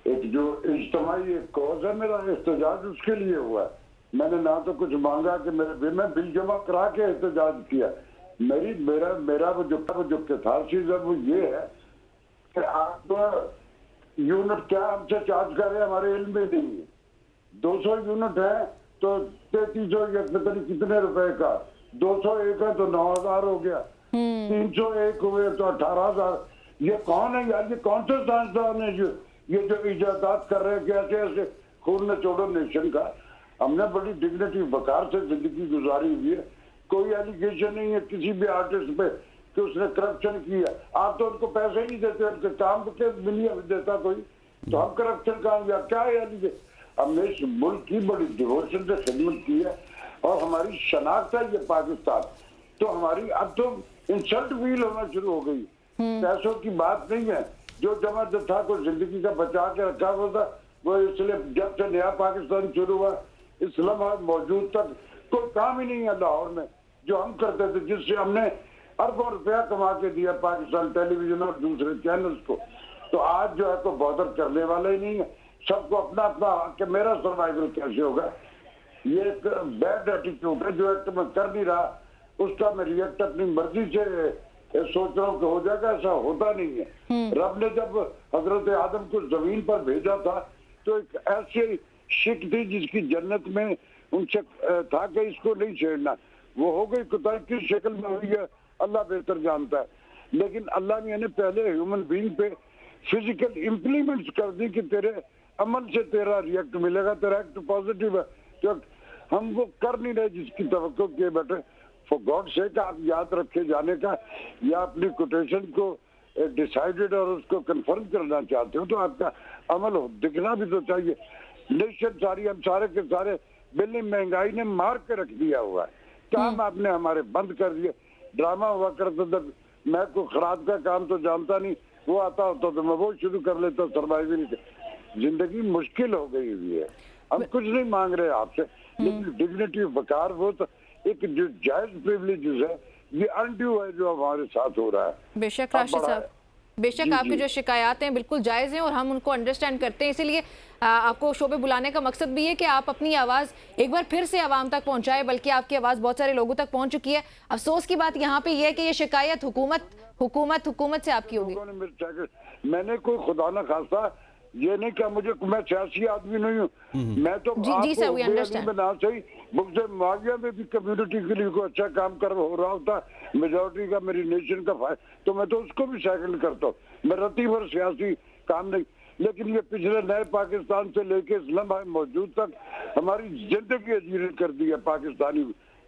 [SPEAKER 9] एक जो इज्तिमाई एक कॉज है मेरा एहतजाज उसके लिए हुआ है। मैंने ना तो कुछ मांगा कि मैं बिल जमा करा के एहतजाज किया। मेरा वो जो कैथारसिस है वो ये है कि आप यूनिट क्या हमसे चार्ज कर रहे हैं हमारे इल्म में नहीं है। 200 यूनिट है तो 3300 या पता नहीं कितने रुपए का, 201 है तो 9000 हो गया, 301 हुए तो 18000। ये कौन है यार? ये कौन से साइंसदान है जो ये जो इजादात कर रहे हैं? कैसे ऐसे खून न छोड़ो नेशन का। हमने बड़ी डिग्निटी वकार से जिंदगी गुजारी हुई है। कोई एलिगेशन नहीं है किसी भी आर्टिस्ट पे कि उसने करप्शन किया। आप तो उनको पैसे नहीं देते, उनके काम के मिलियन देता कोई, तो हम करप्शन का या क्या है? हमने इस मुल्क की बड़ी डिवोशन से खिदमत की है और हमारी शनाख्त है ये पाकिस्तान। तो हमारी अब तो इंसल्ट फील होना शुरू हो गई। पैसों की बात नहीं है, जो जमा था को जिंदगी का बचा के रखा हुआ था वो, इसलिए जब से नया पाकिस्तान शुरू हुआ इस्लाम मौजूद तक कोई काम ही नहीं है लाहौर में जो हम करते थे, जिससे हमने अरबों रुपया कमा के दिया पाकिस्तान टेलीविजन और दूसरे चैनल्स को। तो आज जो है तो बॉदर करने वाला ही नहीं है। सबको अपना अपना कि मेरा सर्वाइवल कैसे होगा, ये एक बैड एटीट्यूड है जो एक्ट में कर नहीं रहा, उसका मैं रिएक्ट अपनी मर्जी से सोच रहा हूँ कि हो जाएगा। ऐसा होता नहीं है। रब ने जब हजरत आदम को जमीन पर भेजा था तो एक ऐसी शिक थी जिसकी जन्नत में उनसे था कि इसको नहीं छेड़ना। वो हो गई कुताई किस शक्ल में हुई है अल्लाह बेहतर जानता है। लेकिन अल्लाह ने यानी पहले ह्यूमन बीइंग पे फिजिकल इम्प्लीमेंट्स कर दी कि तेरे अमल से तेरा रिएक्ट मिलेगा, तेरा एक्ट पॉजिटिव है, तो हम वो कर नहीं रहे जिसकी तवक्को किए बैठे। फॉर गॉड सेक आप याद रखे जाने का या अपनी कोटेशन को डिसाइडेड और उसको कंफर्म करना चाहते हो तो आपका अमल हो, दिखना भी तो चाहिए। नेशन सारी हम सारे के सारे बिल्ली महंगाई ने मार के रख दिया हुआ है, काम आपने हमारे बंद कर दिए। ड्रामा हुआ करता था, मैं को खराब का काम तो जानता नहीं, वो आता होता तो मैं वो शुरू कर लेता, सर्वाइविंग। जिंदगी मुश्किल हो गई हुई है, हम कुछ नहीं मांग रहे आपसे, लेकिन डिग्निटी वकार वो तो एक जो जायज प्रिविलेजेस है ये अनड्यू है जो हमारे साथ हो रहा है।
[SPEAKER 1] बेशक राशिद साहब, बेशक आपकी जो शिकायत हैं बिल्कुल जायज़ हैं और हम उनको अंडरस्टैंड करते हैं, इसीलिए आपको शो पे बुलाने का मकसद भी है कि आप अपनी आवाज़ एक बार फिर से आवाम तक पहुंचाए, बल्कि आपकी आवाज़ बहुत सारे लोगों तक पहुंच चुकी है। अफसोस की बात यहाँ पे ये है कि ये शिकायत हुकूमत से आपकी होगी।
[SPEAKER 9] मैंने कोई खुदा न खास्ता ये नहीं क्या, मुझे मैं सियासी आदमी नहीं हूँ, मैं तो
[SPEAKER 1] जी सर, वी अंडरस्टैंड।
[SPEAKER 9] ना सही मुझसे मुआविया में भी कम्युनिटी के लिए कोई अच्छा काम कर हो रहा होता मेजोरिटी का, मेरी नेशन का तो मैं तो उसको भी सेकंड करता हूँ। मैं रत्ती भर सियासी काम नहीं, लेकिन ये पिछले नए पाकिस्तान से लेके इस्लाम मौजूद तक हमारी जिंदगी अजीर कर दी है। पाकिस्तानी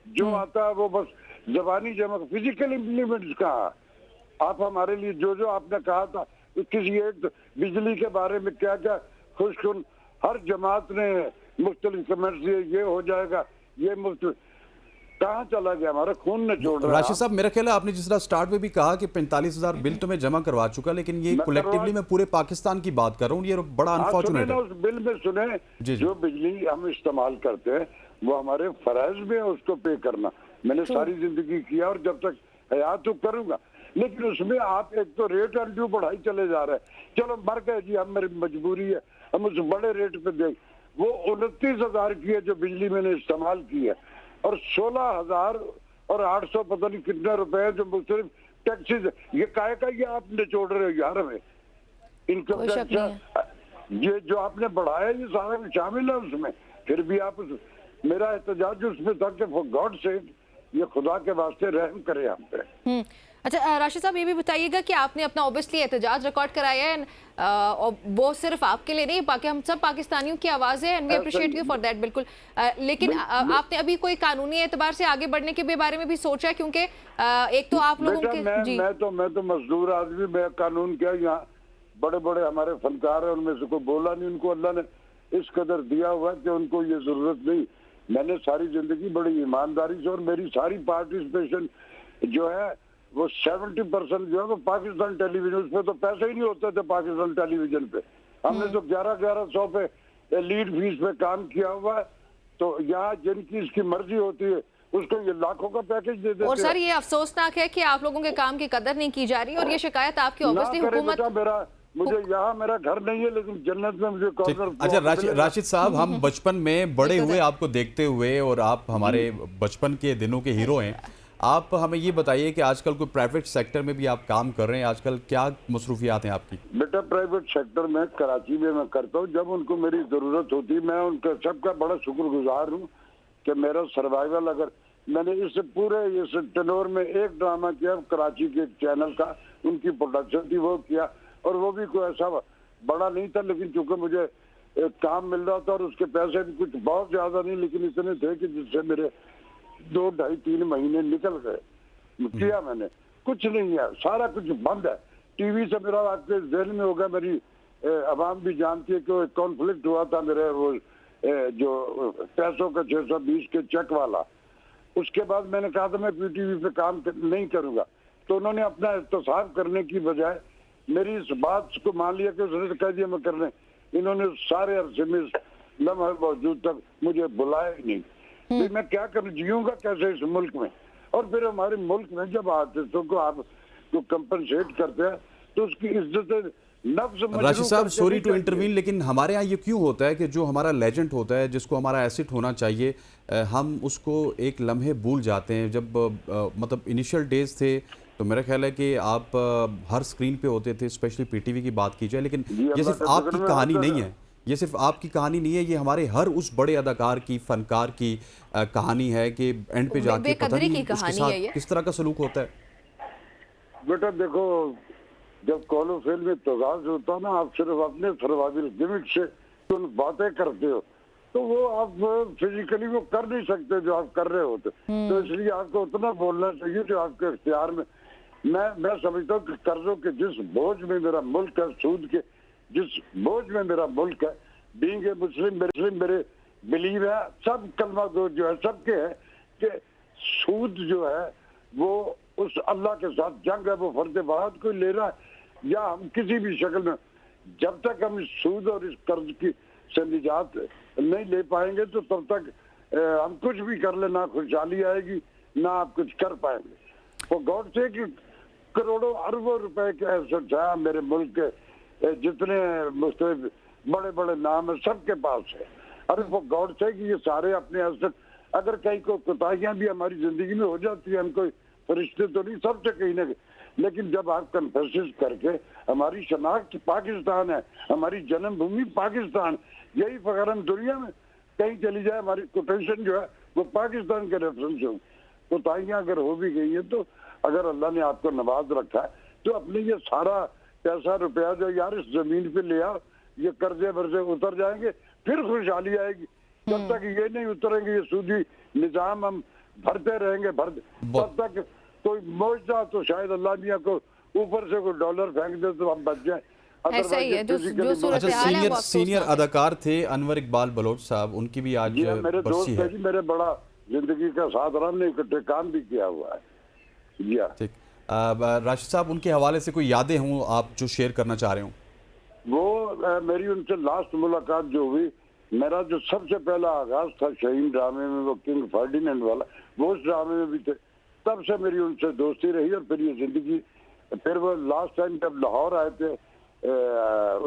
[SPEAKER 9] जो आता है वो बस जबानी जमा, फिजिकल इम्प्लीमेंट्स कहाँ। आप हमारे लिए जो जो आपने कहा था किसी एक बिजली के बारे में क्या क्या खुशकुन हर जमात ने मुख्तलिफ कमेंट्स दिए, ये हो जाएगा, ये मुफ्त, कहाँ चला गया हमारा खून न जोड़ रहा।
[SPEAKER 2] राशिद साहब, मेरा ख्याल है आपने जिस तरह स्टार्ट में भी कहा कि 45,000 बिल तो मैं जमा करवा चुका, लेकिन ये कलेक्टिवली मैं पूरे पाकिस्तान की बात कर रहा हूँ, ये बड़ा अनफॉर्चुनेट है।
[SPEAKER 9] उस बिल में सुने जो बिजली हम इस्तेमाल करते हैं वो हमारे फराइज में है, उसको पे करना मैंने सारी जिंदगी किया और जब तक हयात तो करूंगा, लेकिन उसमें आप एक तो रेट अनड्यू बढ़ाई चले जा रहे हैं। चलो मर गए जी, हम मेरी मजबूरी है, हम उस बड़े रेट पे दें। वो 29,000 की है जो बिजली मैंने इस्तेमाल की है, और 16,000 और 800 पता नहीं कितने रुपए जो मुख्तलिफ टैक्सेस, ये काहे का ये आप निचोड़ रहे हो यार हमें। इनकम टैक्स ये जो आपने बढ़ाया ये सारा शामिल है उसमें, फिर भी आप मेरा एहतजाज उसमें था कि फॉर गॉड सेक ये खुदा के वास्ते रहम करे हम पे।
[SPEAKER 1] अच्छा राशिद साहब, ये भी बताइएगा कि आपने अपना ऑब्वियसली एहतजाज रिकॉर्ड कराया है, और वो सिर्फ आपके लिए नहीं, बाकी हम सब पाकिस्तानियों की आवाज़ है, and we appreciate you for that. बिल्कुल, लेकिन आपने अभी कोई कानूनी एतबार से आगे बढ़ने के बारे में भी सोचा है? क्योंकि एक तो आप लोगों के
[SPEAKER 9] मैं तो मजदूर आदमी, मैं कानून क्या, यहाँ बड़े बड़े हमारे फनकार है, उनमें से कोई बोला नहीं, उनको अल्लाह ने इस कदर दिया हुआ है कि उनको ये जरूरत नहीं। मैंने सारी जिंदगी बड़ी ईमानदारी से, और मेरी सारी पार्टिसिपेशन जो है वो 70% जो है वो पाकिस्तान टेलीविजन, उसमें तो पैसे ही नहीं होते थे पाकिस्तान टेलीविजन पे। हमने तो 1100 पे लीड फीस पे काम किया हुआ है, तो यहाँ जिनकी इसकी मर्जी होती है उसको ये लाखों का पैकेज दे देते हैं।
[SPEAKER 1] और सर ये अफसोसनाक है कि आप लोगों के काम की कदर नहीं की जा रही, और ये शिकायत आपकी ऑब्वियसली हुकूमत।
[SPEAKER 9] मुझे यहाँ मेरा घर नहीं है, लेकिन जन्नत में मुझे कॉर्नर।
[SPEAKER 2] अच्छा राशिद साहब, हम बचपन में बड़े हुए आपको देखते हुए, और आप हमारे बचपन के दिनों के हीरो हैं। आप हमें ये बताइए कि आजकल कोई प्राइवेट सेक्टर में भी आप काम कर रहे हैं, आजकल क्या मसरूफियात हैं आपकी?
[SPEAKER 9] बेटा प्राइवेट सेक्टर में कराची में मैं करता हूँ, जब उनको मेरी जरूरत होती है। मैं उनका सबका बड़ा शुक्रगुजार हूँ कि मेरा सर्वाइवल, अगर मैंने इस पूरे इस टेनोर में एक ड्रामा किया कराची के एक चैनल का, उनकी प्रोडक्शन थी वो किया, और वो भी कोई ऐसा बड़ा नहीं था, लेकिन चूंकि मुझे एक काम मिल रहा था और उसके पैसे भी कुछ बहुत ज्यादा नहीं, लेकिन इतने थे कि जिससे मेरे 2, 2.5, 3 महीने निकल गए। किया मैंने, कुछ नहीं है, सारा कुछ बंद है। टीवी से मेरा आपके जेल में होगा, मेरी अवाम भी जानती है कि कॉन्फ्लिक्ट हुआ था मेरे वो जो पैसों का 620 के चेक वाला। उसके बाद मैंने कहा था मैं पीटीवी पे काम नहीं करूंगा, तो उन्होंने अपना एहतसाब करने की बजाय मेरी इस बात को मान लिया कि उसने कह दिया मैं करने। इन्होंने सारे अरसे में लम्हे मौजूद तक मुझे बुलाया ही नहीं। फिर मैं क्या करूँ, जीऊंगा कैसे इस मुल्क में? और फिर हमारे मुल्क में जब आर्टिस्टों को आप तो कंपनसेट करते हैं तो उसकी इज्जत नफ्स।
[SPEAKER 2] राशिद साहब, सॉरी टू इंटरवीन, लेकिन हमारे यहाँ ये क्यों होता है कि जो हमारा लेजेंड होता है, जिसको हमारा एसेट होना चाहिए, हम उसको एक लम्हे भूल जाते हैं। जब मतलब इनिशियल डेज थे तो मेरा ख्याल है कि आप हर स्क्रीन पे होते थे, स्पेशली पीटीवी की बात की जाए, लेकिन ये सिर्फ आपकी कहानी नहीं है, ये सिर्फ आपकी कहानी नहीं है, ये हमारे हर उस बड़े अदाकार की, फनकार की कहानी है कि एंड पे जाके पता नहीं उसके साथ किस तरह का सलूक होता है।
[SPEAKER 9] बेटा देखो, जब कॉलो फेल में तजाज होता है ना, आप सिर्फ अपने सर्वाइवल गिमिक से तुम बातें करते हो तो वो आप फिजिकली वो कर नहीं सकते जो आप कर रहे होते। तो इसलिए आपको उतना बोलना चाहिए जो आपके इख्तियार में। मैं समझता हूँ कि कर्जों के जिस बोझ में मेरा मुल्क है, सूद के जिस बोझ में मेरा मुल्क है, बीइंग ए मुस्लिम मेरे बिलीव है, सब कलमा गो जो है सबके है कि सूद जो है वो उस अल्लाह के साथ जंग है, वो फर्ज बात कोई ले रहा है या हम किसी भी शक्ल में, जब तक हम इस सूद और इस कर्ज की से निजात नहीं ले पाएंगे तो तब तक हम कुछ भी कर ले, ना खुशहाली आएगी ना आप कुछ कर पाएंगे। वो गॉड से कि करोड़ों अरबों रुपए के एसेट्स हैं मेरे मुल्क के, जितने मुख्तलिफ बड़े बड़े नाम है सबके पास है। अरे वो गॉड से कि ये सारे अपने एसेट, अगर कहीं को कोताहियां भी हमारी जिंदगी में हो जाती है, हम कोई फरिश्ते तो नहीं, सबसे कहीं ना, लेकिन जब आप कन्फेसिस करके हमारी शनाख्त पाकिस्तान है, हमारी जन्मभूमि पाकिस्तान, यही फखर हम दुनिया में कहीं चली जाए हमारी कोटेशन जो है वो पाकिस्तान के रेफरेंस हो। कोताहियां अगर हो भी गई है तो अगर अल्लाह ने आपको नवाज रखा है तो अपने ये सारा पैसा रुपया जो यार इस जमीन पे ले आओ, ये कर्जे वर्जे उतर जाएंगे, फिर खुशहाली आएगी। जब तक ये नहीं उतरेंगे ये सूदी निजाम हम भरते रहेंगे तब तक कोई मौजदा तो शायद अल्लाह मियां को ऊपर से कोई डॉलर फेंक दे तो हम बच जाए।
[SPEAKER 1] ऐसा ही है जो सूरत
[SPEAKER 2] अच्छा,
[SPEAKER 1] हाल है वो
[SPEAKER 2] सीनियर अदाकार थे अनवर इकबाल बलोच साहब, उनकी भी आज
[SPEAKER 9] मेरे दोस्त
[SPEAKER 2] बरसी
[SPEAKER 9] है
[SPEAKER 2] है।
[SPEAKER 9] जी, मेरे बड़ा जिंदगी का साथ रहा, हमने इकट्ठे काम भी किया हुआ है जी। हाँ।
[SPEAKER 2] ठीक, राशिद साहब उनके हवाले से कोई यादें हों आप जो शेयर करना चाह रहे हो?
[SPEAKER 9] वो मेरी उनसे लास्ट मुलाकात जो हुई, मेरा जो सबसे पहला आगाज था शहीन ड्रामे में, वो किंग फर्डिनेंड वाला, वो उस ड्रामे में भी थे, तब से मेरी उनसे दोस्ती रही। और फिर ये जिंदगी, फिर वो लास्ट टाइम जब लाहौर आए थे,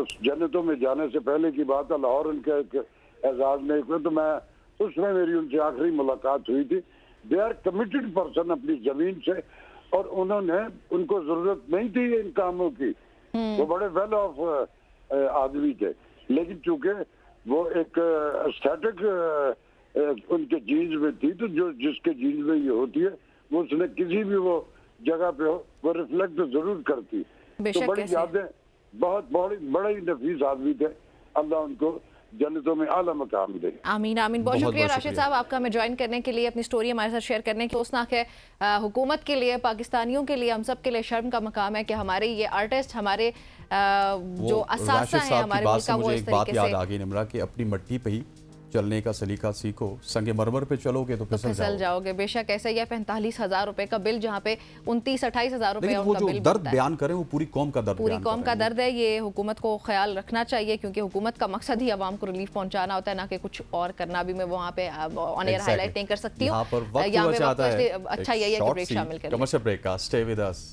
[SPEAKER 9] उस जन्नतों में जाने से पहले की बात है, लाहौर उनके एक एजाज में हुए, तो मैं उसमें मेरी उनसे आखिरी मुलाकात हुई थी। दे आर कमिटेड पर्सन अपनी जमीन से, और उन्होंने, उनको जरूरत नहीं थी इन कामों की, वो बड़े वेल ऑफ आदमी थे, लेकिन चूंकि वो एक एस्थेटिक उनके जीन्स में थी, तो जो जिसके जीन्स में ये होती है वो उसने किसी भी वो जगह पे हो वो रिफ्लेक्ट तो जरूर करती। तो बड़ी यादें, बहुत बड़ा ही नफीस आदमी थे, अल्लाह उनको जन्नतों में आला मकाम दे।
[SPEAKER 1] आमीन आमीन। बहुत शुक्रिया राशिद साहब आपका हमें ज्वाइन करने के लिए, अपनी स्टोरी हमारे साथ शेयर करने की। अफसोसनाक है हुकूमत के लिए, पाकिस्तानियों के लिए, हम सब के लिए शर्म का मकाम है कि हमारे ये आर्टिस्ट, हमारे जो असासा है हमारे मुल्क का, वो इस
[SPEAKER 2] एक बात
[SPEAKER 1] तरीके
[SPEAKER 2] याद
[SPEAKER 1] से
[SPEAKER 2] आ गई निमरा कि अपनी मट्टी पे ही चलने का सलीका सीखो, संगे मरमर पे चलोगे तो फिसल
[SPEAKER 1] जाओगे। बेशक ऐसा ही है, 45,000 रुपए का बिल जहाँ पे 29-28,000 रुपए
[SPEAKER 2] वो
[SPEAKER 1] उनका
[SPEAKER 2] जो
[SPEAKER 1] बिल
[SPEAKER 2] दर्द बयान करें वो पूरी कौम का दर्द,
[SPEAKER 1] पूरी कौम का दर्द है। ये हुकूमत को ख्याल रखना चाहिए, क्योंकि हुकूमत का मकसद ही आवाम को रिलीफ पहुंचाना होता है, ना कि कुछ और करना। भी मैं वहाँ पे ऑन एयर हाईलाइट नहीं कर सकती हूँ, अच्छा यही है कि ब्रेक शामिल करें।
[SPEAKER 2] कमर्शियल ब्रेक का, stay with us.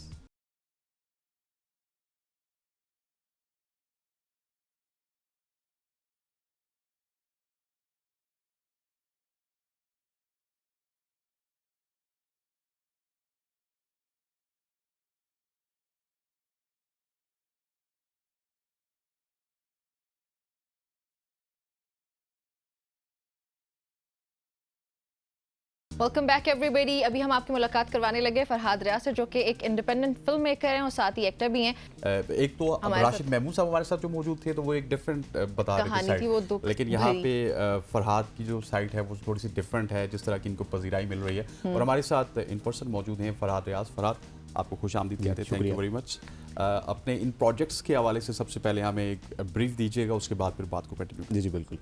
[SPEAKER 1] Welcome back everybody. अभी हम आपकी मुलाकात करवाने लगे फरहाद रियाज से, जो कि एक इंडिपेंडेंट फिल्म मेकर हैं और साथ ही एक्टर भी हैं।
[SPEAKER 2] एक तो राशिद महमूद साहब हमारे साथ जो मौजूद थे तो वो एक डिफरेंट बता रहे थे, लेकिन यहाँ पे फरहाद की जो साइड है वो थोड़ी सी डिफरेंट है, जिस तरह की इनको पजीराई मिल रही है। और हमारे साथ इन पर्सन मौजूद हैं फरहाद रियाज। फरहाद, आपको खुश आमदीद कहते हैं, थैंक यू वेरी मच। अपने इन प्रोजेक्ट्स के हवाले से सबसे पहले हमें एक ब्रीफ दीजिएगा, उसके बाद फिर बात को कंटिन्यू।
[SPEAKER 10] जी बिल्कुल।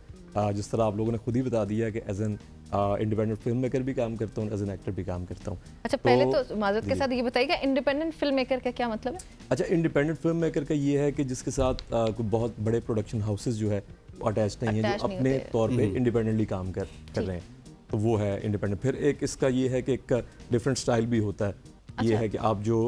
[SPEAKER 10] जिस तरह आप लोगों ने खुद ही बता दिया कि as an independent film maker भी काम करता हूँ, एज एन एक्टर भी काम करता हूँ।
[SPEAKER 1] अच्छा, पहले तो माजरत के साथ ये बताइएगा, इंडिपेंडेंट फिल्म मेकर का क्या मतलब है?
[SPEAKER 10] अच्छा, इंडिपेंडेंट फिल्म मेकर का ये है कि जिसके साथ कोई बहुत बड़े प्रोडक्शन हाउसेस जो है अटैच नहीं है, जो अपने तौर पे इंडिपेंडेंटली काम कर रहे हैं, तो वो है इंडिपेंडेंट। फिर एक इसका ये है कि एक डिफरेंट स्टाइल भी होता है। ये है कि आप जो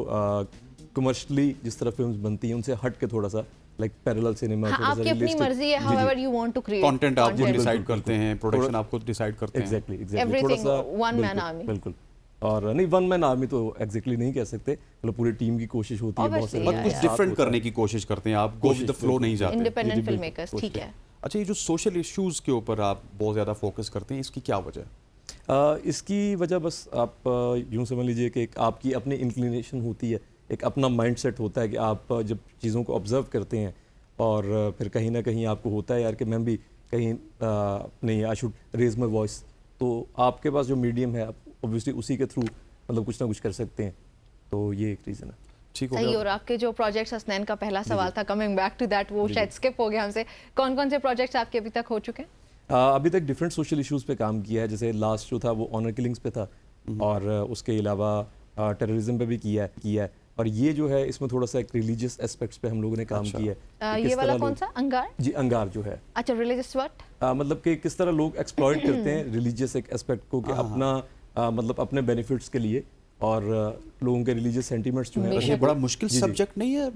[SPEAKER 10] कमर्शियली जिस तरह फिल्म्स बनती हैं उनसे हट के थोड़ा सा लाइक पैरेलल सिनेमा,
[SPEAKER 1] आपकी अपनी मर्जी है, however you want to create
[SPEAKER 2] content आप डिसाइड करते हैं, प्रोडक्शन आप खुद डिसाइड करते हैं।
[SPEAKER 10] एग्जैक्टली थोड़ा सा
[SPEAKER 1] वन मैन आर्मी।
[SPEAKER 10] बिल्कुल। और नहीं, वन मैन आर्मी तो एग्जैक्टली नहीं कह सकते, मतलब पूरी टीम की कोशिश होती है, बहुत
[SPEAKER 2] सारे कुछ डिफरेंट करने की कोशिश करते हैं, आप गो विद द फ्लो नहीं जाते।
[SPEAKER 1] इंडिपेंडेंट फिल्म मेकर्स, ठीक है।
[SPEAKER 2] अच्छा, ये जो सोशल इश्यूज के ऊपर आप बहुत ज़्यादा फोकस करते हैं, इसकी क्या वजह है?
[SPEAKER 10] इसकी वजह बस आप यूँ समझ लीजिए कि आपकी अपनी इंक्लिनेशन होती है एक अपना माइंडसेट होता है कि आप जब चीज़ों को ऑब्जर्व करते हैं और फिर कहीं ना कहीं आपको होता है यार कि मैं भी कहीं नहीं, I should raise my voice, तो आपके पास जो मीडियम है आप ऑब्वियसली उसी के थ्रू मतलब कुछ ना कुछ कर सकते हैं, तो ये एक रीज़न है।
[SPEAKER 2] ठीक हो
[SPEAKER 1] सही।
[SPEAKER 2] गया।
[SPEAKER 1] और आपके जो प्रोजेक्ट्स, हसनैन का पहला सवाल था, कमिंग बैक टू दैट, वो शायद स्किप हो गया हमसे। कौन कौन से प्रोजेक्ट्स आपके अभी तक हो चुके हैं?
[SPEAKER 10] अभी तक डिफरेंट सोशल इश्यूज़ पे काम किया है, जैसे लास्ट जो था वो ऑनर किलिंग्स पे था और उसके अलावा टेररिज्म पे भी किया है और ये जो है इसमें थोड़ा सा एक रिलीजियस एस्पेक्ट्स पे हम लोगों ने काम किया है कि
[SPEAKER 1] ये
[SPEAKER 10] किस
[SPEAKER 1] वाला
[SPEAKER 10] तरह
[SPEAKER 1] कौन
[SPEAKER 10] लोग-
[SPEAKER 1] सा, अंगार?
[SPEAKER 10] जी, अंगार जो है
[SPEAKER 1] अच्छा, रिलीजियस व्हाट?
[SPEAKER 10] मतलब कि किस तरह लोग एक्सप्लॉइट करते हैं रिलीजियस एक एस्पेक्ट को कि अपना मतलब अपने बेनिफिट्स के लिए और लोगों के रिलीजियस सेंटिमेंट्स जो
[SPEAKER 2] ये
[SPEAKER 10] है
[SPEAKER 2] बड़ा मुश्किल सब्जेक्ट नहीं है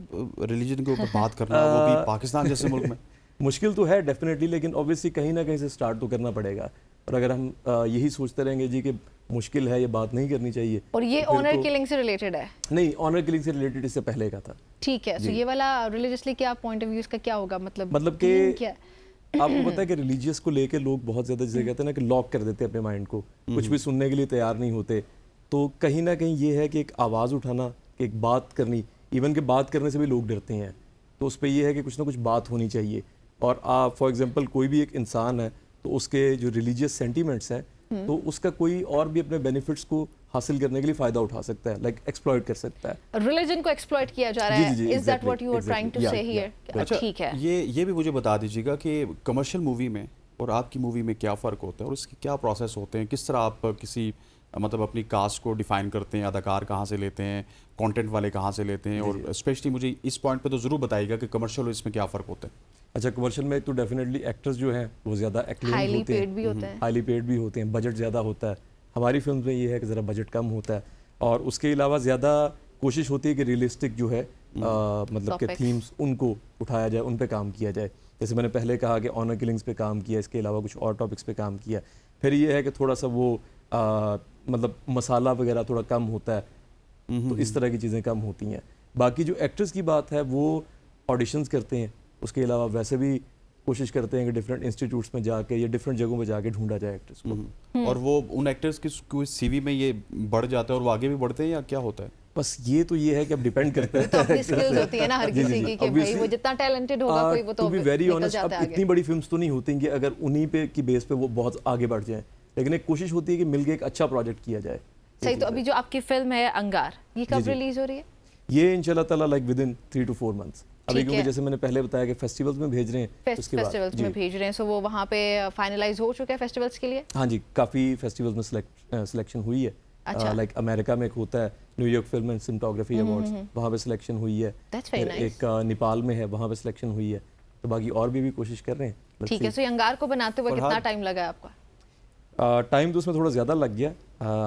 [SPEAKER 2] रिलीजन के ऊपर बात करना, वो भी पाकिस्तान जैसे मुल्क में?
[SPEAKER 10] मुश्किल तो है डेफिनेटली, लेकिन ऑब्वियसली कहीं ना कहीं से स्टार्ट तो करना पड़ेगा। और अगर हम यही सोचते रहेंगे जी कि मुश्किल है, ये बात नहीं करनी चाहिए,
[SPEAKER 1] और ये
[SPEAKER 10] तो फिर
[SPEAKER 1] ऑनर
[SPEAKER 10] तो-
[SPEAKER 1] किलिंग से रिलेटेड है?
[SPEAKER 10] नहीं, ऑनर किलिंग से रिलेटेड इससे पहले का था।
[SPEAKER 1] ठीक है। सो ये वाला रिलीजियसली क्या पॉइंट ऑफ व्यू इसका क्या होगा, मतलब
[SPEAKER 10] कि
[SPEAKER 1] theme क्या है?
[SPEAKER 10] आपको पता है कि रिलीजियस को लेके लोग बहुत ज़्यादा जैसे कहते हैं ना कि लॉक कर देते हैं अपने माइंड को, कुछ भी सुनने के लिए तैयार नहीं होते। तो कहीं ना कहीं ये है कि एक आवाज़ उठाना, कि एक बात करनी, इवन के बात करने से भी लोग डरते हैं, तो उस पर यह है कि कुछ ना कुछ बात होनी चाहिए। और आप फॉर एग्जांपल कोई भी एक इंसान है तो उसके जो रिलीजियस सेंटीमेंट्स हैं तो उसका कोई और भी अपने बेनिफिट्स को हासिल करने के लिए फ़ायदा उठा सकता है, लाइक एक्सप्लॉइट कर सकता है।
[SPEAKER 1] रिलीजन को एक्सप्लॉइट किया जा रहा
[SPEAKER 10] जी,
[SPEAKER 1] है,
[SPEAKER 10] जी,
[SPEAKER 1] is that
[SPEAKER 10] exactly,
[SPEAKER 1] what you are trying to
[SPEAKER 10] exactly,
[SPEAKER 1] say
[SPEAKER 10] yeah,
[SPEAKER 1] here?
[SPEAKER 2] अच्छा,
[SPEAKER 1] ठीक है।
[SPEAKER 2] ये भी मुझे बता दीजिएगा कि कमर्शियल मूवी में और आपकी मूवी में क्या फ़र्क होता है और इसके क्या प्रोसेस होते हैं? किस तरह आप किसी मतलब अपनी कास्ट को डिफाइन करते हैं, अदाकार कहाँ से लेते हैं, कंटेंट वाले कहाँ से लेते हैं? और स्पेशली मुझे इस पॉइंट पे तो ज़रूर बताइएगा कि कमर्शियल और इसमें क्या फ़र्क होता है?
[SPEAKER 10] अच्छा, कमर्शियल में तो डेफिनेटली एक्टर्स जो हैं वो ज़्यादा एक्लेम्ड
[SPEAKER 1] हाईली
[SPEAKER 10] होते हैं,
[SPEAKER 1] पेड भी होते हैं।
[SPEAKER 10] हाईली पेड भी होते हैं, बजट ज़्यादा होता है। हमारी फिल्म में ये है कि ज़रा बजट कम होता है और उसके अलावा ज़्यादा कोशिश होती है कि रियलिस्टिक जो है मतलब के
[SPEAKER 1] Topics.
[SPEAKER 10] थीम्स उनको उठाया जाए, उन पे काम किया जाए। जैसे मैंने पहले कहा कि ऑनर किलिंग्स पे काम किया, इसके अलावा कुछ और टॉपिक्स पे काम किया। फिर ये है कि थोड़ा सा वो मतलब मसाला वगैरह थोड़ा कम होता है, तो इस तरह की चीज़ें कम होती हैं। बाकी जो एक्टर्स की बात है वो ऑडिशंस करते हैं, उसके अलावा वैसे भी कोशिश करते हैं कि डिफरेंट इंस्टीट्यूट्स में जाके या डिफरेंट जगहों पे जाके ढूंढा जाए एक्टर्स को।
[SPEAKER 2] और वो उन एक्टर्स की सीवी में ये बढ़ जाता है और वो आगे भी बढ़ते हैं या क्या होता है?
[SPEAKER 10] बस ये तो ये है कि अब डिपेंड करता है।
[SPEAKER 1] तो अपनी स्किल्स होती है ना हर
[SPEAKER 10] जी, जी,
[SPEAKER 1] किसी
[SPEAKER 10] जी,
[SPEAKER 1] की कि भाई
[SPEAKER 10] obviously,
[SPEAKER 1] वो जितना टैलेंटेड होगा कोई वो तो
[SPEAKER 10] टू बी वेरी
[SPEAKER 1] निकल
[SPEAKER 10] ऑनेस्ट, अब
[SPEAKER 1] जाता है
[SPEAKER 10] इतनी
[SPEAKER 1] आगे।
[SPEAKER 10] बड़ी फिल्म्स तो नहीं होती कि अगर उन्हीं पे की बेस पे वो बहुत आगे बढ़ जाएं, लेकिन एक कोशिश होती है कि मिलके एक अच्छा प्रोजेक्ट किया जाए।
[SPEAKER 1] सही। तो अभी जो आपकी फिल्म है अंगार, ये कब
[SPEAKER 10] जी, जी।
[SPEAKER 1] रिलीज हो रही है?
[SPEAKER 10] ये इंशाल्लाह ताला like with in 3 to 4 months. अभी
[SPEAKER 1] ठीक
[SPEAKER 10] क्योंकि
[SPEAKER 1] है।
[SPEAKER 10] जैसे मैंने पहले बताया कि फेस्टिवल्स में भेज रहे हैं, उसके बाद
[SPEAKER 1] फेस्टिवल्स
[SPEAKER 10] जी।
[SPEAKER 1] में भेज रहे हैं, सो वो वहाँ पे फाइनलाइज हो चुका है फेस्टिवल्स के लिए?
[SPEAKER 10] हाँ जी, काफ़ी फेस्टिवल्स में सिलेक्शन हुई है।
[SPEAKER 1] अच्छा।
[SPEAKER 10] लाइक अमेरिका में एक होता है New York film and cinematography awards, वहाँ पे सिलेक्शन हुई है।
[SPEAKER 1] That's very
[SPEAKER 10] फिर
[SPEAKER 1] nice.
[SPEAKER 10] एक नेपाल में है, वहाँ पे सिलेक्शन हुई है। तो बाकी और भी कोशिश कर रहे हैं। Let's
[SPEAKER 1] ठीक है।
[SPEAKER 10] see.
[SPEAKER 1] सो ये अंगार को बनाते हुए कितना
[SPEAKER 2] फरहाद-
[SPEAKER 1] टाइम लगा आपका?
[SPEAKER 10] टाइम तो उसमें थोड़ा ज़्यादा लग गया,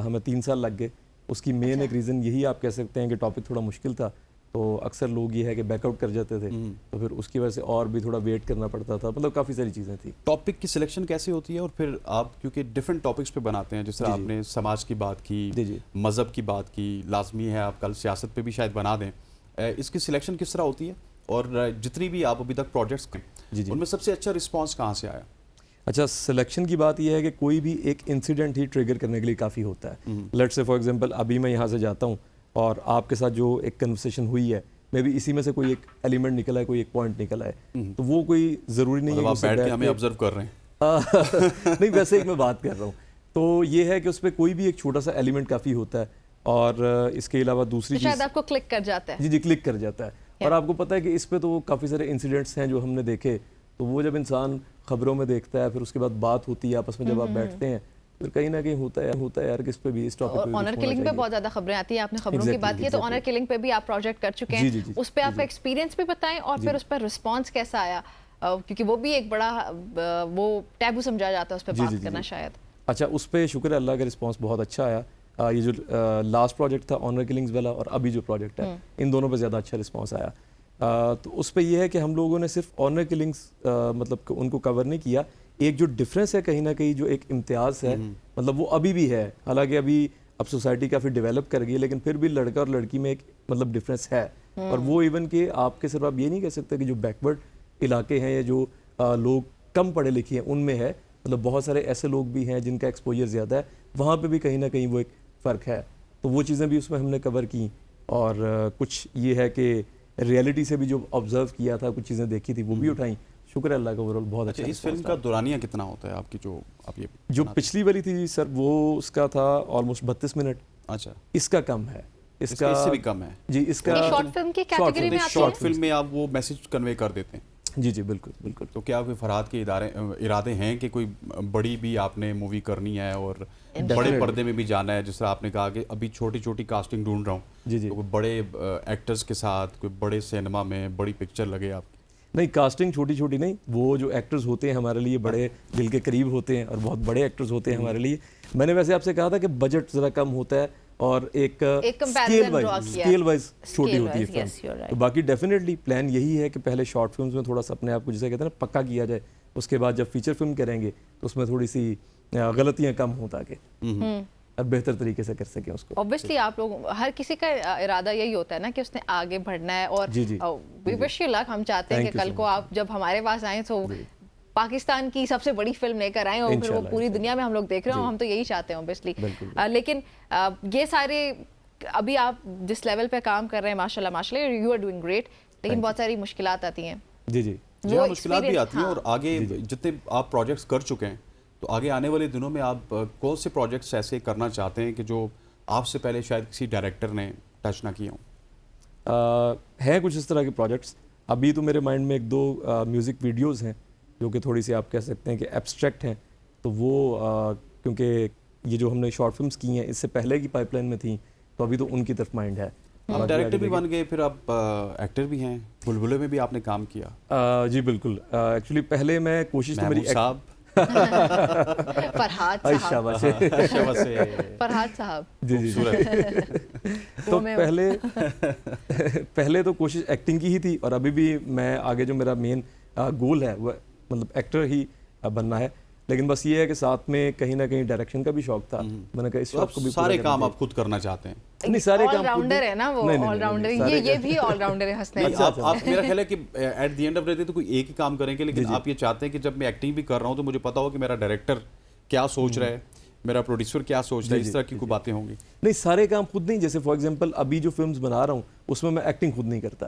[SPEAKER 10] हमें 3 साल लग गए। उसकी मेन
[SPEAKER 1] अच्छा।
[SPEAKER 10] एक रीज़न यही आप कह सकते हैं कि टॉपिक थोड़ा मुश्किल था, तो अक्सर लोग ये है कि बैकआउट कर जाते थे, तो फिर उसकी वजह से और भी थोड़ा वेट करना पड़ता था, मतलब काफ़ी सारी चीज़ें थी।
[SPEAKER 2] टॉपिक की सिलेक्शन कैसे होती है? और फिर आप क्योंकि डिफरेंट टॉपिक्स पे बनाते हैं, जिस तरह
[SPEAKER 10] जी, जी।
[SPEAKER 2] आपने समाज की बात की,
[SPEAKER 10] जी, जी।
[SPEAKER 2] मज़हब की बात की, लाजमी है आप कल सियासत पे भी शायद बना दें। इसकी सिलेक्शन किस तरह होती है? और जितनी भी आप अभी तक प्रोजेक्ट्स
[SPEAKER 10] जी, जी।
[SPEAKER 2] उनमें सबसे अच्छा रिस्पॉन्स कहाँ से आया?
[SPEAKER 10] अच्छा, सिलेक्शन की बात यह है कि कोई भी एक इंसिडेंट ही ट्रिगर करने के लिए काफ़ी होता है। लेट्स से फॉर एग्जांपल अभी मैं यहाँ से जाता हूँ और आपके साथ जो एक कन्वर्सेशन हुई है, मे बी इसी में से कोई एक एलिमेंट निकला है, कोई एक पॉइंट निकला है, तो वो कोई ज़रूरी नहीं है
[SPEAKER 2] मतलब
[SPEAKER 10] कि
[SPEAKER 2] आप
[SPEAKER 10] उससे
[SPEAKER 2] बैठ के
[SPEAKER 10] बैठ
[SPEAKER 2] हमें
[SPEAKER 10] के-
[SPEAKER 2] ऑब्जर्व कर रहे हैं।
[SPEAKER 10] नहीं, वैसे एक मैं बात कर रहा हूँ। तो ये है कि उस पर कोई भी एक छोटा सा एलिमेंट काफ़ी होता है और इसके अलावा दूसरी
[SPEAKER 1] तो शायद
[SPEAKER 10] चीज़
[SPEAKER 1] आपको क्लिक कर जाता है।
[SPEAKER 10] जी जी क्लिक कर जाता है। और आपको पता है कि इस पे तो काफ़ी सारे इंसिडेंट्स हैं जो हमने देखे, तो वो जब इंसान खबरों में देखता है, फिर उसके बाद बात होती है आपस में, जब आप बैठते हैं फिर कहीं ना कहीं होता है यार कि इस पे भी, इस टॉपिक पे
[SPEAKER 1] और
[SPEAKER 10] भी
[SPEAKER 1] ऑनर
[SPEAKER 10] कुछ
[SPEAKER 1] किलिंग
[SPEAKER 10] होना
[SPEAKER 1] पे बहुत ज्यादा खबरें आती हैं, आपने खबरों की
[SPEAKER 10] Exactly,
[SPEAKER 1] बात की है, तो ऑनर
[SPEAKER 10] exactly.
[SPEAKER 1] किलिंग पे भी आप प्रोजेक्ट कर चुके
[SPEAKER 10] जी, जी,
[SPEAKER 1] हैं,
[SPEAKER 10] जी,
[SPEAKER 1] उस पे
[SPEAKER 10] जी,
[SPEAKER 1] आपका
[SPEAKER 10] जी।
[SPEAKER 1] एक्सपीरियंस भी बताएं और फिर उस पर रिस्पॉन्स कैसा आया, क्योंकि वो भी एक बड़ा वो टैबू समझा जाता है उस पर
[SPEAKER 10] जी,
[SPEAKER 1] बात
[SPEAKER 10] जी, जी,
[SPEAKER 1] करना
[SPEAKER 10] जी।
[SPEAKER 1] शायद।
[SPEAKER 10] अच्छा, उस पे शुक्र है अल्लाह का रिस्पांस बहुत अच्छा आया। ये जो लास्ट प्रोजेक्ट था ऑनर किलिंग्स वाला और अभी जो प्रोजेक्ट है, इन दोनों पे ज़्यादा अच्छा रिस्पांस आया। तो उस पे ये है कि हम लोगों ने सिर्फ ऑनर किलिंग्स मतलब कि उनको कवर नहीं किया, एक जो डिफरेंस है कहीं ना कहीं, जो एक इम्तियाज़ है, मतलब वो अभी भी है। हालांकि अभी अब सोसाइटी काफ़ी डेवलप कर गई है, लेकिन फिर भी लड़का और लड़की में एक मतलब डिफरेंस है। और वो इवन कि आपके सिर्फ आप ये नहीं कह सकते कि जो बैकवर्ड इलाके हैं या जो लोग कम पढ़े लिखे हैं उनमें है, मतलब बहुत सारे ऐसे लोग भी हैं जिनका एक्सपोजर ज़्यादा है, वहाँ पे भी कहीं ना कहीं वो एक फ़र्क है। तो वो चीज़ें भी उसमें हमने कवर की। और कुछ ये है कि रियलिटी से भी जो ऑब्जर्व किया था, कुछ चीज़ें देखी थी वो भी उठाई। शुक्र है अल्लाह का, ओवरऑल बहुत
[SPEAKER 2] अच्छा,
[SPEAKER 10] अच्छा
[SPEAKER 2] इस फिल्म का दुरानिया कितना होता है आपकी जो आप ये
[SPEAKER 10] जो पिछली वाली थी सर वो उसका था ऑलमोस्ट 32 मिनट।
[SPEAKER 2] अच्छा,
[SPEAKER 10] इसका कम है,
[SPEAKER 2] इसका इससे भी कम है
[SPEAKER 10] जी। इसका
[SPEAKER 1] ये शॉर्ट फिल्म की कैटेगरी में आती है।
[SPEAKER 2] शॉर्ट फिल्म में आप वो मैसेज कन्वे कर देते हैं।
[SPEAKER 10] जी जी बिल्कुल बिल्कुल।
[SPEAKER 2] तो क्या कोई फरहाद के इरादे हैं कि कोई बड़ी भी आपने मूवी करनी है और बड़े पर्दे में भी जाना है? जिस तरह आपने कहा कि अभी छोटी छोटी कास्टिंग ढूंढ रहा हूँ,
[SPEAKER 10] जी जी।
[SPEAKER 2] तो कोई बड़े एक्टर्स के साथ कोई बड़े सिनेमा में बड़ी पिक्चर लगे आपकी?
[SPEAKER 10] नहीं, कास्टिंग छोटी छोटी नहीं, वो जो एक्टर्स होते हैं हमारे लिए बड़े दिल के करीब होते हैं और बहुत बड़े एक्टर्स होते हैं हमारे लिए। मैंने वैसे आपसे कहा था कि बजट ज़रा कम होता है और एक स्केल वाइज छोटी होती है फिल्म। तो बाकी डेफिनेटली प्लान यही है कि पहले शॉर्ट फिल्म्स में थोड़ा सा अपने आप को जिसे कहते हैं ना पक्का किया जाए, उसके बाद जब फीचर फिल्म करेंगे तो उसमें थोड़ी सी गलतियाँ कम हो ताकि और बेहतर तरीके से कर सकें उसको।
[SPEAKER 1] ऑब्वियसली आप लोग, हर किसी का इरादा यही होता है ना कि उसने आगे बढ़ना है और
[SPEAKER 10] जी जी
[SPEAKER 1] वी विश यू लक। हम चाहते हैं कि कल को आप जब हमारे पास आए तो पाकिस्तान की सबसे बड़ी फिल्म लेकर आए और फिर वो पूरी दुनिया में हम लोग देख रहे हो। हम तो यही चाहते हैं ऑब्वियसली। लेकिन ये सारे अभी आप जिस लेवल पे काम कर रहे हैं माशाल्लाह माशाल्लाह, यू आर डूइंग ग्रेट, लेकिन बहुत सारी मुश्किलात आती हैं।
[SPEAKER 10] जी जी
[SPEAKER 2] वो मुश्किलात भी आती हैं। और आगे जितने आप प्रोजेक्ट्स कर चुके हैं, तो आगे आने वाले दिनों में आप कौन से प्रोजेक्ट्स ऐसे करना चाहते हैं कि जो आपसे पहले शायद किसी डायरेक्टर ने टच ना किए हों?
[SPEAKER 10] हैं कुछ इस तरह के प्रोजेक्ट्स। अभी तो मेरे माइंड में एक दो म्यूज़िक वीडियोस हैं जो कि थोड़ी सी आप कह सकते हैं कि एब्स्ट्रैक्ट हैं। तो वो क्योंकि ये जो हमने शॉर्ट फिल्म्स की हैं इससे पहले की पाइपलाइन में थी, तो अभी तो उनकी तरफ माइंड है।
[SPEAKER 2] आप डायरेक्टर भी बन गए, फिर आप एक्टर भी हैं। बुलबुले में भी आपने काम किया।
[SPEAKER 10] जी बिल्कुल। एक्चुअली पहले मैं कोशिश तो मेरी
[SPEAKER 2] साहब
[SPEAKER 1] फरहाद साहब
[SPEAKER 10] जी जी तो पहले तो कोशिश एक्टिंग की ही थी और अभी भी मैं आगे जो मेरा मेन गोल है वो मतलब एक्टर ही बनना है। लेकिन बस ये है कि साथ में कहीं ना कहीं डायरेक्शन का भी शौक था। मैंने कहा इस शौक को भी
[SPEAKER 2] सारे काम आप खुद करना चाहते हैं?
[SPEAKER 10] नहीं, सारे काम
[SPEAKER 1] ऑलराउंडर है ना वो, ऑलराउंडर ये भी ऑलराउंडर है हंसने।
[SPEAKER 2] आप मेरा ख्याल है कि at the end of the day तो कोई एक ही काम करेंगे, लेकिन आप ये चाहते हैं कि जब मैं एक्टिंग भी कर रहा हूँ तो मुझे पता हो कि मेरा डायरेक्टर क्या सोच रहा है, मेरा प्रोड्यूसर क्या सोच रहा है, इस तरह की कोई बातें होंगी।
[SPEAKER 10] नहीं, सारे काम खुद नहीं। जैसे फॉर एग्जांपल अभी जो फिल्म्स बना रहा हूँ उसमें मैं एक्टिंग खुद नहीं करता,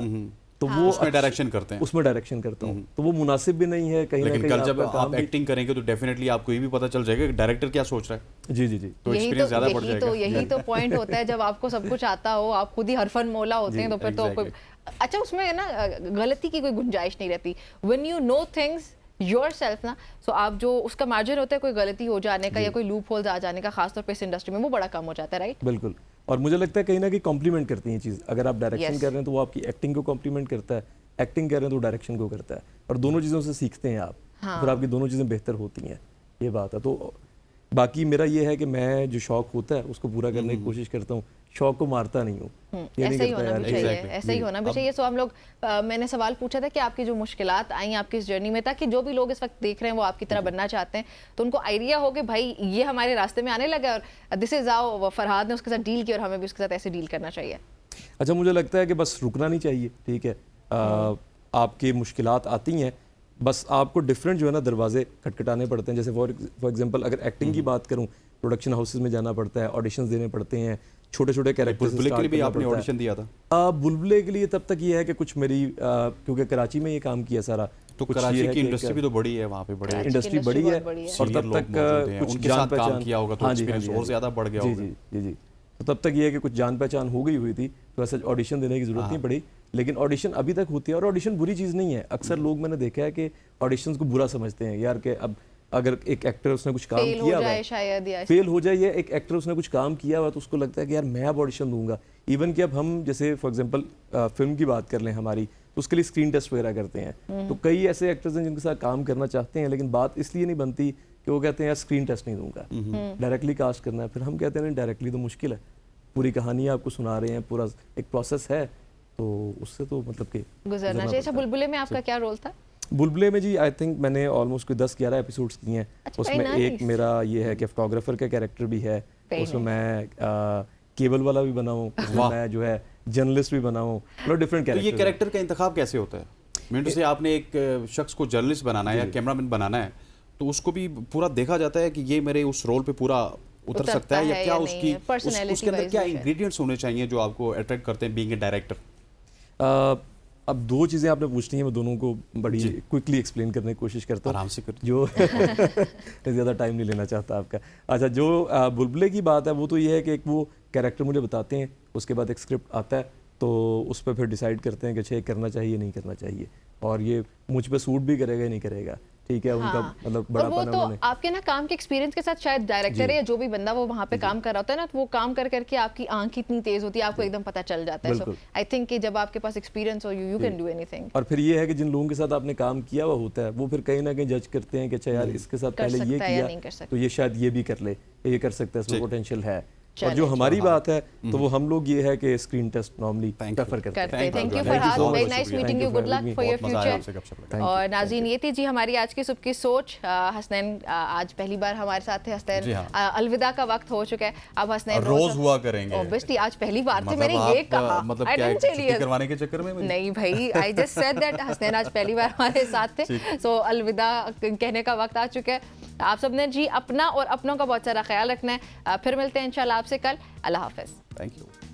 [SPEAKER 10] तो वो
[SPEAKER 2] उसमें डायरेक्शन करते हैं।
[SPEAKER 10] उसमें डायरेक्शन करता हूँ, तो वो मुनासिब भी नहीं है कहीं ना कहीं।
[SPEAKER 2] लेकिन कल जब आप एक्टिंग करेंगे तो डेफिनेटली आपको ये भी पता चल जाएगा कि डायरेक्टर क्या सोच रहा है।
[SPEAKER 10] जी जी जी।
[SPEAKER 2] तो एक्सपीरियंस ज्यादा बढ़ जाएगा।
[SPEAKER 1] यही तो पॉइंट होता है जब आपको सब कुछ आता हो, आप खुद ही हरफन मौला होते हैं, तो फिर तो कोई अच्छा उसमें है ना गलती की कोई गुंजाइश नहीं रहती। When you know things yourself ना, सो आप जो उसका मार्जिन होता है कोई गलती हो जाने का या कोई लूप होल्स आ जाने का, खासतौर पे इस इंडस्ट्री में, वो बड़ा कम हो जाता है, राइट?
[SPEAKER 10] बिल्कुल। और मुझे लगता है कहीं ना कहीं कॉम्प्लीमेंट करती है चीज़। अगर आप डायरेक्शन कर रहे हैं तो वो आपकी एक्टिंग को कॉम्प्लीमेंट करता है, एक्टिंग कर रहे हैं तो डायरेक्शन को करता है, और दोनों चीज़ों से सीखते हैं आप। फिर आपकी दोनों चीज़ें बेहतर होती हैं, ये बात है। तो बाकी मेरा ये है कि मैं जो शौक होता है उसको पूरा करने की कोशिश करता हूँ, शौक को मारता नहीं हूँ।
[SPEAKER 1] ऐसा ही होना भी चाहिए, ऐसा ही होना भी चाहिए। सो हम लोग मैंने सवाल पूछा था कि आपकी जो मुश्किलात आई आपकी इस जर्नी में, ताकि जो भी लोग इस वक्त देख रहे हैं वो आपकी तरह बनना चाहते हैं तो उनको आइडिया हो कि भाई ये हमारे रास्ते में आने लगा और दिस इज हाउ फरहाद ने उसके साथ डील किया और हमें भी उसके साथ ऐसे डील करना चाहिए।
[SPEAKER 10] अच्छा, मुझे लगता है कि बस रुकना नहीं चाहिए, ठीक है। आपकी मुश्किलात आती हैं, बस आपको डिफरेंट जो है ना दरवाजे खटखटाने पड़ते हैं। जैसे फॉर एग्जांपल अगर एक्टिंग की बात करूं, प्रोडक्शन हाउसेस में जाना पड़ता है, ऑडिशंस देने पड़ते हैं, छोटे छोटे कैरेक्टर्स।
[SPEAKER 2] बुलबुले के लिए भी आपने ऑडिशन दिया था?
[SPEAKER 10] बुलबुले के लिए तब तक ये है कि कुछ मेरी क्योंकि कराची में ये काम किया सारा,
[SPEAKER 2] तो कराची की इंडस्ट्री भी तो बड़ी है, वहाँ पे बड़े
[SPEAKER 10] इंडस्ट्री बड़ी है और तब तक कुछ जान पहचान
[SPEAKER 2] किया होगा तो एक्सपीरियंस और ज़्यादा बढ़ गया होगा।
[SPEAKER 10] जी जी। तो तब तक ये है कि कुछ जान पहचान हो गई हुई थी, तो ऐसा ऑडिशन देने की जरूरत नहीं पड़ी। लेकिन ऑडिशन अभी तक होती है और ऑडिशन बुरी चीज़ नहीं है। अक्सर लोग मैंने देखा है कि ऑडिशंस को बुरा समझते हैं यार, कि अब अगर एक एक्टर उसने कुछ काम किया हुआ है, फेल हो जाए, या एक एक्टर उसने कुछ काम किया हुआ तो उसको लगता है कि यार मैं अब ऑडिशन दूंगा। इवन कि अब हम जैसे फॉर एग्जांपल फिल्म की बात कर लें हमारी, तो उसके लिए स्क्रीन टेस्ट वगैरह करते हैं। तो कई ऐसे एक्टर्स हैं जिनके साथ काम करना चाहते हैं, लेकिन बात इसलिए नहीं बनती कि वो कहते हैं यार स्क्रीन टेस्ट नहीं दूंगा, डायरेक्टली कास्ट करना है। फिर हम कहते हैं डायरेक्टली तो मुश्किल है, पूरी कहानी आपको सुना रहे हैं, पूरा एक प्रोसेस है, तो उससे तो मतलब कि
[SPEAKER 1] गुजरना चाहिए। अच्छा, बुलबुले में आपका क्या रोल था?
[SPEAKER 10] बुलबुले में जी आई थिंक मैंने ऑलमोस्ट कोई 10-11 एपिसोड्स किए हैं। उसमें एक मेरा ये है कि फोटोग्राफर का कैरेक्टर भी है, उसमें मैं केबल वाला भी बना हूँ, मैं जो है जर्नलिस्ट भी बना हूँ, मतलब डिफरेंट कैरेक्टर।
[SPEAKER 2] तो ये कैरेक्टर का इंतखाब कैसे होता है? मिनटों से आपने एक शख्स को जर्नलिस्ट बनाना है या कैमरामैन बनाना है, तो उसको भी पूरा देखा जाता है कि ये मेरे उस रोल पे पूरा उतर सकता है, या क्या
[SPEAKER 1] या
[SPEAKER 2] उसकी
[SPEAKER 1] नहीं, personality
[SPEAKER 2] उसके अंदर
[SPEAKER 1] wise
[SPEAKER 2] क्या
[SPEAKER 1] जो है।
[SPEAKER 2] इंग्रेडिएंट्स होने चाहिए जो आपको अट्रैक्ट करते हैं बीइंग ए डायरेक्टर?
[SPEAKER 10] अब दो चीज़ें आपने पूछनी है, मैं दोनों को बड़ी क्विकली एक्सप्लेन करने की कोशिश करता हूँ।
[SPEAKER 2] आराम से करिए।
[SPEAKER 10] जो ज़्यादा टाइम नहीं लेना चाहता आपका। अच्छा, जो बुलबुले की बात है वो तो ये है कि एक वो कैरेक्टर मुझे बताते हैं, उसके बाद एक स्क्रिप्ट आता है, तो उस पर फिर डिसाइड करते हैं कि अच्छा ये करना चाहिए नहीं करना चाहिए, और ये मुझ पे सूट भी करेगा या नहीं करेगा। ठीक है, उनका
[SPEAKER 1] हाँ।
[SPEAKER 10] मतलब
[SPEAKER 1] और
[SPEAKER 10] बड़ा
[SPEAKER 1] वो तो आपके ना काम के एक्सपीरियंस के साथ, शायद डायरेक्टर है या जो भी बंदा वो वहाँ पे काम कर रहा होता है ना, तो वो काम कर करके आपकी आंख इतनी तेज होती है, आपको एकदम पता चल जाता है। सो आई थिंक कि जब आपके पास एक्सपीरियंस हो, यू कैन डू एनीथिंग।
[SPEAKER 10] और फिर ये है कि जिन लोगों के साथ आपने काम किया हुआ होता है, वो फिर कहीं ना कहीं जज करते हैं कि अच्छा यार इसके साथ पहले ये किया तो ये शायद ये भी कर ले, ये कर सकता है, इसमें पोटेंशियल है। और जो हमारी बात है तो वो हम लोग ये है कि स्क्रीन टेस्ट नॉर्मली प्रेफर करते हैं।
[SPEAKER 1] Thank you Farhad, very nice meeting you, good luck for your future. और नाज़रीन, ये थी जी हमारी आज की सुबह की सोच। हसनैन आज पहली बार हमारे साथ थे। हसनैन अलविदा का वक्त हो चुका है, अब हसनैन
[SPEAKER 2] रोज हुआ करेंगे।
[SPEAKER 1] ऑब्वियसली आज पहली बार थे, मैंने ये कहा,
[SPEAKER 2] मतलब क्या छुट्टी करवाने के चक्कर में?
[SPEAKER 1] नहीं भाई, I just said that Hasnain आज पहली बार हमारे साथ थे, सो अलविदा कहने का वक्त आ चुका है। आप सबने जी अपना और अपनों का बहुत सारा ख्याल रखना है। फिर मिलते हैं इंशाल्लाह आपसे कल। अल्लाह हाफिज।
[SPEAKER 2] Thank you.